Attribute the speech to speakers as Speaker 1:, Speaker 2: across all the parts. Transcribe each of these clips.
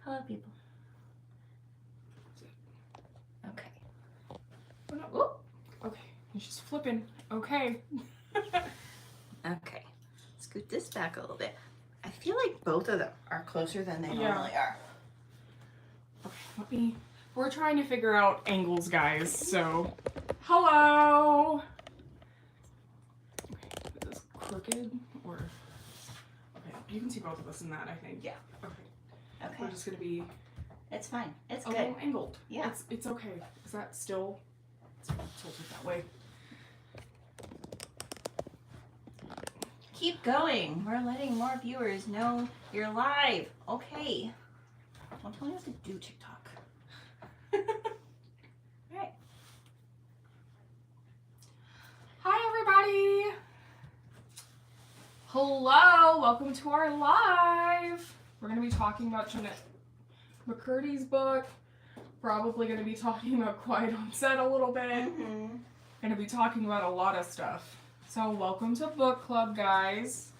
Speaker 1: Hello, people. Okay.
Speaker 2: Oh, no. Whoop. Okay, he's just flipping. Okay.
Speaker 1: Okay. Scoot this back a little bit. I feel like both of them are closer than they normally are.
Speaker 2: Okay, we're trying to figure out angles, guys, so. Hello! Okay, is this crooked or. Okay, you can see both of us in that, I think.
Speaker 1: Yeah.
Speaker 2: Okay.
Speaker 1: Okay.
Speaker 2: We're just gonna be.
Speaker 1: It's fine. It's
Speaker 2: a
Speaker 1: good.
Speaker 2: little angled.
Speaker 1: Yeah.
Speaker 2: It's okay. Is that still. It's tilted that way.
Speaker 1: Keep going. We're letting more viewers know you're live. Okay. Don't tell me what to do, TikTok. Alright.
Speaker 2: Hi, everybody. Hello. Welcome to our live. We're going to be talking about Jeanette McCurdy's book. Probably going to be talking about Quiet on Set a little bit.
Speaker 1: Mm-hmm.
Speaker 2: Going to be talking about a lot of stuff. So welcome to book club, guys.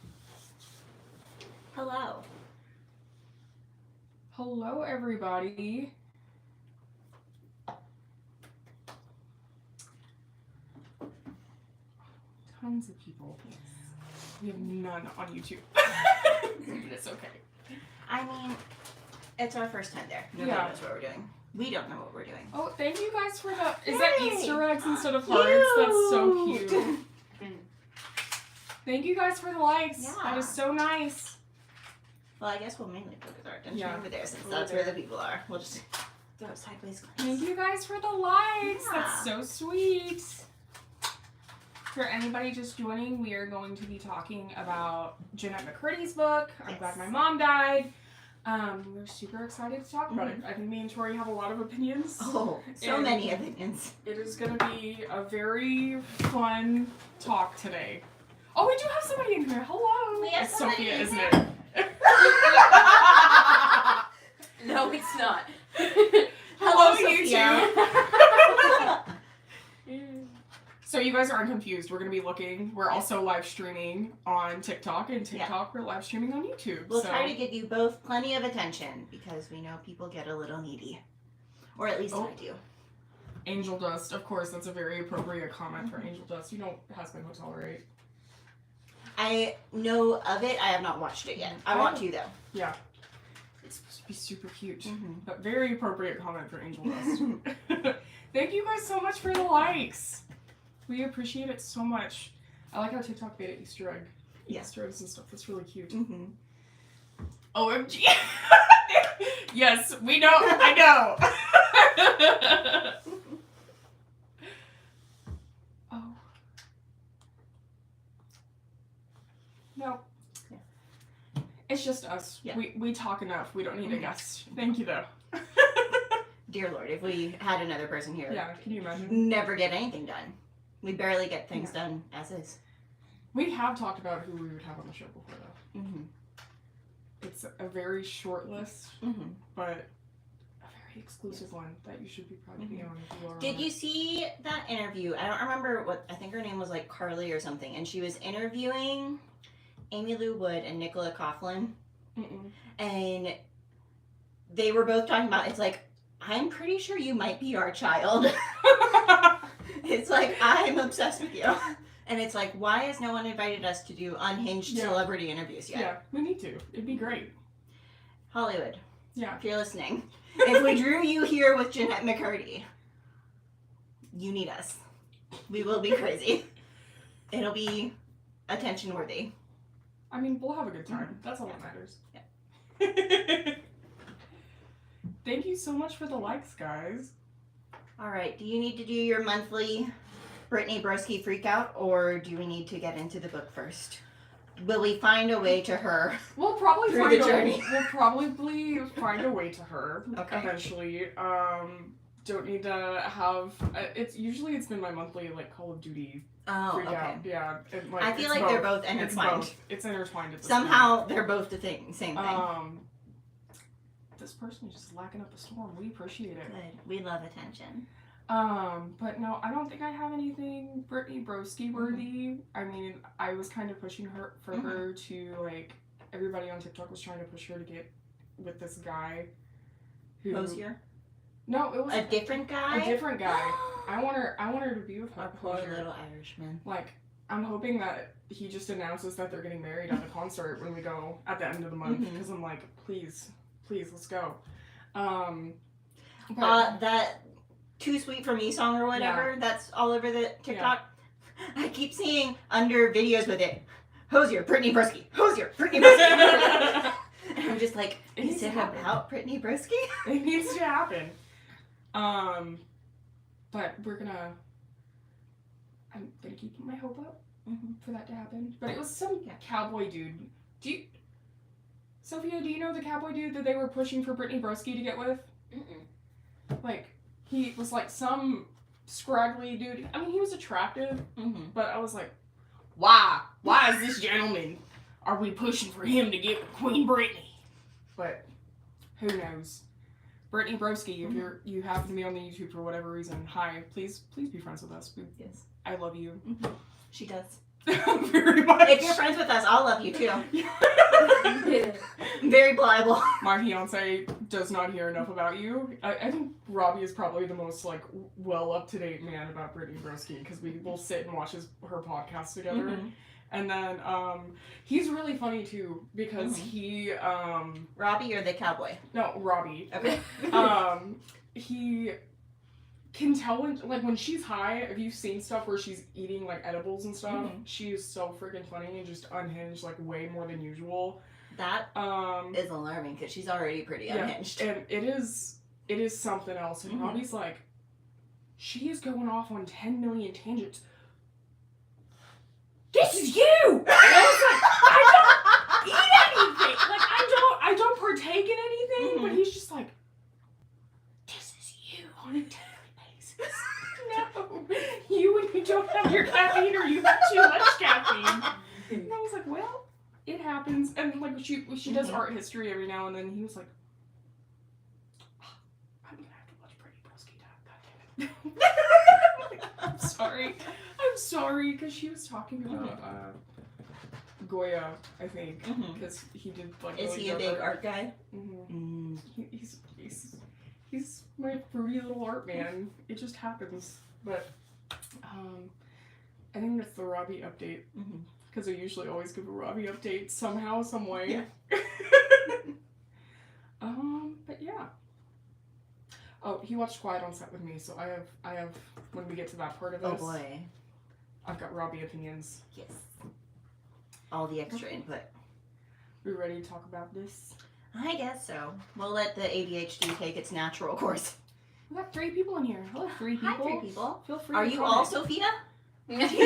Speaker 1: Hello.
Speaker 2: Hello, everybody. Tons of people.
Speaker 1: Yes.
Speaker 2: We have none on YouTube. It's okay.
Speaker 1: I mean, it's our first time there. Nobody knows what we're doing. We don't know what we're doing.
Speaker 2: Oh, thank you guys for the... Is that Easter eggs instead of hearts? That's so cute. Thank you guys for the likes.
Speaker 1: Yeah.
Speaker 2: That is so nice.
Speaker 1: Well, I guess we'll mainly focus our attention over there since
Speaker 2: Over
Speaker 1: that's
Speaker 2: there.
Speaker 1: where the people are. We'll just throw a sideways glance.
Speaker 2: Thank you guys for the likes.
Speaker 1: Yeah.
Speaker 2: That's so sweet. For anybody just joining, we are going to be talking about Jeanette McCurdy's book, I'm Glad My Mom Died. We're super excited to talk about it. I think me and Tori have a lot of opinions.
Speaker 1: Oh, so many opinions. It
Speaker 2: is going to be a very fun talk today. Oh, we do have somebody in here. Hello.
Speaker 1: We have
Speaker 2: It's
Speaker 1: somebody
Speaker 2: Sophia,
Speaker 1: in
Speaker 2: isn't
Speaker 1: here.
Speaker 2: it?
Speaker 3: No, it's not.
Speaker 2: Hello,
Speaker 1: Sophia.
Speaker 2: YouTube. So you guys aren't confused. We're going to be looking. We're also live streaming on TikTok, and TikTok we're live streaming on YouTube.
Speaker 1: We'll try to give you both plenty of attention because we know people get a little needy. Or at least I do.
Speaker 2: Angel Dust, of course, that's a very appropriate comment for Angel Dust. You know Husband Hotel, right?
Speaker 1: I know of it. I have not watched it yet. I want to, though.
Speaker 2: Yeah. It's supposed to be super cute. But very appropriate comment for Angel Dust. Thank you guys so much for the likes. We appreciate it so much. I like how TikTok made it Easter egg. Easter eggs and stuff. That's really cute. OMG. Yes, we know. I know. Oh. No.
Speaker 1: Yeah.
Speaker 2: It's just us.
Speaker 1: Yeah.
Speaker 2: We talk enough. We don't need a guest. Thank you, though.
Speaker 1: Dear Lord, if we had another person here.
Speaker 2: Yeah, can you imagine?
Speaker 1: Never get anything done. We barely get things done as is.
Speaker 2: We have talked about who we would have on the show before, though. It's a very short list, but a very exclusive one that you should be proud to be on if you are.
Speaker 1: Did you see that interview? I don't remember what, I think her name was like Carly or something, and she was interviewing Amy Lou Wood and Nicola Coughlan. And they were both talking about, it's like, I'm pretty sure you might be our child. It's like, I'm obsessed with you. And it's like, why has no one invited us to do unhinged celebrity interviews yet?
Speaker 2: Yeah, we need to. It'd be great.
Speaker 1: Hollywood.
Speaker 2: Yeah.
Speaker 1: If you're listening. If we drew you here with Jeanette McCurdy, you need us. We will be crazy. It'll be attention worthy.
Speaker 2: I mean, we'll have a good time. That's all that matters.
Speaker 1: Yeah.
Speaker 2: Thank you so much for the likes, guys.
Speaker 1: All right. Do you need to do your monthly Brittany Broski freakout, or do we need to get into the book first? Will we find a way to her?
Speaker 2: We'll probably
Speaker 1: through
Speaker 2: find
Speaker 1: the journey.
Speaker 2: We'll probably find a way to her.
Speaker 1: Okay.
Speaker 2: Eventually. Don't need to have. It's been my monthly like Call of Duty freak out. Yeah.
Speaker 1: I feel like they're both intertwined.
Speaker 2: It's intertwined at this
Speaker 1: Somehow
Speaker 2: point.
Speaker 1: they're both the same thing.
Speaker 2: This person is just lacking up the storm. We appreciate it.
Speaker 1: Good. We love attention.
Speaker 2: But no, I don't think I have anything Brittany Broski worthy. I mean, I was kind of pushing her for her to like. Everybody on TikTok was trying to push her to get with this guy. Who,
Speaker 1: Hosier?
Speaker 2: No, it was
Speaker 1: A different guy?
Speaker 2: A different guy. I want her to be with
Speaker 1: Our
Speaker 2: her.
Speaker 1: poor little Irishman.
Speaker 2: Like, I'm hoping that he just announces that they're getting married at the concert when we go at the end of the month. Because I'm like, please, let's go.
Speaker 1: That Too Sweet for Me song or whatever, that's all over the TikTok. Yeah. I keep seeing under videos with it, Hosier, Brittany Broski. Hosier, Brittany Broski. And I'm just like, is it about Brittany Broski?
Speaker 2: It needs to happen. But I'm gonna keep my hope up for that to happen. But it was some cowboy dude. Sophia, do you know the cowboy dude that they were pushing for Brittany Broski to get with? Like, he was like some scraggly dude. I mean, he was attractive, but I was like, why? Why is this gentleman? Are we pushing for him to get with Queen Brittany? But who knows? Brittany Broski, if you happen to be on the YouTube for whatever reason, hi, please be friends with us.
Speaker 1: Yes.
Speaker 2: I love you.
Speaker 1: She does.
Speaker 2: Very much.
Speaker 1: If you're friends with us, I'll love you too. Very pliable.
Speaker 2: My fiance does not hear enough about you. I think Robbie is probably the most like well up to date man about Brittany Broski because we will sit and watch her podcast together. And then he's really funny too because he
Speaker 1: Robbie or the cowboy?
Speaker 2: No, Robbie.
Speaker 1: Okay.
Speaker 2: He can tell when she's high. If you've seen stuff where she's eating like edibles and stuff, she is so freaking funny and just unhinged like way more than usual.
Speaker 1: That is alarming because she's already pretty unhinged.
Speaker 2: And it is something else. And Robbie's like, she is going off on 10 million tangents. This is you! And I was like, I don't eat anything. Like, I don't partake in anything. But he's just like, this is you on a daily basis. No, you don't have your caffeine or you have too much caffeine. And I was like, well, it happens. And like she does art history every now and then. He was like, I'm gonna have to watch Brittany Broski die. God damn it. I'm sorry, because she was talking about Goya, I think, because he did like.
Speaker 1: Is he a big art guy?
Speaker 2: He's my fruity little art man. It just happens, but I think that's the Robbie update because I usually always give a Robbie update somehow, some way. Yeah. But yeah. Oh, he watched Quiet on Set with me, so I have when we get to that part of this.
Speaker 1: Oh boy.
Speaker 2: I've got Robbie opinions.
Speaker 1: Yes. All the extra input.
Speaker 2: We ready to talk about this?
Speaker 1: I guess so. We'll let the ADHD take its natural course.
Speaker 2: We got 3 people in here. Hello, 3 people.
Speaker 1: Hi, 3 people.
Speaker 2: Feel free.
Speaker 1: Are
Speaker 2: to
Speaker 1: you
Speaker 2: comment.
Speaker 1: all Sophia?
Speaker 3: Yeah.
Speaker 1: 3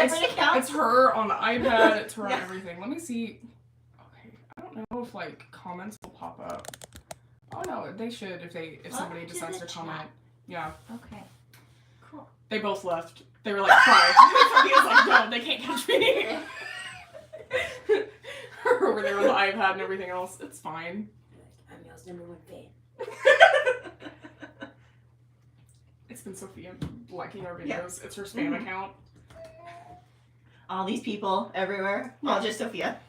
Speaker 1: separate accounts?
Speaker 2: It's her on the iPad. It's her on everything. Let me see. Okay, I don't know if like comments will pop up. Oh no, they should if somebody decides to comment. Yeah.
Speaker 1: Okay. Cool.
Speaker 2: They both left. They were like, "Bye." Sophia's like, "No, they can't catch me." Over there on the iPad and everything else. It's fine.
Speaker 3: I'm y'all's #1 fan.
Speaker 2: It's been Sophia liking our videos. It's her spam account.
Speaker 1: All these people everywhere. All just Sophia.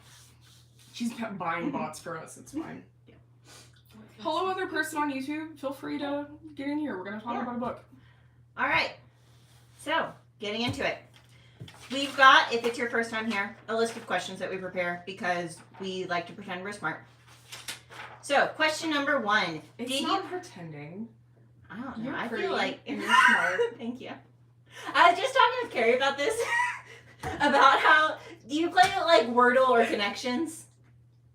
Speaker 2: She's buying bots for us. It's fine. Hello, other person on YouTube. Feel free to get in here. We're going to talk about a book.
Speaker 1: All right. So, getting into it. We've got, if it's your first time here, a list of questions that we prepare because we like to pretend we're smart. So, question number 1.
Speaker 2: It's not pretending.
Speaker 1: I don't know.
Speaker 2: You're
Speaker 1: I
Speaker 2: pretty
Speaker 1: feel like
Speaker 2: and you're smart.
Speaker 1: Thank you. I was just talking with Carrie about this. About how, do you play it like Wordle or Connections?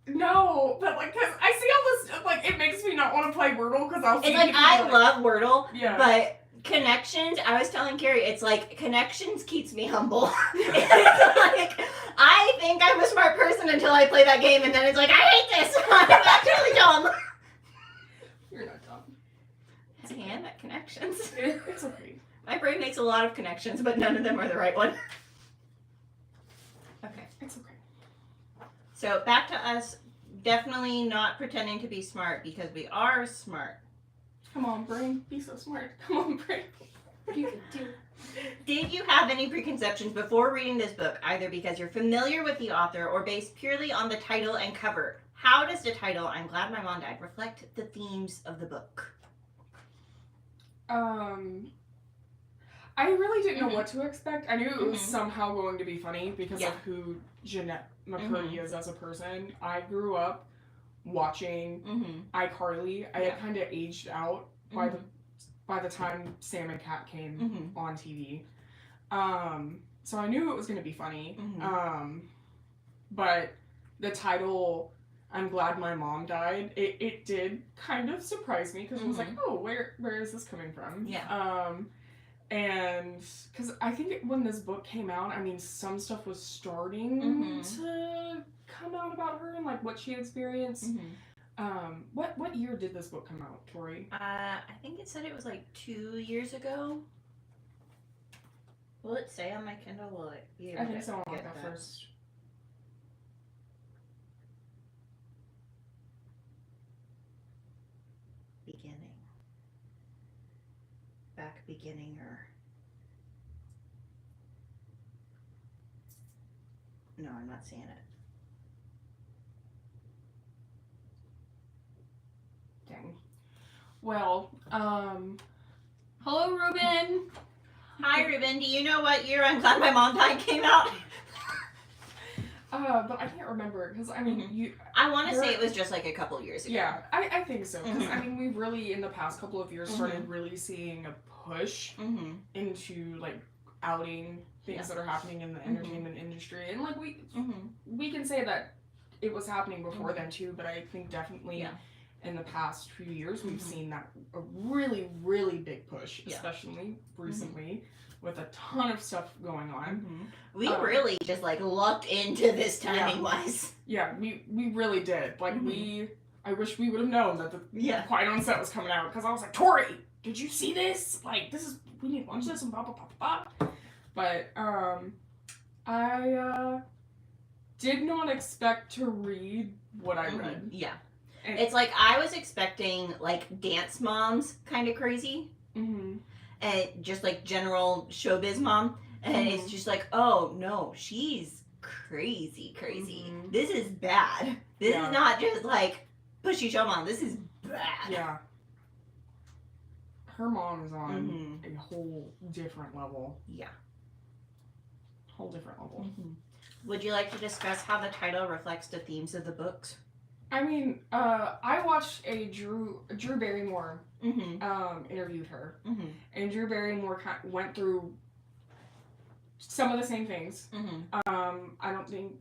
Speaker 2: No, but like, cause I see all this, like, it makes me not want to play Wordle because I'll see
Speaker 1: It's like, I love Wordle, but Connections, I was telling Carrie, it's like, Connections keeps me humble. It's like, I think I'm a smart person until I play that game, and then it's like, I hate this! I'm actually dumb.
Speaker 2: You're not dumb.
Speaker 1: I am at Connections.
Speaker 2: It's okay.
Speaker 1: My brain makes a lot of connections, but none of them are the right one. Okay.
Speaker 2: It's okay.
Speaker 1: So, back to us, definitely not pretending to be smart, because we are smart.
Speaker 2: Come on, brain. Be so smart. Come on, brain.
Speaker 3: You can do.
Speaker 1: Did you have any preconceptions before reading this book, either because you're familiar with the author or based purely on the title and cover? How does the title "I'm Glad My Mom Died" reflect the themes of the book?
Speaker 2: I really didn't know what to expect. I knew it was
Speaker 1: Mhm.
Speaker 2: somehow going to be funny because
Speaker 1: Yeah.
Speaker 2: of who Jeanette McCurdy is as a person. I grew up watching iCarly. I had kind of aged out by the time Sam and Cat came on TV. So I knew it was going to be funny. But the title, "I'm Glad My Mom Died," it did kind of surprise me because it was like, oh, where is this coming from?
Speaker 1: Yeah.
Speaker 2: And because I think when this book came out, I mean, some stuff was starting to come out about her and like what she experienced. What year did this book come out, Tori?
Speaker 1: I think it said it was like 2 years ago. Will it say on my Kindle? Will it be able
Speaker 2: I think
Speaker 1: to
Speaker 2: so.
Speaker 1: get
Speaker 2: That
Speaker 1: that
Speaker 2: first.
Speaker 1: beginning? Back beginning or... No, I'm not seeing it.
Speaker 2: Dang. Well, hello, Ruben.
Speaker 1: Hi, Ruben. Do you know what year "I'm Glad My Mom Died" came out?
Speaker 2: But I can't remember because I mean,
Speaker 1: I want to say it was just like a couple years ago.
Speaker 2: Yeah, I think so because I mean, we've really in the past couple of years started really seeing a push into like outing things that are happening in the entertainment industry, and like we can say that it was happening before then too, but I think definitely in the past few years we've seen that a really, really big push, especially recently with a ton of stuff going on.
Speaker 1: We really just like lucked into this timing wise.
Speaker 2: Yeah, we really did. Like I wish we would have known that the Quiet on Set was coming out because I was like, Tori, did you see this? Like, we need to watch this and blah blah blah blah blah. But I did not expect to read what I read.
Speaker 1: Yeah. And it's like I was expecting like Dance Moms kind of crazy. And just like general showbiz mom. And it's just like, oh no, she's crazy. This is bad. This is not just like pushy show mom. This is bad.
Speaker 2: Yeah. Her mom is on a whole different level.
Speaker 1: Yeah.
Speaker 2: Whole different level.
Speaker 1: Would you like to discuss how the title reflects the themes of the books?
Speaker 2: I mean, I watched a Drew Barrymore interviewed her, and Drew Barrymore went through some of the same things. I don't think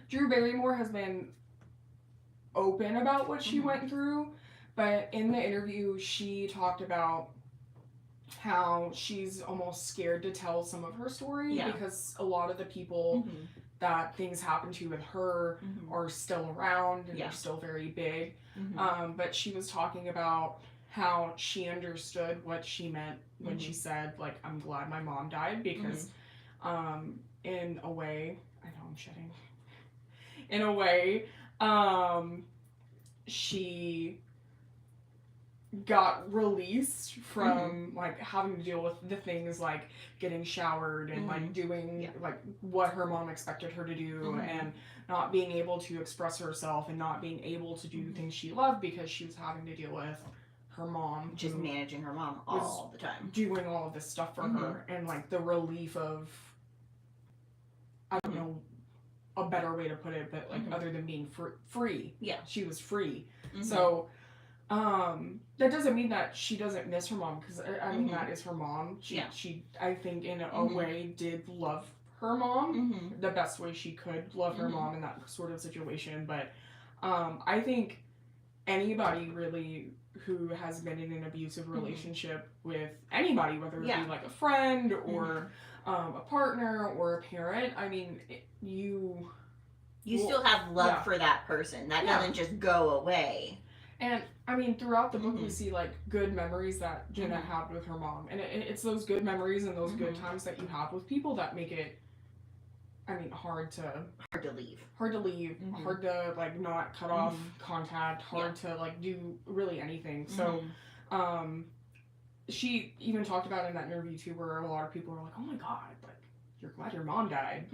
Speaker 2: Drew Barrymore has been open about what she went through, but in the interview, she talked about how she's almost scared to tell some of her story because a lot of the people that things happen to with her are still around and they're still very big. But she was talking about how she understood what she meant when she said, like, "I'm glad my mom died," because in a way, I know I'm shedding. In a way, she got released from like having to deal with the things like getting showered and like doing like what her mom expected her to do and not being able to express herself and not being able to do things she loved because she was having to deal with her mom
Speaker 1: just managing her mom all the time,
Speaker 2: doing all of this stuff for her, and like the relief of, I don't know a better way to put it, but like other than being free, she was free. So that doesn't mean that she doesn't miss her mom, because I mean that is her mom. She I think in a way did love her mom the best way she could love her mom in that sort of situation. But I think anybody really who has been in an abusive relationship with anybody, whether it be like a friend or a partner or a parent, I mean you
Speaker 1: still have love for that person. That doesn't just go away.
Speaker 2: And I mean, throughout the book, we see like good memories that Jenna had with her mom, and it's those good memories and those good times that you have with people that make it, I mean, hard to leave, hard to like not cut off contact, hard to like do really anything. So, she even talked about in that interview too, where a lot of people were like, "Oh my god, like you're glad your mom died,"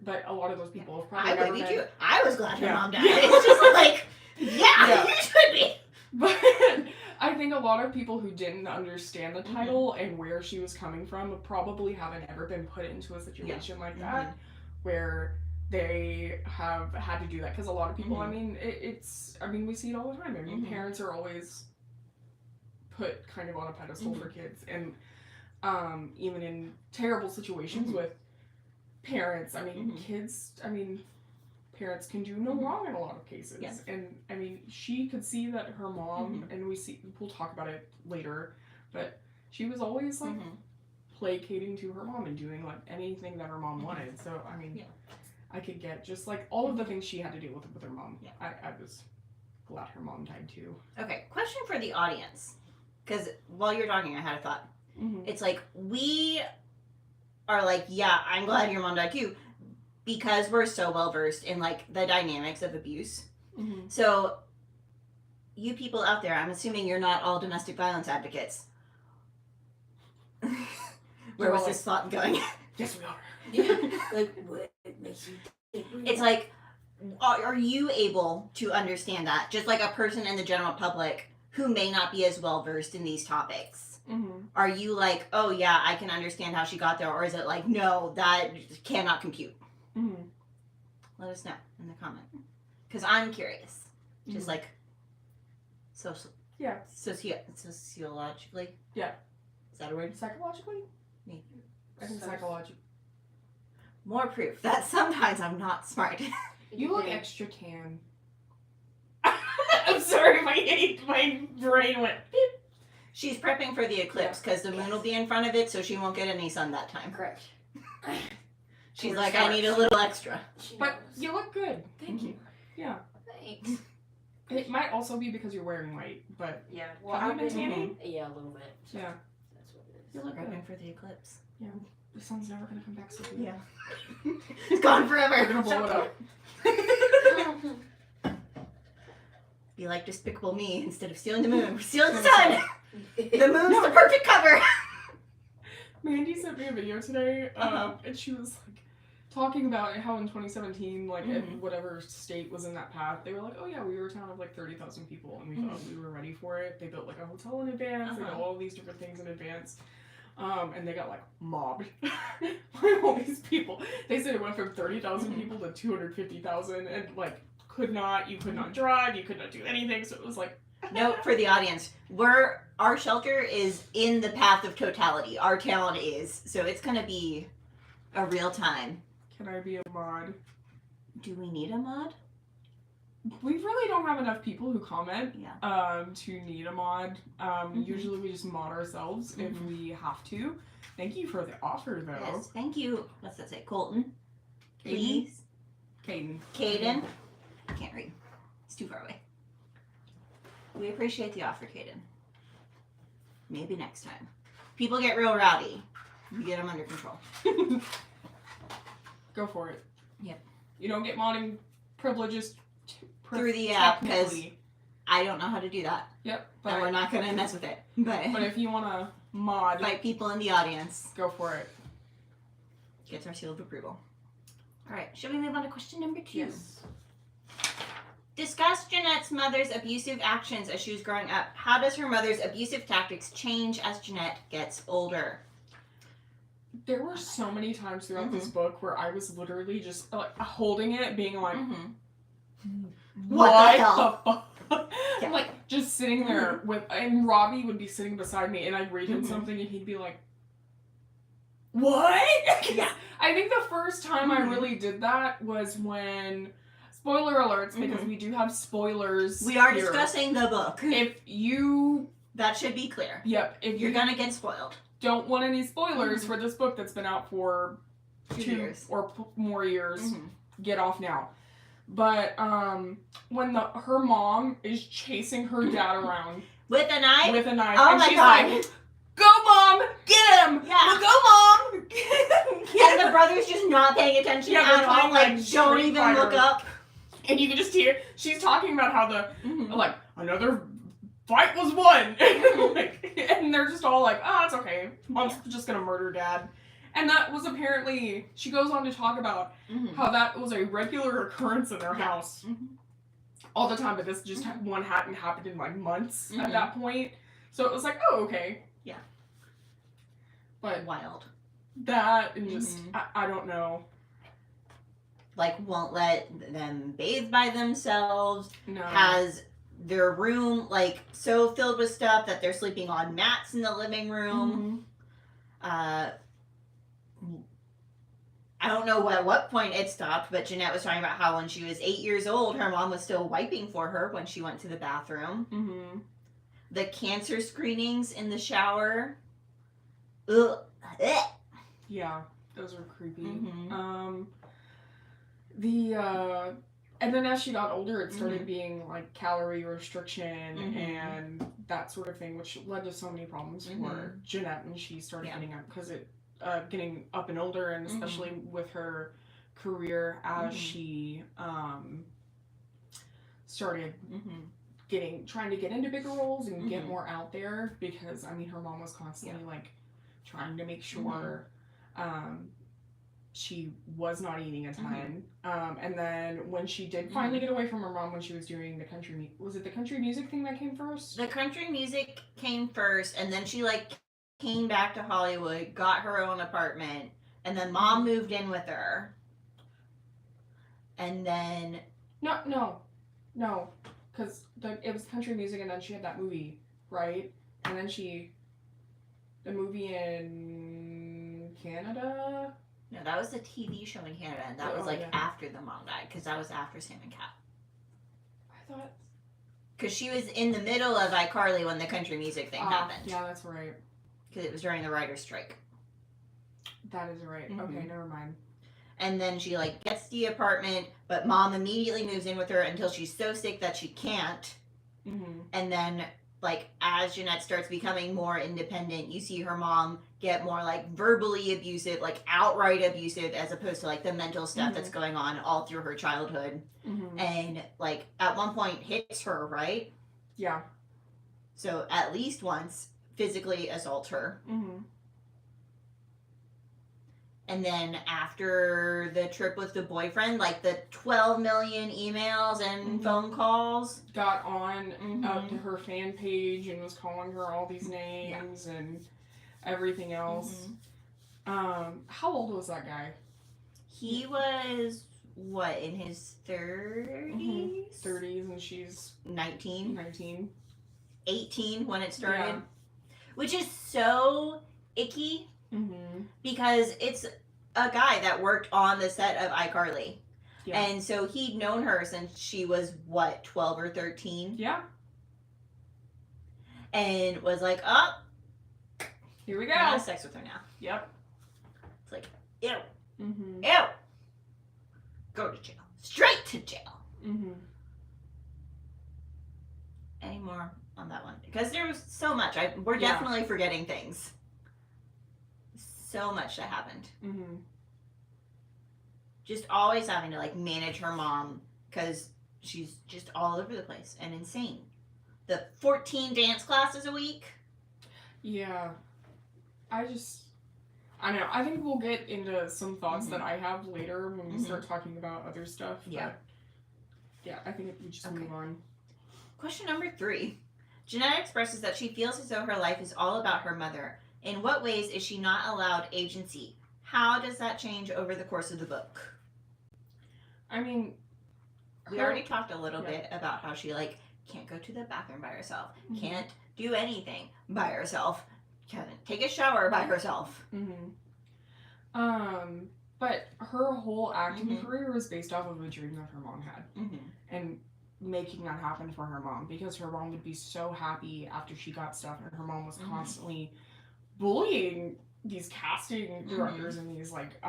Speaker 2: but a lot of those people have probably
Speaker 1: I
Speaker 2: never
Speaker 1: would be
Speaker 2: been.
Speaker 1: too. I was glad her mom died. It's just like.
Speaker 2: lot of people who didn't understand the title and where she was coming from probably haven't ever been put into a situation like that where they have had to do that, because a lot of people, I mean, we see it all the time. I mean, parents are always put kind of on a pedestal for kids, and even in terrible situations with parents, I mean, kids, I mean, parents can do no wrong in a lot of cases.
Speaker 1: Yes.
Speaker 2: And I mean, she could see that her mom, and we'll talk about it later, but she was always like placating to her mom and doing like anything that her mom wanted. So I mean, I could get just like all of the things she had to deal with her mom. Yeah. I was glad her mom died too.
Speaker 1: Okay, question for the audience, because while you're talking, I had a thought. It's like, we are like, yeah, I'm glad your mom died too, because we're so well versed in like the dynamics of abuse. So you people out there, I'm assuming you're not all domestic violence advocates. Where was this thought going?
Speaker 2: Yes, we are.
Speaker 3: Yeah. Like, what makes you think
Speaker 1: It's like, are you able to understand that? Just like a person in the general public who may not be as well versed in these topics. Are you like, oh yeah, I can understand how she got there? Or is it like, no, that cannot compute? Let us know in the comment. Because I'm curious. Just like, sociologically?
Speaker 2: Yeah.
Speaker 1: Is that a word?
Speaker 2: Psychologically?
Speaker 1: Maybe.
Speaker 2: I think psychologically.
Speaker 1: More proof that sometimes I'm not smart.
Speaker 2: You look extra tan. I'm sorry, my brain went beep.
Speaker 1: She's prepping for the eclipse because the moon will be in front of it, so she won't get any sun that time.
Speaker 3: Correct.
Speaker 1: She's like, I need a little extra.
Speaker 2: But you look good.
Speaker 3: Thank you.
Speaker 2: Yeah.
Speaker 3: Thanks.
Speaker 2: It might also be because you're wearing white, but
Speaker 3: Yeah. Well,
Speaker 2: have you been tanning?
Speaker 3: Yeah, a little bit. So
Speaker 2: Yeah.
Speaker 3: that's what it is.
Speaker 1: You look prepping for the eclipse.
Speaker 2: Yeah. The sun's never gonna come back so good.
Speaker 1: Yeah. It's gone forever.
Speaker 2: We're gonna blow it up.
Speaker 1: Be like Despicable Me. Instead of stealing the moon, we're stealing the sun. The moon's the perfect cover.
Speaker 2: Mandy sent me a video today, and she was like talking about how in 2017, like in whatever state was in that path, they were like, oh yeah, we were a town of like 30,000 people, and we thought we were ready for it. They built like a hotel in advance, they did all these different things in advance. And they got like mobbed by all these people. They said it went from 30,000 people to 250,000, and like you could not drive, you could not do anything. So it was like.
Speaker 1: Note for the audience: our shelter is in the path of totality. Our town is, so it's gonna be a real time.
Speaker 2: Can I be a mod?
Speaker 1: Do we need a mod?
Speaker 2: We really don't have enough people who comment
Speaker 1: Yeah.
Speaker 2: to need a mod. Usually we just mod ourselves if we have to. Thank you for the offer, though.
Speaker 1: Yes, thank you. What's that say? Colton?
Speaker 2: Caden?
Speaker 1: Please?
Speaker 2: Caden.
Speaker 1: I can't read. It's too far away. We appreciate the offer, Caden. Maybe next time. People get real rowdy. We get them under control.
Speaker 2: Go for it.
Speaker 1: Yep.
Speaker 2: You don't get modding privileges
Speaker 1: Through the app, because I don't know how to do that.
Speaker 2: Yep.
Speaker 1: And we're not going to mess with it. But
Speaker 2: if you want to mod,
Speaker 1: like people in the audience,
Speaker 2: go for it.
Speaker 1: Gets our seal of approval. All right, shall we move on to question number 2?
Speaker 2: Yes.
Speaker 1: Discuss Jeanette's mother's abusive actions as she was growing up. How does her mother's abusive tactics change as Jeanette gets older?
Speaker 2: There were so many times throughout this book where I was literally just like holding it, being like,
Speaker 1: What the hell?
Speaker 2: Yeah. Like just sitting there and Robbie would be sitting beside me, and I'd read him something, and he'd be like, "What?"
Speaker 1: Yeah.
Speaker 2: I think the first time I really did that was when. Spoiler alerts, because we do have spoilers.
Speaker 1: We are
Speaker 2: here.
Speaker 1: discussing the book.
Speaker 2: That
Speaker 1: should be clear.
Speaker 2: Yep. If
Speaker 1: You're gonna get spoiled.
Speaker 2: Don't want any spoilers for this book that's been out for
Speaker 1: 2 years
Speaker 2: or more years, get off now. But when her mom is chasing her dad around
Speaker 1: with a knife,
Speaker 2: oh
Speaker 1: and
Speaker 2: my
Speaker 1: she's
Speaker 2: God.
Speaker 1: like,
Speaker 2: "Go, Mom! Get him!
Speaker 1: Yeah.
Speaker 2: Go, Mom!"
Speaker 1: And the brother's just not paying attention at all. Like, don't
Speaker 2: Street
Speaker 1: even
Speaker 2: Fighter.
Speaker 1: look up.
Speaker 2: And you can just hear she's talking about how like another fight was won, and they're just all like, "Oh, it's okay. Mom's just gonna murder Dad." And that was apparently, she goes on to talk about how that was a regular occurrence in their house all the time, but this just one hadn't happened in like months at that point. So it was like, oh, okay.
Speaker 1: Yeah.
Speaker 2: But
Speaker 1: Wild.
Speaker 2: that and just,
Speaker 1: Mhm.
Speaker 2: I don't know.
Speaker 1: Like, won't let them bathe by themselves.
Speaker 2: No.
Speaker 1: Has their room, like, so filled with stuff that they're sleeping on mats in the living room.
Speaker 2: Mhm.
Speaker 1: I don't know at what point it stopped, but Jeanette was talking about how when she was 8 years old, her mom was still wiping for her when she went to the bathroom.
Speaker 2: Mhm.
Speaker 1: The cancer screenings in the shower. Ugh.
Speaker 2: Yeah, those were creepy.
Speaker 1: Mhm.
Speaker 2: And then as she got older, it started
Speaker 1: Mhm.
Speaker 2: being like calorie restriction
Speaker 1: Mhm.
Speaker 2: and that sort of thing, which led to so many problems for Jeanette when she started getting up and older, and especially with her career as she started trying to get into bigger roles and get more out there, because I mean her mom was constantly like trying to make sure she was not eating a ton. And then when she did finally get away from her mom when she was doing the country, was it the country music thing that came first?
Speaker 1: The country music came first, and then she like came back to Hollywood, got her own apartment, and then mom moved in with her. And then
Speaker 2: No, because it was country music, and then she had that movie, right? And then the movie in Canada.
Speaker 1: No, that was the TV show in Canada, and that was like after the mom died, because that was after Sam and Cat.
Speaker 2: I thought.
Speaker 1: Because she was in the middle of iCarly when the country music thing happened.
Speaker 2: Yeah, that's right.
Speaker 1: Because it was during the writer's strike.
Speaker 2: That is right. Okay, never mind.
Speaker 1: And then she like gets the apartment, but mom immediately moves in with her until she's so sick that she can't. And then like as Jeanette starts becoming more independent, you see her mom get more like verbally abusive, like outright abusive, as opposed to like the mental stuff that's going on all through her childhood. And like at one point hits her, right?
Speaker 2: Yeah.
Speaker 1: So at least once physically assaults her. And then after the trip with the boyfriend, like the 12 million emails and phone calls.
Speaker 2: Got on to her fan page and was calling her all these names and everything else. How old was that guy?
Speaker 1: He was, what, in his 30s?
Speaker 2: 30s, and she's
Speaker 1: 19. 18 when it started.
Speaker 2: Yeah.
Speaker 1: Which is so icky. Because it's a guy that worked on the set of iCarly. Yeah. And so he'd known her since she was, what, 12 or 13?
Speaker 2: Yeah.
Speaker 1: And was like, oh,
Speaker 2: here we go.
Speaker 1: I have sex with her now.
Speaker 2: Yep.
Speaker 1: It's like, ew.
Speaker 2: Ew.
Speaker 1: Go to jail. Straight to jail. Any more on that one? Because there was so much. We're definitely forgetting things. So much that happened. Just always having to like manage her mom because she's just all over the place and insane. The 14 dance classes a week.
Speaker 2: Yeah. I know. I think we'll get into some thoughts that I have later when we start talking about other stuff.
Speaker 1: Yeah.
Speaker 2: Yeah, I think we just move on.
Speaker 1: Question number 3. Jeanette expresses that she feels as though her life is all about her mother. In what ways is she not allowed agency? How does that change over the course of the book?
Speaker 2: I mean,
Speaker 1: we already talked a little bit about how she like can't go to the bathroom by herself, can't do anything by herself, can't take a shower by herself.
Speaker 2: But her whole acting career was based off of a dream that her mom had, and making that happen for her mom, because her mom would be so happy after she got stuff, and her mom was constantly bullying these casting directors and these like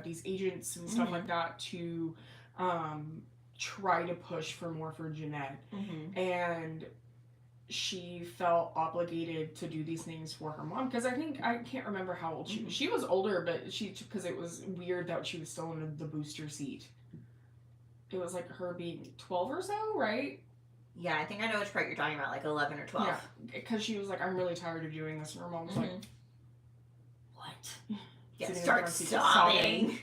Speaker 2: these agents and stuff like that to try to push for more for Jeanette. And she felt obligated to do these things for her mom, because I can't remember how old she was. She was older, but because it was weird that she was still in the booster seat. It was like her being 12 or so, right?
Speaker 1: Yeah, I think I know which part you're talking about, like 11 or 12.
Speaker 2: Yeah, because she was like, I'm really tired of doing this. And her mom was like,
Speaker 1: what? Yeah,
Speaker 2: start
Speaker 1: sobbing.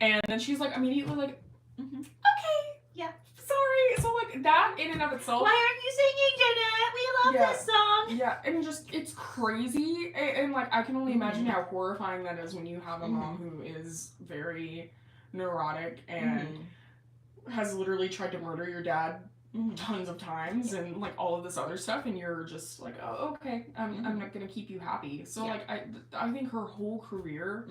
Speaker 2: And then she's like, immediately like, okay.
Speaker 1: Yeah.
Speaker 2: Sorry. So like, that in and of itself.
Speaker 1: Why aren't you singing, Jeanette? We love this song.
Speaker 2: Yeah, and just, it's crazy. And like, I can only imagine how horrifying that is when you have a mom who is very neurotic and has literally tried to murder your dad tons of times and like all of this other stuff, and you're just like, oh, okay, I'm not gonna keep you happy. So like, I think her whole career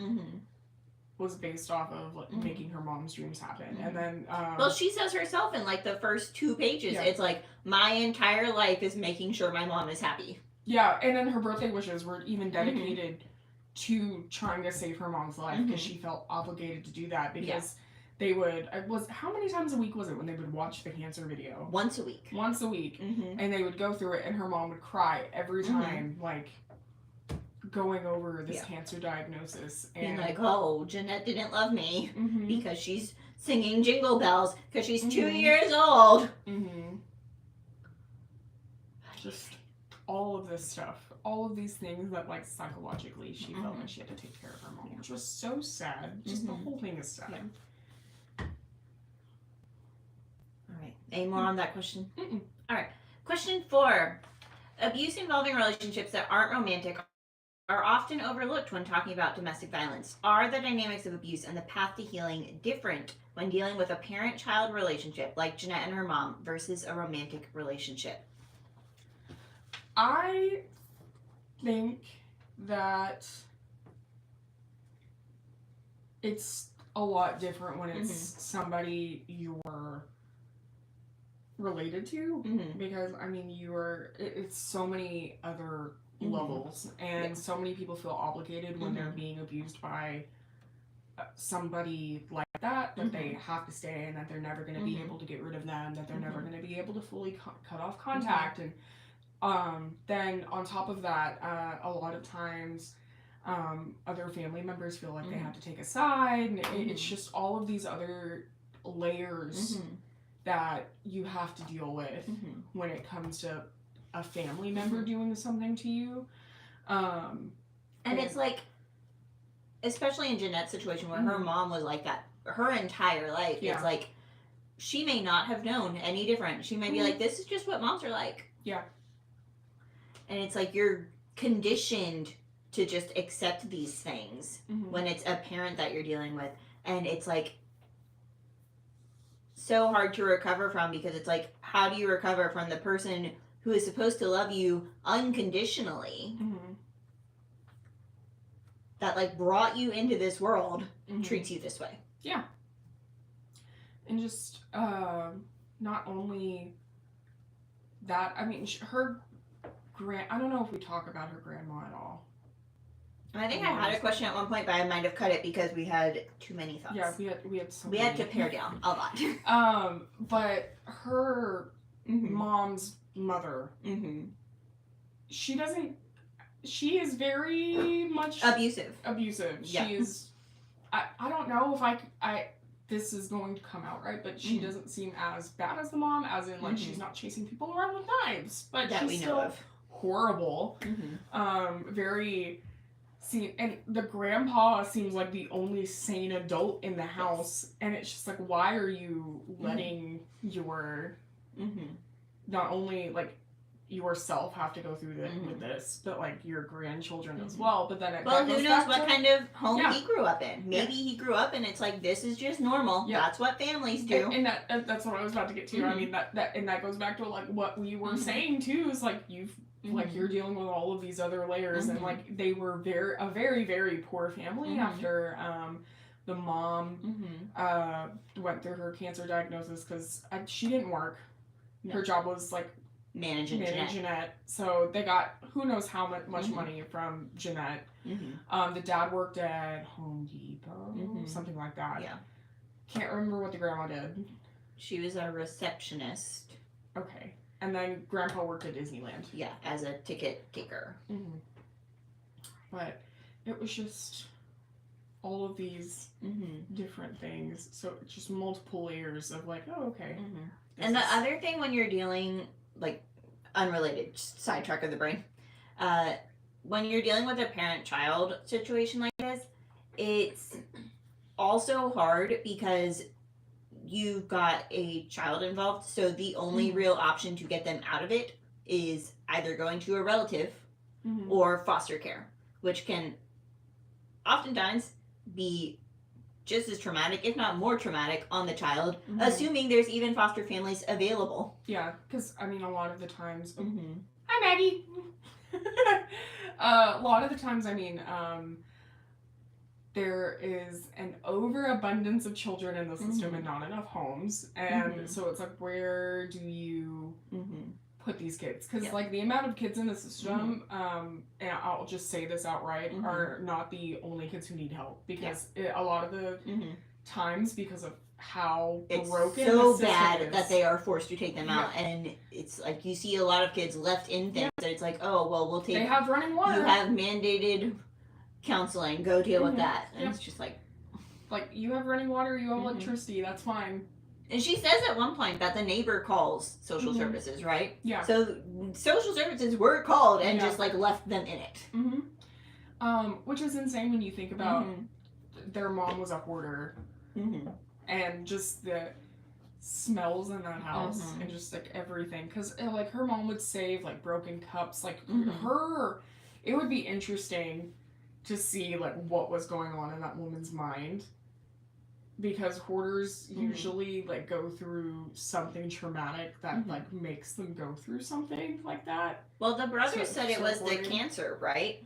Speaker 2: was based off of like making her mom's dreams happen. And then
Speaker 1: well, she says herself in like the first 2 pages, it's like, my entire life is making sure my mom is happy.
Speaker 2: Yeah, and then her birthday wishes were even dedicated to trying to save her mom's life, because she felt obligated to do that, because they would, how many times a week was it when they would watch the cancer video?
Speaker 1: Once a week.
Speaker 2: Once a week. And they would go through it, and her mom would cry every time, like, going over this cancer diagnosis. And
Speaker 1: being like, oh, Jeanette didn't love me because she's singing Jingle Bells because she's 2 years old.
Speaker 2: Just all of this stuff. All of these things that, like, psychologically she felt like she had to take care of her mom, which was so sad. Just the whole thing is sad.
Speaker 1: All right. Any more on that question? All right. Question 4. Abuse involving relationships that aren't romantic are often overlooked when talking about domestic violence. Are the dynamics of abuse and the path to healing different when dealing with a parent-child relationship like Jeanette and her mom versus a romantic relationship?
Speaker 2: I think that it's a lot different when it's somebody you're related to, because I mean it's so many other levels, and so many people feel obligated when they're being abused by somebody like that they have to stay, and that they're never going to be able to get rid of them, that they're never going to be able to fully cut off contact. And then on top of that, a lot of times other family members feel like they have to take a side, and it's just all of these other layers that you have to deal with when it comes to a family member doing something to you. And
Speaker 1: it's like, especially in Jeanette's situation where her mom was like that her entire life, it's like, she may not have known any different. She may be like, this is just what moms are like.
Speaker 2: Yeah.
Speaker 1: And it's like, you're conditioned to just accept these things when it's a parent that you're dealing with. And it's like, so hard to recover from, because it's like, how do you recover from the person who is supposed to love you unconditionally that like brought you into this world treats you this way?
Speaker 2: Yeah. And just not only that, I mean, her I don't know if we talk about her grandma at all.
Speaker 1: And I think I had a question at one point, but I might have cut it because we had too many thoughts.
Speaker 2: Yeah, we had so
Speaker 1: we
Speaker 2: many.
Speaker 1: had to pare down a lot.
Speaker 2: But her mom's mother, she is very much
Speaker 1: abusive.
Speaker 2: She is, I don't know if I this is going to come out right, but she doesn't seem as bad as the mom, as in like she's not chasing people around with knives, but
Speaker 1: that
Speaker 2: she's
Speaker 1: we
Speaker 2: still
Speaker 1: know of.
Speaker 2: Horrible. Very. See, and the grandpa seems like the only sane adult in the house, and it's just like, why are you letting your not only like yourself have to go through with this, but like your grandchildren as well? But then
Speaker 1: who knows what kind of home he grew up in? Maybe he grew up and it's like, this is just normal. That's what families do.
Speaker 2: And that's what I was about to get to. I mean that goes back to like what we were saying too, is like like you're dealing with all of these other layers, and like they were a very, very poor family after the mom went through her cancer diagnosis, because she didn't work. Her job was like managing Jeanette. So they got who knows how much money from Jeanette. The dad worked at Home Depot, something like that.
Speaker 1: Yeah.
Speaker 2: Can't remember what the grandma did.
Speaker 1: She was a receptionist.
Speaker 2: Okay. And then grandpa worked at Disneyland.
Speaker 1: Yeah, as a ticket taker.
Speaker 2: But it was just all of these different things. So it's just multiple layers of like, oh, okay.
Speaker 1: And the other thing when you're dealing, like, unrelated, just sidetrack of the brain, when you're dealing with a parent-child situation like this, it's also hard because you've got a child involved, so the only real option to get them out of it is either going to a relative
Speaker 2: Mhm.
Speaker 1: or foster care, which can oftentimes be just as traumatic, if not more traumatic, on the child,
Speaker 2: Mhm.
Speaker 1: assuming there's even foster families available.
Speaker 2: Yeah, because I mean, a lot of the times.
Speaker 1: Mm-hmm.
Speaker 2: Hi, Maggie. A lot of the times, I mean, there is an overabundance of children in the system and not enough homes, and so it's like, where do you put these kids? Because like the amount of kids in the system, and I'll just say this outright, are not the only kids who need help, because a lot of the times, because of how broken
Speaker 1: it's so
Speaker 2: the system
Speaker 1: bad
Speaker 2: is,
Speaker 1: that they are forced to take them out, and it's like you see a lot of kids left in things that it's like, oh well, we'll take.
Speaker 2: They have running water.
Speaker 1: You have mandated counseling. Go deal with that, and
Speaker 2: Yep.
Speaker 1: it's just like
Speaker 2: you have running water, you have electricity. That's fine.
Speaker 1: And she says at one point that the neighbor calls social services, right?
Speaker 2: Yeah.
Speaker 1: So social services were called and just like left them in it.
Speaker 2: Which is insane when you think about their mom was a hoarder, and just the smells in that house and just like everything. Because like her mom would save like broken cups, like her. It would be interesting to see like what was going on in that woman's mind. Because hoarders usually like go through something traumatic that like makes them go through something like that.
Speaker 1: Well, the brothers said it was the cancer, right?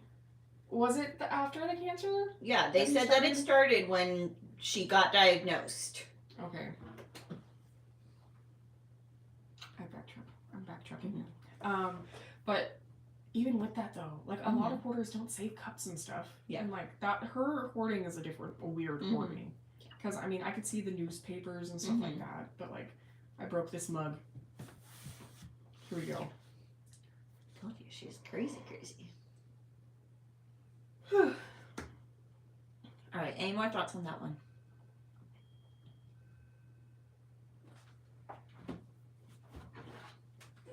Speaker 2: Was it after the cancer?
Speaker 1: Yeah, they said that it started when she got diagnosed.
Speaker 2: Okay. I'm backtracking. But even with that though, like a lot of hoarders don't save cups and stuff. Yeah. And like that, her hoarding is a weird hoarding. Because, I mean, I could see the newspapers and stuff like that, but, like, I broke this mug. Here we go.
Speaker 1: Told you, she's crazy. Alright, any more thoughts on that one?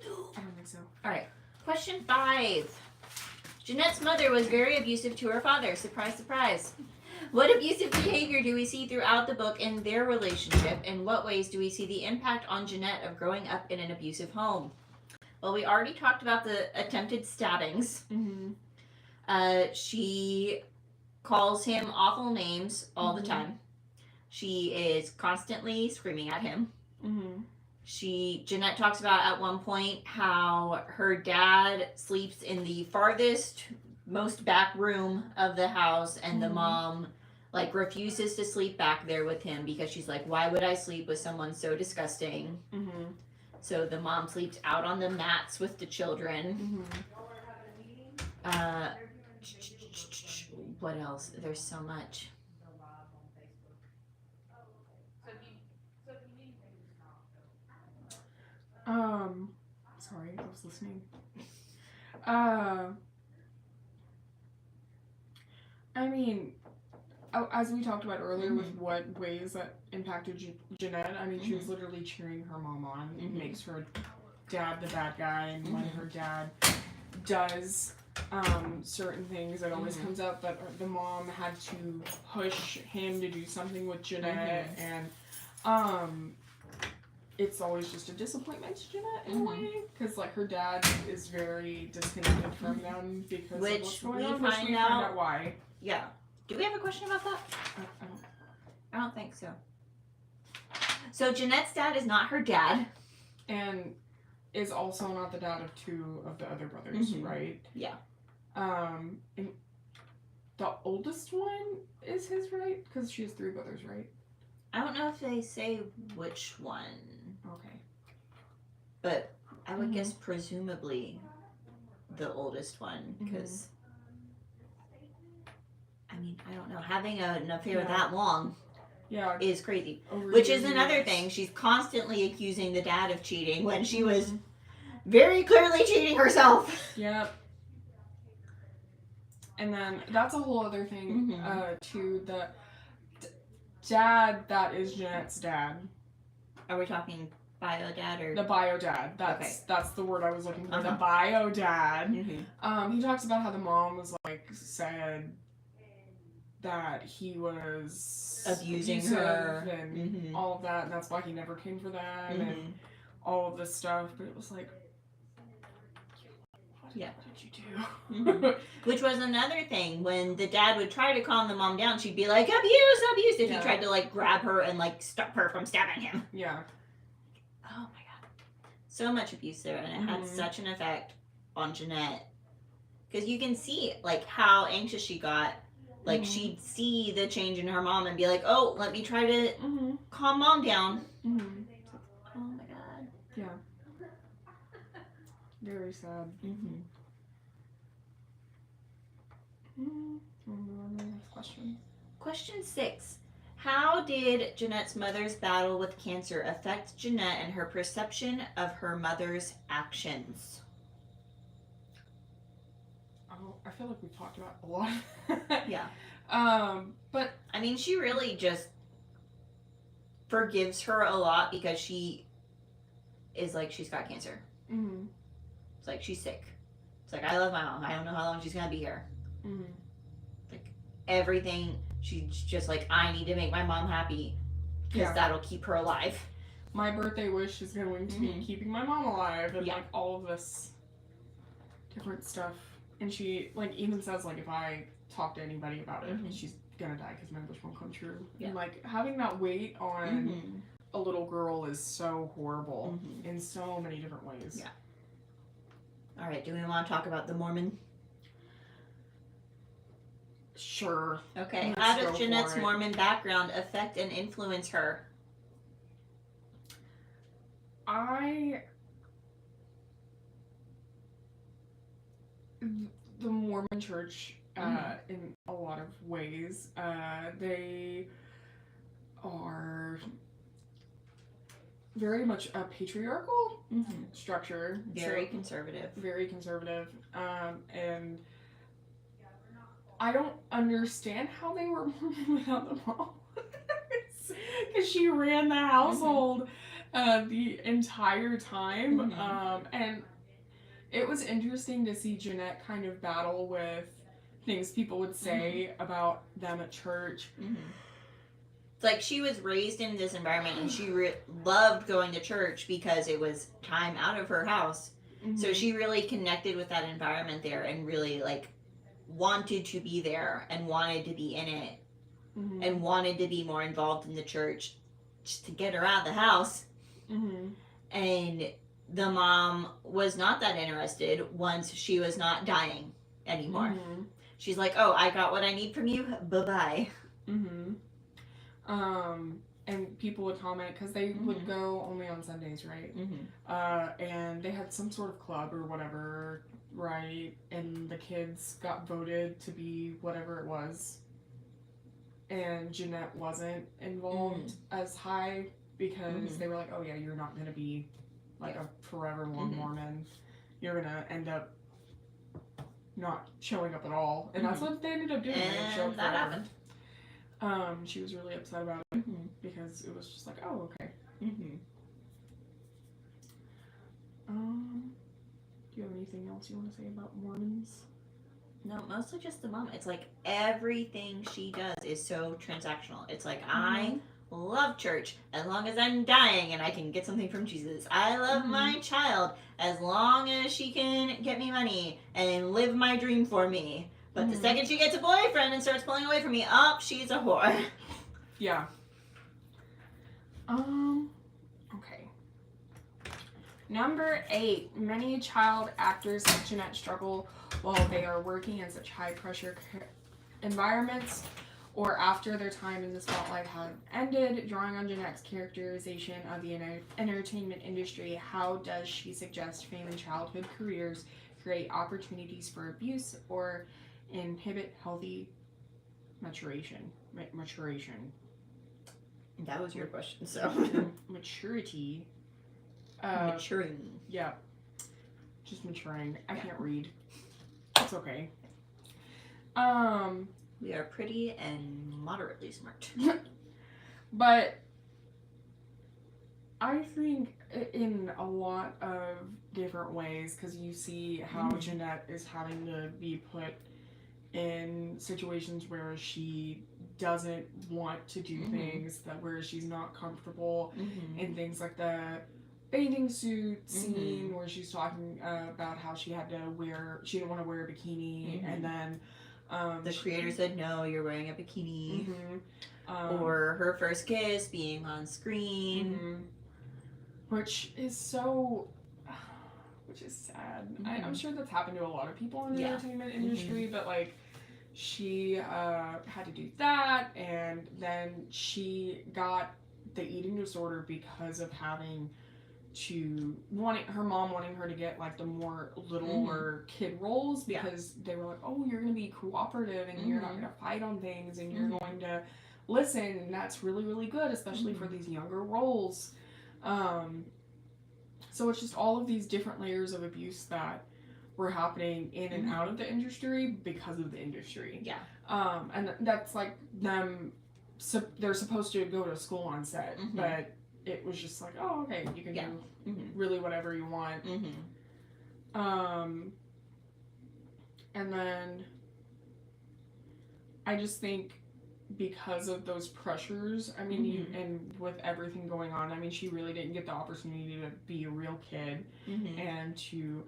Speaker 2: I don't think so.
Speaker 1: Alright, question 5. Jeanette's mother was very abusive to her father. Surprise, surprise. What abusive behavior do we see throughout the book in their relationship? In what ways do we see the impact on Jeanette of growing up in an abusive home? Well, we already talked about the attempted stabbings. She calls him awful names all the time. She is constantly screaming at him. Jeanette talks about at one point how her dad sleeps in the farthest, most back room of the house, and the mom like refuses to sleep back there with him because she's like, why would I sleep with someone so disgusting? So the mom sleeps out on the mats with the children. What else? There's so much.
Speaker 2: Sorry, I was listening. I mean, as we talked about earlier with what ways that impacted Jeanette, I mean, she was literally cheering her mom on. It makes her dad the bad guy, and when her dad does certain things, it always comes up that the mom had to push him to do something with Jeanette, and it's always just a disappointment to Jeanette in a way, because like her dad is very disconnected from them because of what's going on, which we find out why.
Speaker 1: Yeah. Do we have a question about that? I don't think so. So Jeanette's dad is not her dad.
Speaker 2: And is also not the dad of 2 of the other brothers, right?
Speaker 1: Yeah.
Speaker 2: And the oldest one is his, right? Because she has 3 brothers, right?
Speaker 1: I don't know if they say which one.
Speaker 2: Okay.
Speaker 1: But I would guess presumably the oldest one, because I mean, I don't know. Having an affair that long is crazy. Which is another thing. She's constantly accusing the dad of cheating when she was very clearly cheating herself.
Speaker 2: Yep. And then that's a whole other thing, too. The dad that is Jeanette's dad.
Speaker 1: Are we talking bio dad or?
Speaker 2: The bio dad. That's the word I was looking for. The bio dad. He talks about how the mom was like said that he was
Speaker 1: abusing her
Speaker 2: and all of that, and that's why he never came for that and all of this stuff. But it was like,
Speaker 1: Yeah.
Speaker 2: What did you do?
Speaker 1: Mhm. Which was another thing. When the dad would try to calm the mom down, she'd be like, abuse, abuse, if he tried to, like, grab her and, like, stop her from stabbing him.
Speaker 2: Yeah.
Speaker 1: Oh, my God. So much abuse there, and it had such an effect on Jeanette. Because you can see, like, how anxious she got. Like, she'd see the change in her mom and be like, oh, let me try to calm mom down. Oh, my God.
Speaker 2: Yeah. Very sad. Next question.
Speaker 1: Question 6. How did Jeanette's mother's battle with cancer affect Jeanette and her perception of her mother's actions?
Speaker 2: Oh, I feel like we've talked about a lot.
Speaker 1: Yeah.
Speaker 2: But
Speaker 1: I mean, she really just forgives her a lot because she is like, she's got cancer. It's like, she's sick. It's like, I love my mom. I don't know how long she's going to be here. Like, everything, she's just like, I need to make my mom happy because that'll keep her alive.
Speaker 2: My birthday wish is going to be keeping my mom alive and, like, all of this different stuff. And she, like, even says, like, if I talk to anybody about it, she's going to die because my wish won't come true. And, like, having that weight on a little girl is so horrible in so many different ways.
Speaker 1: Yeah. All right, do we want to talk about the Mormon?
Speaker 2: Sure.
Speaker 1: Okay.
Speaker 2: Let's
Speaker 1: How
Speaker 2: go
Speaker 1: does
Speaker 2: for
Speaker 1: Jeanette's
Speaker 2: it.
Speaker 1: Mormon background affect and influence her?
Speaker 2: The Mormon Church, in a lot of ways, they are very much a patriarchal structure.
Speaker 1: Very
Speaker 2: So,
Speaker 1: conservative.
Speaker 2: very conservative. And I don't understand how they were Mormon without the mom. Because she ran the household the entire time. And it was interesting to see Jeanette kind of battle with things people would say about them at church.
Speaker 1: It's like she was raised in this environment and she loved going to church because it was time out of her house. So she really connected with that environment there and really, like, wanted to be there and wanted to be in it and wanted to be more involved in the church just to get her out of the house. And the mom was not that interested once she was not dying anymore. She's like, oh, I got what I need from you. Bye-bye.
Speaker 2: And people would comment, because they would go only on Sundays, right? And they had some sort of club or whatever, right? And the kids got voted to be whatever it was. And Jeanette wasn't involved as high because they were like, oh yeah, you're not going to be like a forever long Mormon. You're going to end up not showing up at all. And that's what they ended up doing.
Speaker 1: And that happened.
Speaker 2: She was really upset about it because it was just like, oh, okay. Do you have anything else you want to say about Mormons?
Speaker 1: No, mostly just the mom. It's like everything she does is so transactional. It's like, I love church as long as I'm dying and I can get something from Jesus. I love my child as long as she can get me money and live my dream for me. But the second she gets a boyfriend and starts pulling away from me, she's a whore.
Speaker 2: Yeah. Okay. Number 8. Many child actors like Jeanette struggle while they are working in such high-pressure environments or after their time in the spotlight has ended. Drawing on Jeanette's characterization of the entertainment industry, how does she suggest fame in childhood careers create opportunities for abuse or inhibit healthy maturation?
Speaker 1: That was your question, so.
Speaker 2: Maturity.
Speaker 1: Maturing.
Speaker 2: Yeah. Just maturing. I can't read. It's okay.
Speaker 1: We are pretty and moderately smart.
Speaker 2: But I think in a lot of different ways, because you see how Jeanette is having to be put in situations where she doesn't want to do things, that where she's not comfortable and things like that. bathing suit scene where she's talking about how she didn't want to wear a bikini, and then
Speaker 1: the creator said, no, you're wearing a bikini.
Speaker 2: Or
Speaker 1: her first kiss being on screen.
Speaker 2: Which is sad. I'm sure that's happened to a lot of people in the entertainment industry, but like, she had to do that, and then she got the eating disorder because of her mom wanting her to get like the more littler kid roles, because they were like, oh, you're gonna be cooperative and you're not gonna fight on things and you're going to listen, and that's really, really good, especially for these younger roles. So it's just all of these different layers of abuse that were happening in and out of the industry because of the industry.
Speaker 1: Yeah.
Speaker 2: And that's like them, they're supposed to go to school on set, but it was just like, oh, okay, you can do really whatever you want. And then I just think because of those pressures, I mean, and with everything going on, I mean, she really didn't get the opportunity to be a real kid and to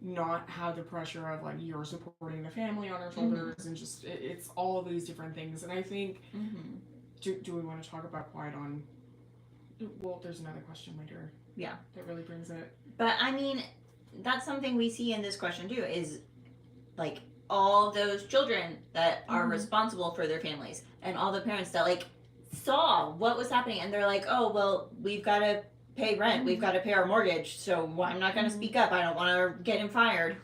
Speaker 2: not have the pressure of like, you're supporting the family on her shoulders, and just it's all of these different things. And I think do we want to talk about Quiet on? Well, there's another question later that really brings it,
Speaker 1: but I mean, that's something we see in this question too, is like all those children that are responsible for their families, and all the parents that like saw what was happening, and they're like, oh, well, we've got to pay rent, we've got to pay our mortgage, so I'm not going to speak up, I don't want to get him fired.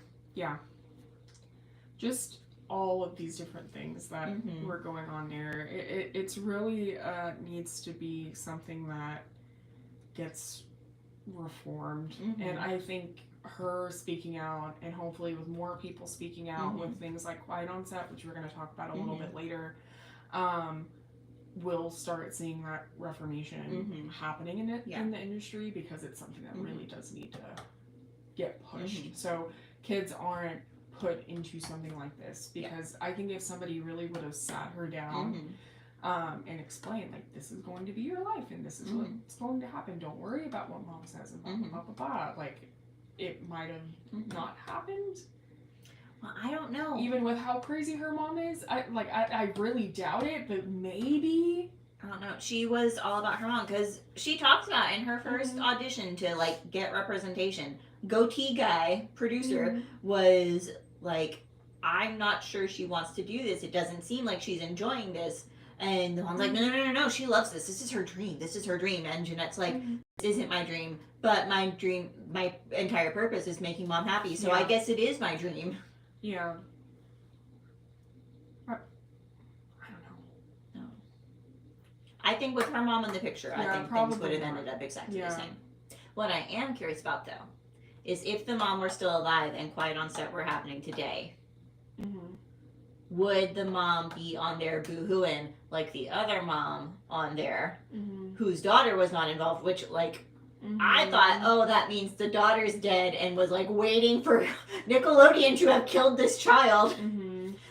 Speaker 2: Just all of these different things that were going on there. It's really needs to be something that gets reformed, and I think her speaking out, and hopefully with more people speaking out with things like Quiet on Set, which we're going to talk about a little bit later, we'll start seeing that reformation happening in the industry, because it's something that really does need to get pushed. So kids aren't put into something like this, because I think if somebody really would have sat her down and explained, like, this is going to be your life and this is what's going to happen, don't worry about what mom says and blah blah blah blah blah, like, it might have not happened.
Speaker 1: Well, I don't know.
Speaker 2: Even with how crazy her mom is, I really doubt it, but maybe.
Speaker 1: I don't know. She was all about her mom, because she talks about in her first audition to like get representation, goatee guy producer was like, I'm not sure she wants to do this. It doesn't seem like she's enjoying this. And the mom's like, no, she loves this. This is her dream. This is her dream. And Jeanette's like, this isn't my dream, but my dream, my entire purpose is making mom happy. So I guess it is my dream.
Speaker 2: Yeah. I don't know.
Speaker 1: No. I think with her mom in the picture, I think things would have ended up exactly the same. What I am curious about, though, is if the mom were still alive and Quiet on Set were happening today, would the mom be on there boo-hooing like the other mom on there, whose daughter was not involved, which, like, I thought, oh, that means the daughter's dead and was, like, waiting for Nickelodeon to have killed this child.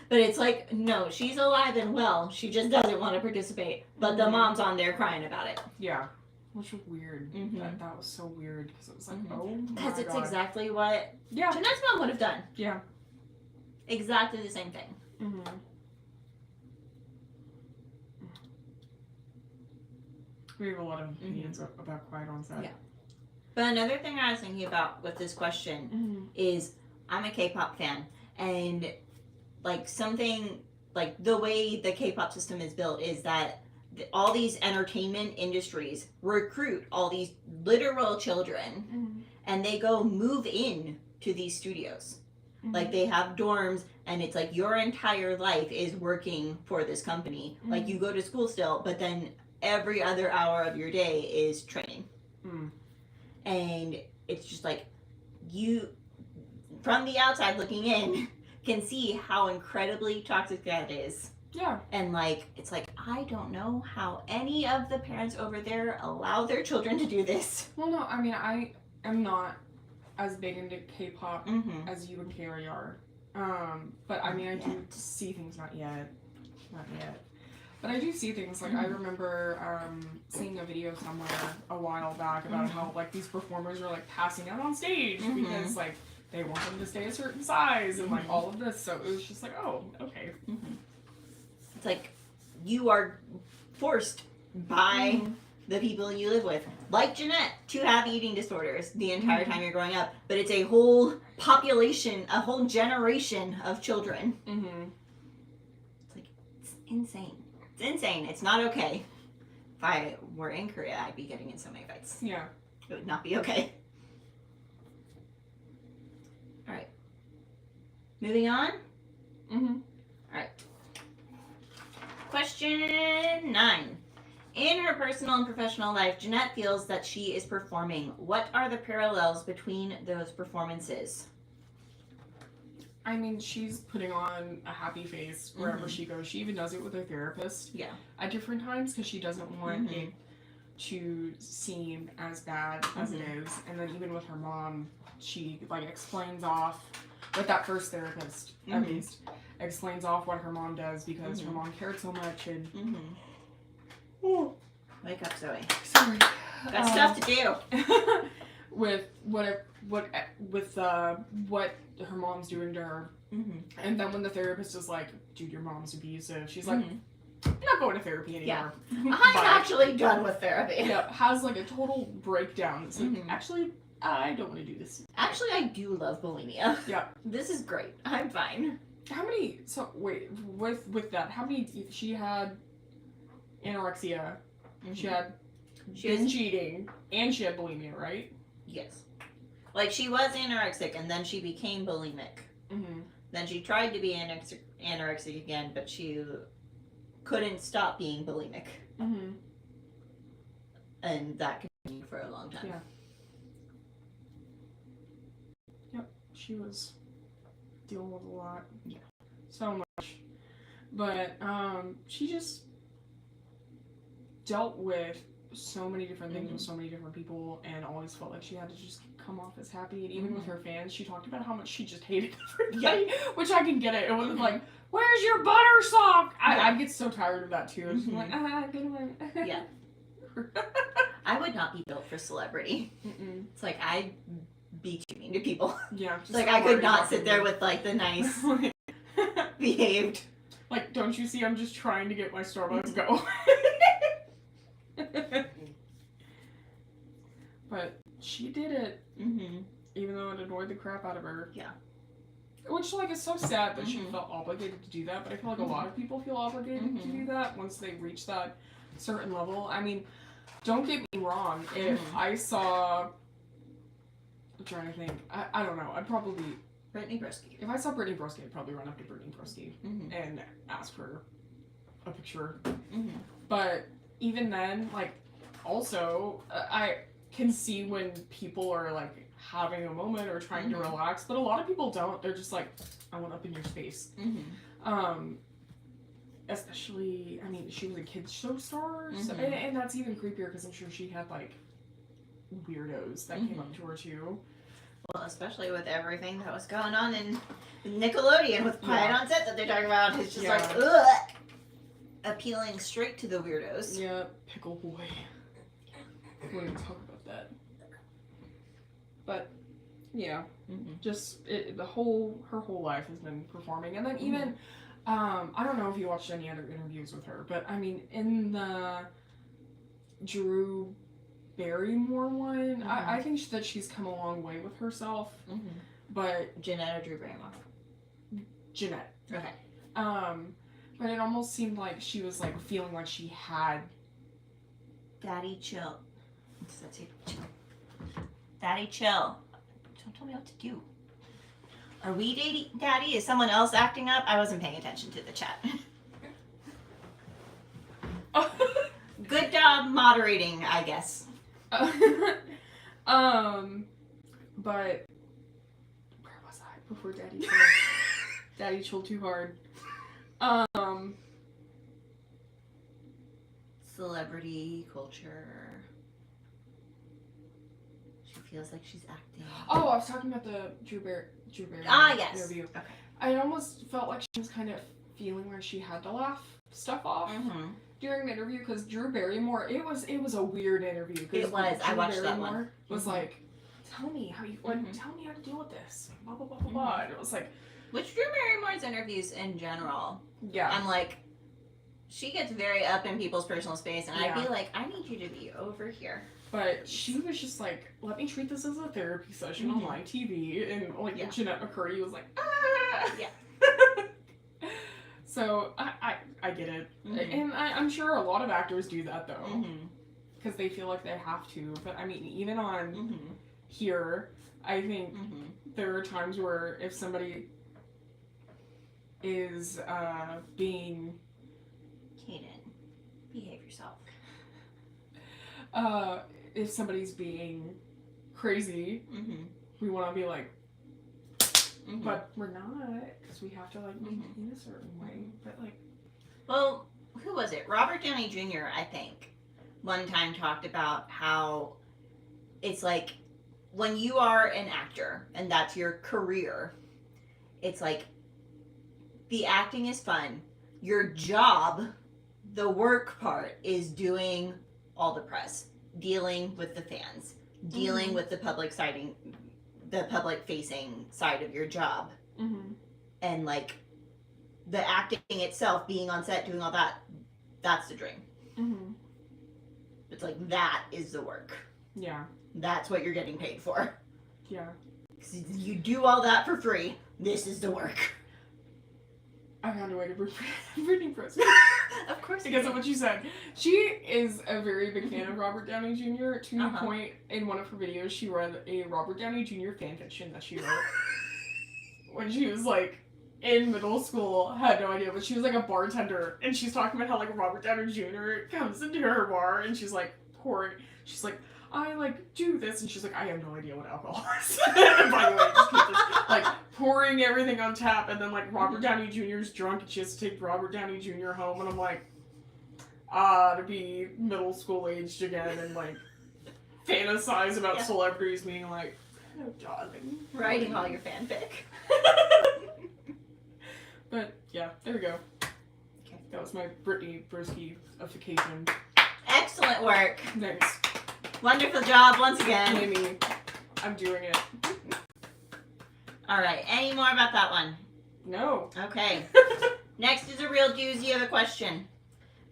Speaker 1: But it's like, no, she's alive and well. She just doesn't want to participate. But the mom's on there crying about it.
Speaker 2: Yeah. Which was weird. That was so weird, because it was like, oh my God.
Speaker 1: Because it's exactly what Jeanette's mom would have done.
Speaker 2: Yeah.
Speaker 1: Exactly the same thing.
Speaker 2: We have a lot of opinions about Quiet on Set.
Speaker 1: Yeah. But another thing I was thinking about with this question is, I'm a K-pop fan, and like something like the way the K-pop system is built is that all these entertainment industries recruit all these literal children, and they go move in to these studios. Like, they have dorms, and it's like your entire life is working for this company. Like, you go to school still, but then every other hour of your day is training. And it's just like, you, from the outside looking in, can see how incredibly toxic that is.
Speaker 2: Yeah.
Speaker 1: And like, it's like, I don't know how any of the parents over there allow their children to do this.
Speaker 2: Well, no, I mean, I am not as big into K-pop as you and Carrie are. But I mean, I do see things, not yet. But I do see things, like, I remember seeing a video somewhere a while back about how, like, these performers are, like, passing out on stage because, like, they want them to stay a certain size and, like, all of this. So it was just like, oh, okay.
Speaker 1: It's like, you are forced by the people you live with. Like Jeanette, to have eating disorders the entire time you're growing up. But it's a whole population, a whole generation of children. It's like, it's insane. It's insane. It's not okay. If I were in Korea, I'd be getting in so many fights.
Speaker 2: Yeah.
Speaker 1: It would not be okay. Alright. Moving on? Alright. Question 9. In her personal and professional life, Jeanette feels that she is performing. What are the parallels between those performances?
Speaker 2: I mean, she's putting on a happy face wherever she goes. She even does it with her therapist.
Speaker 1: Yeah.
Speaker 2: At different times because she doesn't want it to seem as bad as it is. And then even with her mom, she, like, explains off, with that first therapist, at least, explains off what her mom does because her mom cared so much and...
Speaker 1: Wake up, Zoe.
Speaker 2: Sorry.
Speaker 1: Got stuff to do.
Speaker 2: with what her mom's doing to her. And then when the therapist is like, dude, your mom's abusive, she's like, I'm not going to therapy anymore.
Speaker 1: I'm actually done with therapy.
Speaker 2: Yeah, has like a total breakdown. It's like, actually, I don't want to do this.
Speaker 1: Actually, I do love bulimia.
Speaker 2: Yeah.
Speaker 1: This is great. I'm fine.
Speaker 2: How many, so wait, with that, how many, she had anorexia, she had binge eating, and she had bulimia, right?
Speaker 1: Yes. Like, she was anorexic, and then she became bulimic. Then she tried to be anorexic again, but she couldn't stop being bulimic. And that continued for a long time.
Speaker 2: Yeah. Yep, she was dealing with a lot.
Speaker 1: Yeah.
Speaker 2: So much. But, she just dealt with so many different things with so many different people and always felt like she had to just come off as happy. And even with her fans, she talked about how much she just hated everybody, which I can get it. It wasn't like, where's your butter sock? I get so tired of that too. It's like, good one.
Speaker 1: Yeah. I would not be built for celebrity. It's like, I'd be too mean to people.
Speaker 2: Yeah.
Speaker 1: It's like, I could not sit there with, like, the nice, behaved.
Speaker 2: Like, don't you see I'm just trying to get my Starbucks go? But she did it, even though it annoyed the crap out of her.
Speaker 1: Yeah.
Speaker 2: Which, like, is so sad that she felt obligated to do that, but I feel like a lot of people feel obligated to do that once they reach that certain level. I mean, don't get me wrong, if I saw... I'm trying to think. I don't know. I'd probably...
Speaker 1: Brittany Broski.
Speaker 2: If I saw Brittany Broski, I'd probably run up to Brittany Broski and ask her a picture. But even then, like, also, I can see when people are, like, having a moment or trying to relax, but a lot of people don't. They're just like, I want up in your space. Especially, I mean, she was a kids show star, so, and that's even creepier because I'm sure she had, like, weirdos that came up to her too.
Speaker 1: Well, especially with everything that was going on in Nickelodeon with Quiet on Set that they're talking about. It's just like, ugh! Appealing straight to the weirdos.
Speaker 2: Yeah, Pickle Boy. We're gonna talk about that. But, yeah. Just, her whole life has been performing. And then even, I don't know if you watched any other interviews with her, but, I mean, in the Drew Barrymore one, I think that she's come a long way with herself. But
Speaker 1: Jeanette or Drew Barrymore?
Speaker 2: Jeanette.
Speaker 1: Okay.
Speaker 2: But it almost seemed like she was like feeling like she had.
Speaker 1: Daddy, chill. What does that say? Chill. Daddy, chill. Don't tell me what to do. Are we dating Daddy? Is someone else acting up? I wasn't paying attention to the chat. Good job moderating, I guess.
Speaker 2: But where was I before Daddy chilled? Daddy chilled too hard.
Speaker 1: Celebrity culture. She feels like she's acting.
Speaker 2: Oh, I was talking about the Drew Barrymore
Speaker 1: yes.
Speaker 2: interview.
Speaker 1: Okay.
Speaker 2: I almost felt like she was kind of feeling like she had to laugh stuff off
Speaker 1: Mm-hmm.
Speaker 2: during the interview because Drew Barrymore, it was a weird interview.
Speaker 1: It was. I watched that one.
Speaker 2: Was
Speaker 1: Mm-hmm.
Speaker 2: like, tell me how you tell me how to deal with this. Blah blah blah blah blah. And it was like,
Speaker 1: which Drew Barrymore's interviews in general,
Speaker 2: yeah,
Speaker 1: I'm like, she gets very up in people's personal space, and
Speaker 2: Yeah.
Speaker 1: I'd be like, I need you to be over here.
Speaker 2: But she was just like, let me treat this as a therapy session on live TV, and like Jeanette McCurdy was like, ah.
Speaker 1: Yeah.
Speaker 2: So I get it, and I'm sure a lot of actors do that though, because they feel like they have to. But I mean, even on here, I think there are times where if somebody is being
Speaker 1: Kaden, behave yourself.
Speaker 2: If somebody's being crazy, we want to be like, but we're not, because we have to like make it in a certain way. But like,
Speaker 1: well, who was it? Robert Downey Jr. I think one time talked about how it's like when you are an actor and that's your career, it's like the acting is fun. Your job, the work part, is doing all the press, dealing with the fans, dealing with the public facing side of your job, and like the acting itself, being on set, doing all that. That's the dream. It's like that is the work.
Speaker 2: Yeah.
Speaker 1: That's what you're getting paid for.
Speaker 2: Yeah.
Speaker 1: 'Cause you do all that for free. This is the work.
Speaker 2: I found a way to bring Brittany Preston.
Speaker 1: Of course.
Speaker 2: Because of what you said. She is a very big fan of Robert Downey Jr. To the point, in one of her videos, she read a Robert Downey Jr. fanfiction that she wrote when she was like in middle school. Had no idea, but she was like a bartender, and she's talking about how like Robert Downey Jr. comes into her bar, and she's like pouring. She's like, I like do this, and she's like, I have no idea what alcohol is. And by the way, just keep this, like pouring everything on tap, and then like Robert Downey Jr.'s drunk, and she has to take Robert Downey Jr. home, and I'm like, to be middle school aged again, and like fantasize about celebrities being like, hello, darling,
Speaker 1: writing all your fanfic.
Speaker 2: But yeah, there we go.
Speaker 1: Okay.
Speaker 2: That was my Brittany Broski-ification.
Speaker 1: Excellent work.
Speaker 2: Thanks.
Speaker 1: Wonderful job once again.
Speaker 2: Amy, I'm doing it.
Speaker 1: All right. Any more about that one?
Speaker 2: No.
Speaker 1: Okay. Next is a real doozy of a question.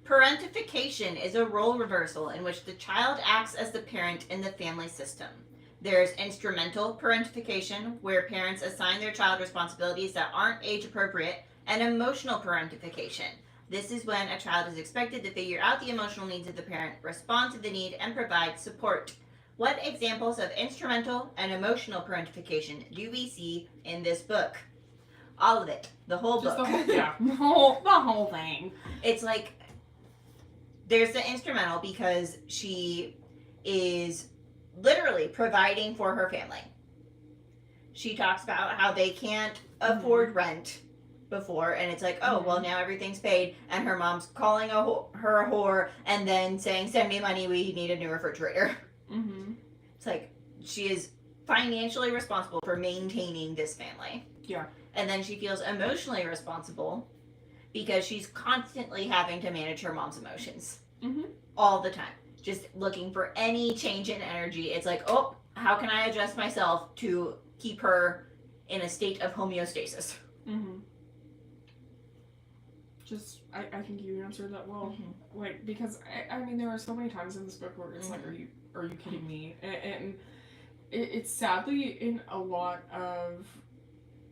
Speaker 1: Parentification is a role reversal in which the child acts as the parent in the family system. There's instrumental parentification, where parents assign their child responsibilities that aren't age appropriate, and emotional parentification. This is when a child is expected to figure out the emotional needs of the parent, respond to the need, and provide support. What examples of instrumental and emotional parentification do we see in this book? All of it. The whole
Speaker 2: Just
Speaker 1: book.
Speaker 2: the whole thing.
Speaker 1: It's like, there's the instrumental because she is literally providing for her family. She talks about how they can't afford rent before, and it's like, oh, well, now everything's paid, and her mom's calling her a whore, and then saying, send me money, we need a new refrigerator. It's like, she is financially responsible for maintaining this family.
Speaker 2: Yeah.
Speaker 1: And then she feels emotionally responsible because she's constantly having to manage her mom's emotions. All the time. Just looking for any change in energy. It's like, oh, how can I adjust myself to keep her in a state of homeostasis?
Speaker 2: Just, I think you answered that well. Like, because, I mean, there are so many times in this book where it's like, are you kidding me? And it's sadly in a lot of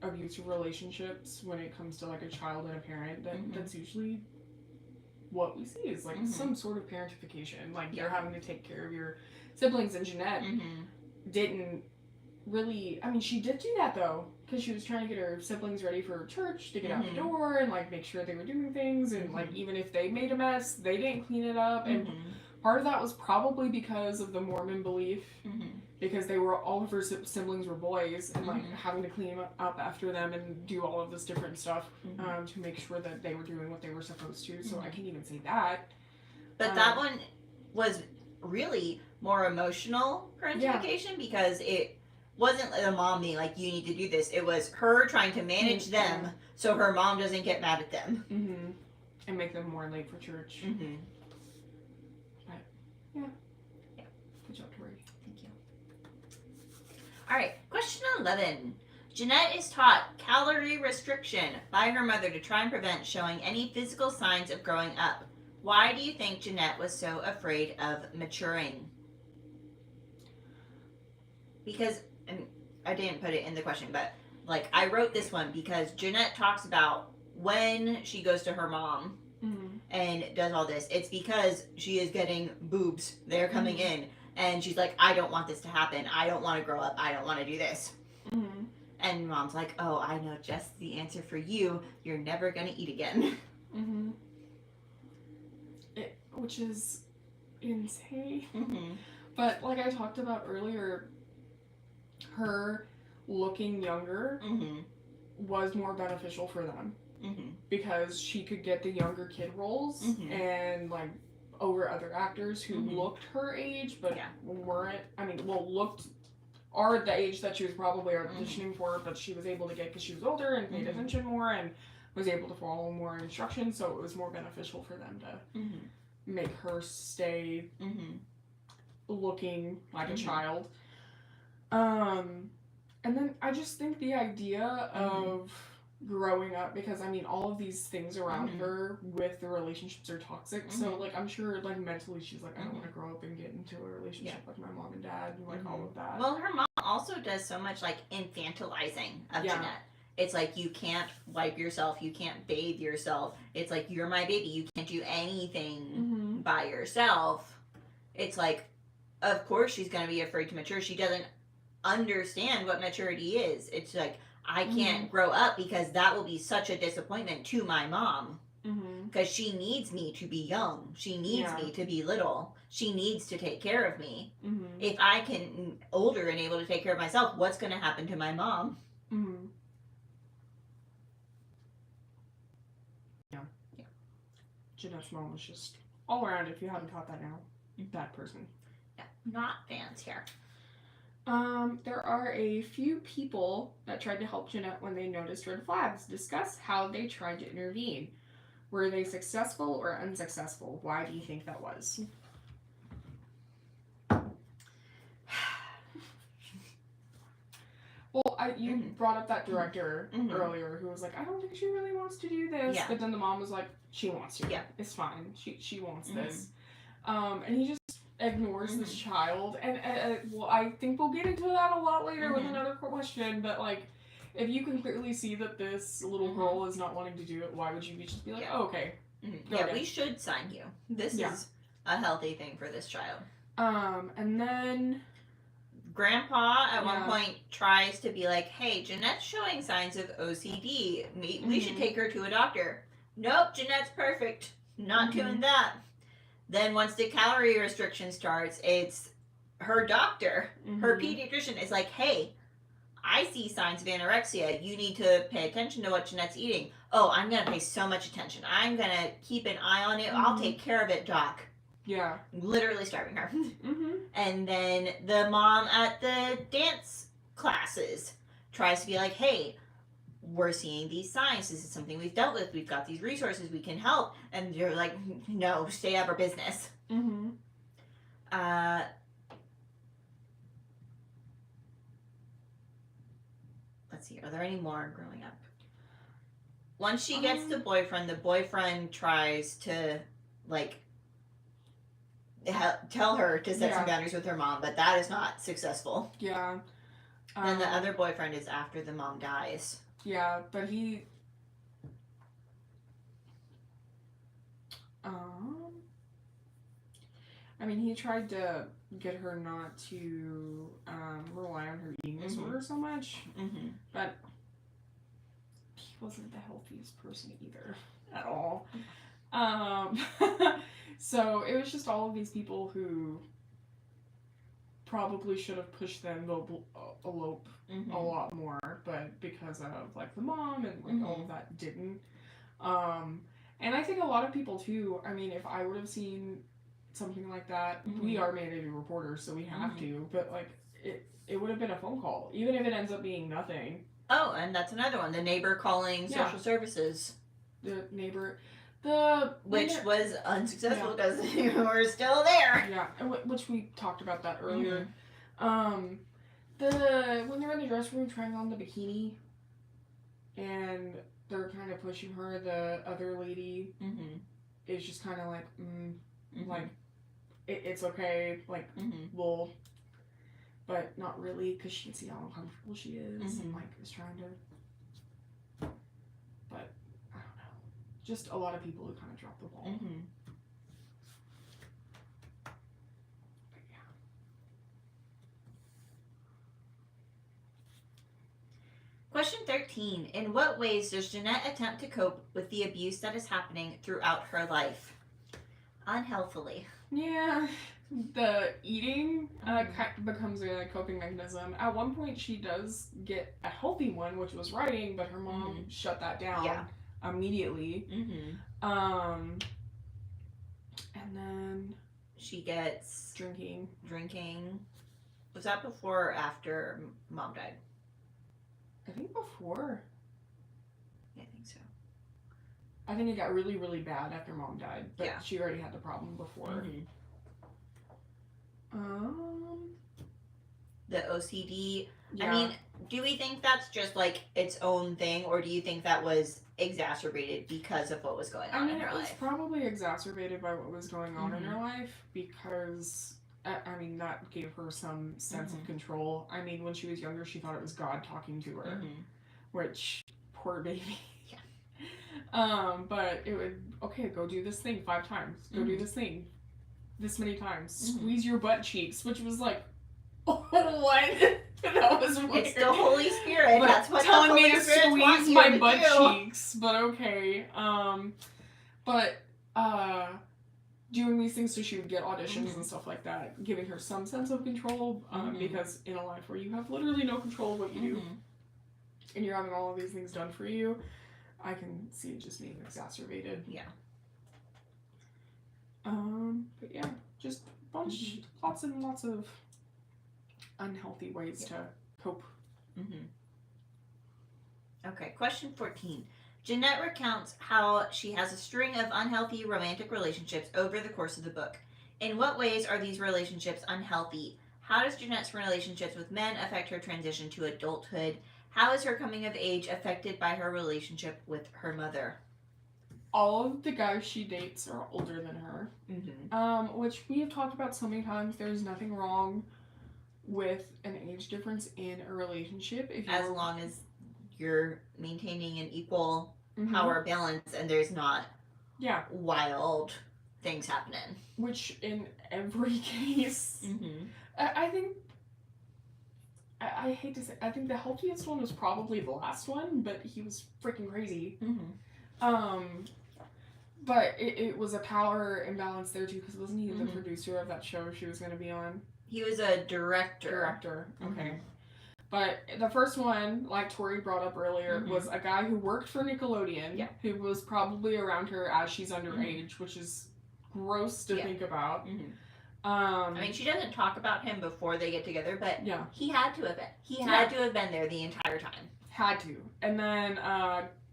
Speaker 2: abusive relationships when it comes to like a child and a parent, that's usually what we see is like some sort of parentification. Like you're having to take care of your siblings, and Jeanette didn't really, I mean, she did do that though, because she was trying to get her siblings ready for church to get out the door and like make sure they were doing things, and like even if they made a mess, they didn't clean it up. And part of that was probably because of the Mormon belief, because they were, all of her siblings were boys, and like having to clean up after them and do all of this different stuff to make sure that they were doing what they were supposed to. So I can't even say that.
Speaker 1: But that one was really more emotional parentification because it wasn't the mom being like, you need to do this. It was her trying to manage them so her mom doesn't get mad at them.
Speaker 2: and make them more late for church.
Speaker 1: Mm-hmm.
Speaker 2: But, yeah.
Speaker 1: Yeah.
Speaker 2: Good job, Tori.
Speaker 1: Thank you. All right, question 11. Jeanette is taught calorie restriction by her mother to try and prevent showing any physical signs of growing up. Why do you think Jeanette was so afraid of maturing? Because, and I didn't put it in the question, but like I wrote this one because Jeanette talks about when she goes to her mom and does all this, it's because she is getting boobs. They're coming in. And she's like, I don't want this to happen. I don't want to grow up. I don't want to do this. And mom's like, oh, I know just the answer for you. You're never going to eat again.
Speaker 2: Which is insane. But like I talked about earlier, her looking younger was more beneficial for them. Because she could get the younger kid roles and like over other actors who looked her age but weren't, are the age that she was probably auditioning for, but she was able to get because she was older and paid attention more and was able to follow more instructions, so it was more beneficial for them to make her stay looking like a child. And then I just think the idea of growing up, because I mean all of these things around her with the relationships are toxic, so like I'm sure like mentally she's like, I don't want to grow up and get into a relationship with my mom and dad and like all of that.
Speaker 1: Well, her mom also does so much like infantilizing of Jeanette. It's like you can't wipe yourself, you can't bathe yourself, it's like you're my baby, you can't do anything by yourself. It's like, of course she's going to be afraid to mature. She doesn't understand what maturity is. It's like, I can't grow up because that will be such a disappointment to my mom. Because she needs me to be young. She needs me to be little. She needs to take care of me. If I can older and able to take care of myself, what's going to happen to my mom?
Speaker 2: Jeanette's mom was just all around, if you haven't caught that now, bad person.
Speaker 1: Yeah, not fans here.
Speaker 2: There are a few people that tried to help Jeanette when they noticed red flags. Discuss how they tried to intervene. Were they successful or unsuccessful? Why do you think that was? Well, you brought up that director earlier who was like, I don't think she really wants to do this. But then the mom was like, she wants to. It's fine. She wants this. And he just ignores this child. And well, I think we'll get into that a lot later with another question. But like, if you can clearly see that this little girl is not wanting to do it, why would you just be like, oh, okay.
Speaker 1: Yeah, we should sign you. This is a healthy thing for this child.
Speaker 2: And then
Speaker 1: Grandpa at one point tries to be like, hey, Jeanette's showing signs of OCD. We should take her to a doctor. Nope, Jeanette's perfect. Not doing that. Then once the calorie restriction starts, it's her doctor, her pediatrician is like, hey, I see signs of anorexia. You need to pay attention to what Jeanette's eating. Oh, I'm going to pay so much attention. I'm going to keep an eye on it. I'll take care of it, doc.
Speaker 2: Yeah.
Speaker 1: Literally starving her. And then the mom at the dance classes tries to be like, hey, we're seeing these signs. This is something we've dealt with. We've got these resources. We can help. And you're like, no, stay out of our business. Let's see. Are there any more growing up? Once she gets the boyfriend tries to, like, tell her to set some boundaries with her mom, but that is not successful.
Speaker 2: Yeah.
Speaker 1: And the other boyfriend is after the mom dies.
Speaker 2: Yeah, but he... I mean, he tried to get her not to rely on her eating disorder so much, but he wasn't the healthiest person either, at all. So it was just all of these people who probably should have pushed them to elope a lot more, but because of like the mom and like all of that didn't. And I think a lot of people too, I mean, if I would have seen something like that, we are mandated reporters, so we have to, but like it would have been a phone call, even if it ends up being nothing.
Speaker 1: Oh, and that's another one, the neighbor calling social services.
Speaker 2: The neighbor,
Speaker 1: Which was unsuccessful because we're still there.
Speaker 2: Yeah, and which we talked about that earlier.
Speaker 1: Mm-hmm.
Speaker 2: When they're in the dressing room trying on the bikini, and they're kind of pushing her, the other lady is just kind of like, like, it's okay, like, well, but not really, because she can see how uncomfortable she is, and, like, is trying to, but, I don't know, just a lot of people who kind of drop the ball. But, yeah.
Speaker 1: Question 13. In what ways does Jeanette attempt to cope with the abuse that is happening throughout her life? Unhealthily.
Speaker 2: Yeah, the eating becomes a coping mechanism. At one point, she does get a healthy one, which was writing, but her mom shut that down immediately. And then
Speaker 1: she gets
Speaker 2: drinking.
Speaker 1: Was that before or after Mom died?
Speaker 2: I think before.
Speaker 1: Yeah, I think so.
Speaker 2: I think it got really, really bad after Mom died, but she already had the problem before.
Speaker 1: The OCD.
Speaker 2: Yeah.
Speaker 1: I mean, do we think that's just like its own thing, or do you think that was exacerbated because of what was going on in her life?
Speaker 2: It was probably exacerbated by what was going on in her life, because that gave her some sense of control. I mean, when she was younger, she thought it was God talking to her, which, poor baby. But it would, okay, go do this thing 5 times. Go do this thing this many times. Squeeze your butt cheeks, which was like, oh, what? That was weird.
Speaker 1: It's the Holy Spirit.
Speaker 2: But
Speaker 1: that's what
Speaker 2: telling
Speaker 1: the Holy
Speaker 2: me to
Speaker 1: Spirit
Speaker 2: squeeze
Speaker 1: you
Speaker 2: my
Speaker 1: to
Speaker 2: butt
Speaker 1: do.
Speaker 2: cheeks, but okay. Doing these things so she would get auditions and stuff like that, giving her some sense of control, because in a life where you have literally no control of what you do, and you're having all of these things done for you, I can see it just being exacerbated.
Speaker 1: Yeah.
Speaker 2: But yeah, just lots and lots of unhealthy ways to cope.
Speaker 1: Okay, question 14. Jeanette recounts how she has a string of unhealthy romantic relationships over the course of the book. In what ways are these relationships unhealthy? How does Jeanette's relationships with men affect her transition to adulthood? How is her coming of age affected by her relationship with her mother?
Speaker 2: All of the guys she dates are older than her. Which we have talked about so many times. There's nothing wrong with an age difference in a relationship.
Speaker 1: As long as you're maintaining an equal power balance and there's not wild things happening.
Speaker 2: Which in every case, I think, I hate to say, I think the healthiest one was probably the last one, but he was freaking crazy. But it was a power imbalance there too, because wasn't he the producer of that show she was going to be on?
Speaker 1: He was a director.
Speaker 2: Okay. But the first one, like Tori brought up earlier, was a guy who worked for Nickelodeon, who was probably around her as she's underage, which is gross to think about.
Speaker 1: I mean, she doesn't talk about him before they get together, but he had to have been. He had to have been there the entire time.
Speaker 2: Had to. And then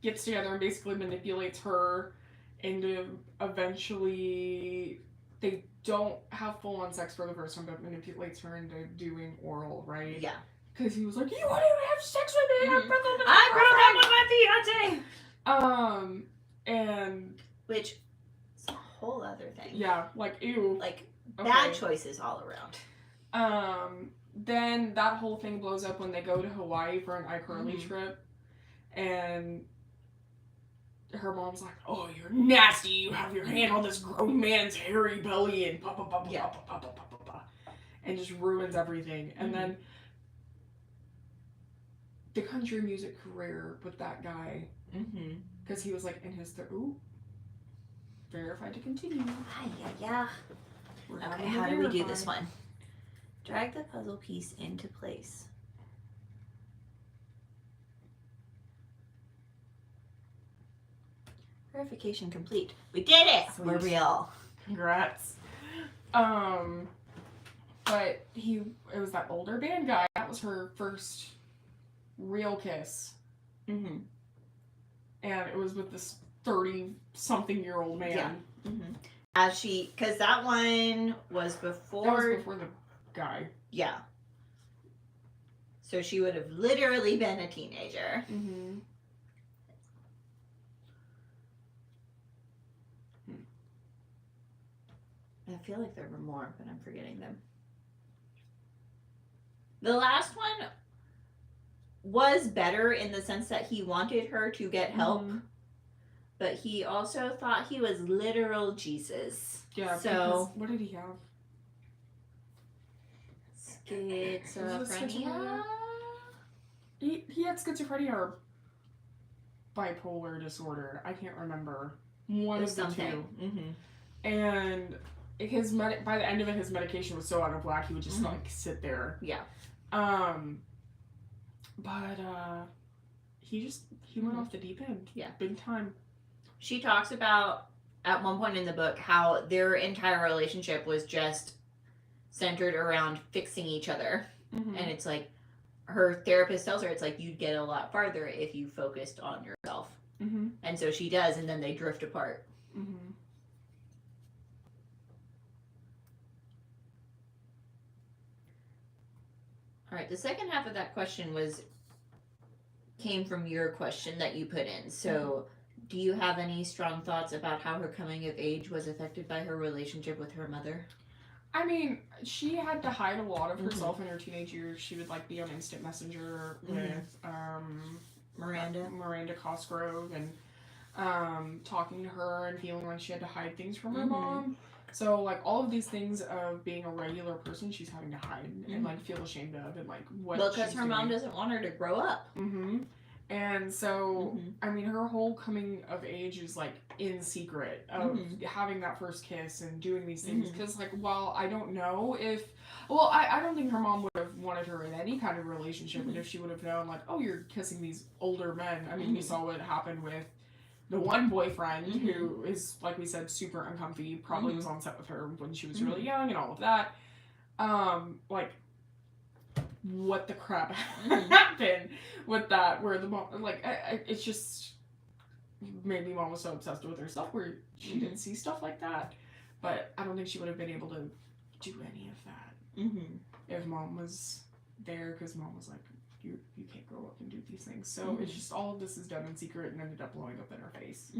Speaker 2: gets together and basically manipulates her into eventually... They don't have full-on sex for the first time, but manipulates her into doing oral, right?
Speaker 1: Yeah.
Speaker 2: Because he was like, you want to have sex with me?
Speaker 1: I broke up with my fiance!
Speaker 2: And...
Speaker 1: Which is a whole other thing.
Speaker 2: Yeah, like, ew.
Speaker 1: Like, bad choices all around.
Speaker 2: Then that whole thing blows up when they go to Hawaii for an iCarly trip. And her mom's like, oh, you're nasty. You have your hand on this grown man's hairy belly and and just ruins everything. And then the country music career with that guy, because he was like in his verified to continue.
Speaker 1: Yeah. Okay, how do we do this one? Drag the puzzle piece into place. Verification complete. We did it!
Speaker 2: Sweet.
Speaker 1: We're real.
Speaker 2: Congrats. But it was that older band guy. That was her first real kiss. And it was with this 30-something-year-old man.
Speaker 1: Yeah. Because that one was before.
Speaker 2: That was before the guy.
Speaker 1: Yeah. So she would have literally been a teenager.
Speaker 2: Mm-hmm.
Speaker 1: I feel like there were more, but I'm forgetting them. The last one was better in the sense that he wanted her to get help, but he also thought he was literal Jesus.
Speaker 2: Yeah,
Speaker 1: so
Speaker 2: what did he have?
Speaker 1: Schizophrenia?
Speaker 2: He had schizophrenia or bipolar disorder. I can't remember. One of the two. And his by the end of it, his medication was so out of whack, he would just like sit there.
Speaker 1: Yeah.
Speaker 2: But he went off the deep end.
Speaker 1: Yeah.
Speaker 2: Big time.
Speaker 1: She talks about at one point in the book how their entire relationship was just centered around fixing each other. And it's like her therapist tells her it's like you'd get a lot farther if you focused on yourself. And so she does, and then they drift apart. All right, the second half of that question came from your question that you put in. So, do you have any strong thoughts about how her coming of age was affected by her relationship with her mother?
Speaker 2: I mean, she had to hide a lot of herself in her teenage years. She would like be on instant messenger with Miranda Cosgrove and talking to her and feeling like she had to hide things from her mom. So like all of these things of being a regular person, she's having to hide and like feel ashamed of and like what.
Speaker 1: Well, because her mom doesn't want her to grow up.
Speaker 2: And so, I mean, her whole coming of age is like in secret of having that first kiss and doing these things. Because, like, while I don't know if, well, I don't think her mom would have wanted her in any kind of relationship. And if she would have known, like, oh, you're kissing these older men. I mean, we saw what happened with the one boyfriend who is, like we said, super uncomfy. Probably was on set with her when she was really young and all of that. Like, what the crap happened with that, where the mom, like, it's just, maybe mom was so obsessed with herself where she didn't see stuff like that, but I don't think she would have been able to do any of that if mom was there, because mom was like, you can't grow up and do these things. So it's just, all of this is done in secret and ended up blowing up in her face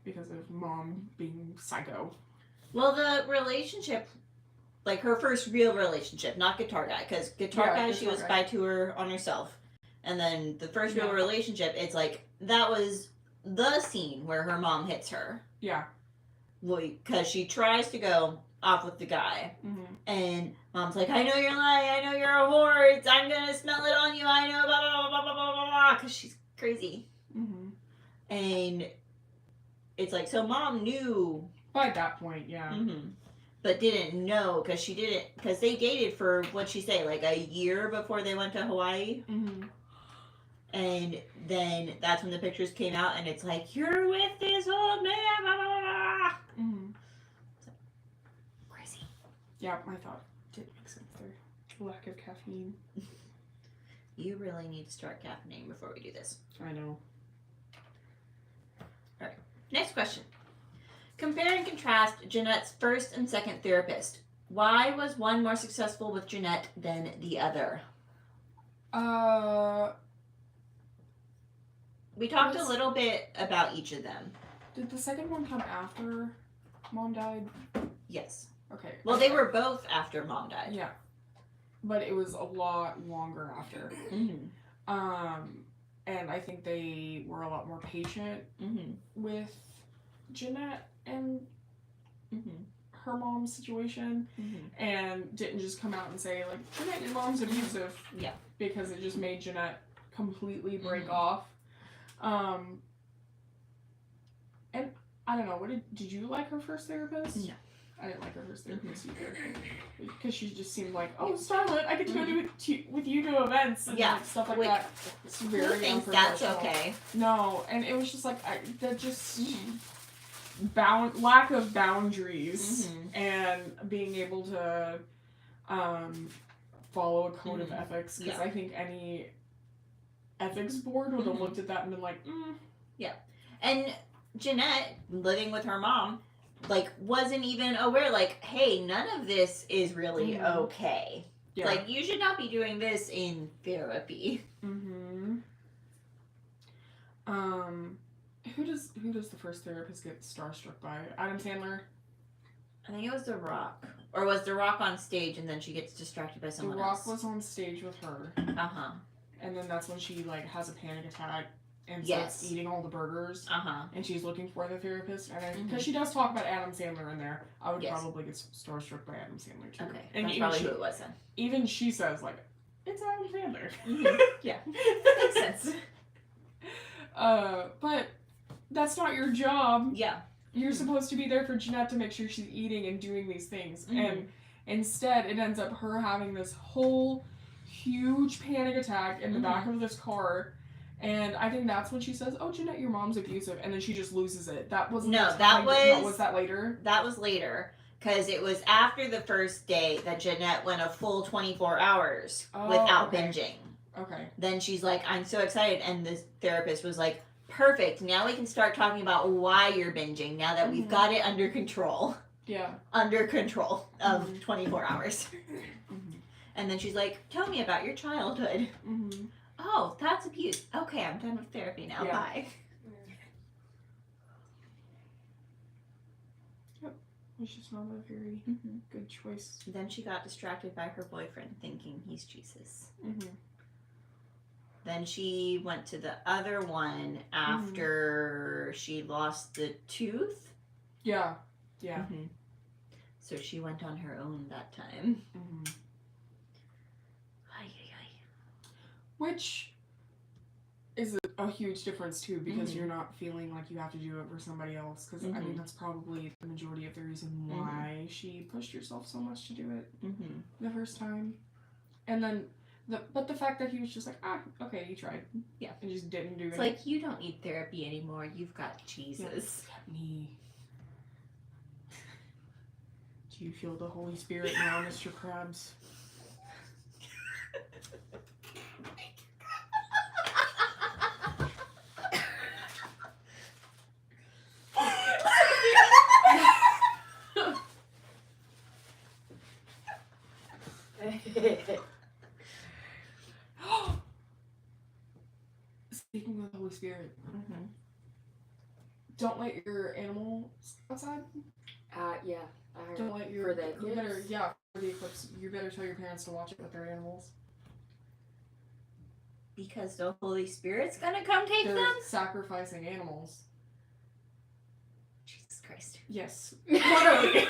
Speaker 2: because of mom being psycho.
Speaker 1: Well, the relationship, like her first real relationship, not Guitar Guy, because Guitar Guy, she was by tour on herself. And then the first real relationship, it's like, that was the scene where her mom hits her.
Speaker 2: Yeah.
Speaker 1: Because she tries to go off with the guy. And mom's like, I know you're lying, I know you're a whore, I'm gonna smell it on you, I know, blah, blah, blah, blah, blah, blah, blah, because she's crazy. And it's like, so mom knew.
Speaker 2: By that point, yeah.
Speaker 1: But didn't know, because they dated for, what'd she say, like a year before they went to Hawaii? And then that's when the pictures came out, and it's like, you're with this old man, blah, blah, blah, blah. Crazy.
Speaker 2: Yeah, my thought did make sense there. Lack of caffeine.
Speaker 1: You really need to start caffeinating before we do this.
Speaker 2: I know.
Speaker 1: Alright, next question. Compare and contrast Jeanette's first and second therapist. Why was one more successful with Jeanette than the other? We talked a little bit about each of them.
Speaker 2: Did the second one come after mom died?
Speaker 1: Yes.
Speaker 2: Okay.
Speaker 1: Well, they were both after mom died.
Speaker 2: Yeah. But it was a lot longer after. And I think they were a lot more patient with Jeanette and her mom's situation, and didn't just come out and say, like, Jeanette, your mom's abusive.
Speaker 1: Yeah.
Speaker 2: Because it just made Jeanette completely break off. And I don't know, did you like her first therapist?
Speaker 1: No.
Speaker 2: I didn't like her first therapist either. Because she just seemed like, oh, Starlet, I get to go with you to events and like, stuff like that. It's very
Speaker 1: Who thinks that's
Speaker 2: unprofessional.
Speaker 1: okay?
Speaker 2: No, and it was just like, that just lack of boundaries and being able to follow a code of ethics, because I think any ethics board would have looked at that and been like,
Speaker 1: Yeah. And Jeanette, living with her mom, like, wasn't even aware, like, hey, none of this is really okay.
Speaker 2: Yeah.
Speaker 1: Like, you should not be doing this in therapy.
Speaker 2: Mm-hmm. Who does the first therapist get starstruck by? Adam Sandler?
Speaker 1: I think it was The Rock. Or was The Rock on stage and then she gets distracted by someone else?
Speaker 2: The Rock was on stage with her.
Speaker 1: Uh-huh.
Speaker 2: And then that's when she, like, has a panic attack and
Speaker 1: Yes.
Speaker 2: starts eating all the burgers.
Speaker 1: Uh-huh.
Speaker 2: And she's looking for the therapist. And because she does talk about Adam Sandler in there, I would
Speaker 1: Yes.
Speaker 2: probably get starstruck by Adam Sandler, too.
Speaker 1: Okay.
Speaker 2: And
Speaker 1: That's
Speaker 2: even
Speaker 1: probably who it was then.
Speaker 2: even she says, like, it's Adam Sandler.
Speaker 1: Yeah. That makes sense.
Speaker 2: But that's not your job.
Speaker 1: Yeah.
Speaker 2: You're supposed to be there for Jeanette to make sure she's eating and doing these things.
Speaker 1: Mm-hmm.
Speaker 2: And instead, it ends up her having this whole huge panic attack in the back of this car. And I think that's when she says, oh, Jeanette, your mom's abusive. And then she just loses it. That wasn't
Speaker 1: No,
Speaker 2: the
Speaker 1: that
Speaker 2: time-
Speaker 1: was...
Speaker 2: No, was that later?
Speaker 1: That was later. Because it was after the first day that Jeanette went a full 24 hours without binging.
Speaker 2: Okay.
Speaker 1: Then she's like, I'm so excited. And the therapist was like, perfect. Now we can start talking about why you're binging now that we've got it under control.
Speaker 2: Yeah.
Speaker 1: Under control of 24 hours. And then she's like, tell me about your childhood. Oh, that's abuse. Okay, I'm done with therapy now.
Speaker 2: Yeah.
Speaker 1: Bye.
Speaker 2: It's just not a very good choice.
Speaker 1: Then she got distracted by her boyfriend thinking he's Jesus. Then she went to the other one after she lost the tooth.
Speaker 2: Yeah. Yeah.
Speaker 1: So she went on her own that time.
Speaker 2: Which is a huge difference too, because you're not feeling like you have to do it for somebody else. Because I mean, that's probably the majority of the reason why she pushed herself so much to do it the first time. And then, but the fact that he was just like, okay, you tried, and just didn't do it.
Speaker 1: It's like, you don't need therapy anymore. You've got Jesus.
Speaker 2: Me. Do you feel the Holy Spirit now, Mr. Krabs? Speaking of the Holy Spirit, don't let your animals outside.
Speaker 3: Yeah. I heard
Speaker 2: Don't let your
Speaker 3: for the
Speaker 2: you better
Speaker 3: eclipse?
Speaker 2: for the eclipse. You better tell your parents to watch it with their animals.
Speaker 1: Because the Holy Spirit's gonna come take
Speaker 2: They're
Speaker 1: them?
Speaker 2: sacrificing animals.
Speaker 1: Jesus Christ.
Speaker 2: Yes, literally.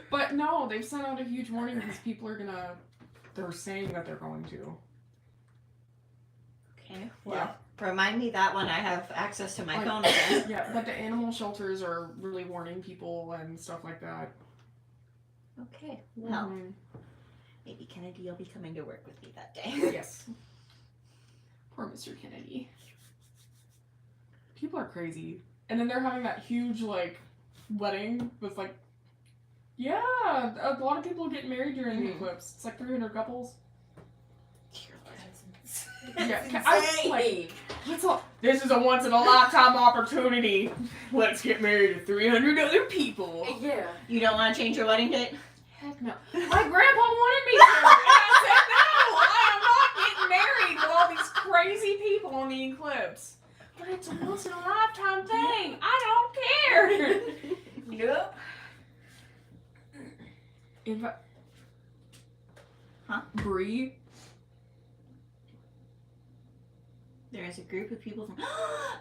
Speaker 2: But no, they've sent out a huge warning because people are gonna. They're saying that they're going to.
Speaker 1: Okay. Well, remind me that when I have access to my phone again.
Speaker 2: Yeah, but the animal shelters are really warning people and stuff like that.
Speaker 1: Okay. Well, maybe Kennedy will be coming to work with me that day.
Speaker 2: Yes. Poor Mr. Kennedy. People are crazy. And then they're having that huge, like, wedding with, like, a lot of people get married during the eclipse. It's like 300 couples. This is a once in a lifetime opportunity. Let's get married to 300 other people.
Speaker 3: Yeah.
Speaker 1: You don't want to change your wedding date?
Speaker 2: Heck no. My grandpa wanted me to, and I said no. I am not getting married with all these crazy people on the eclipse. But it's a once in a lifetime thing. I don't care.
Speaker 3: Nope.
Speaker 2: Bree.
Speaker 1: There's a group of people from...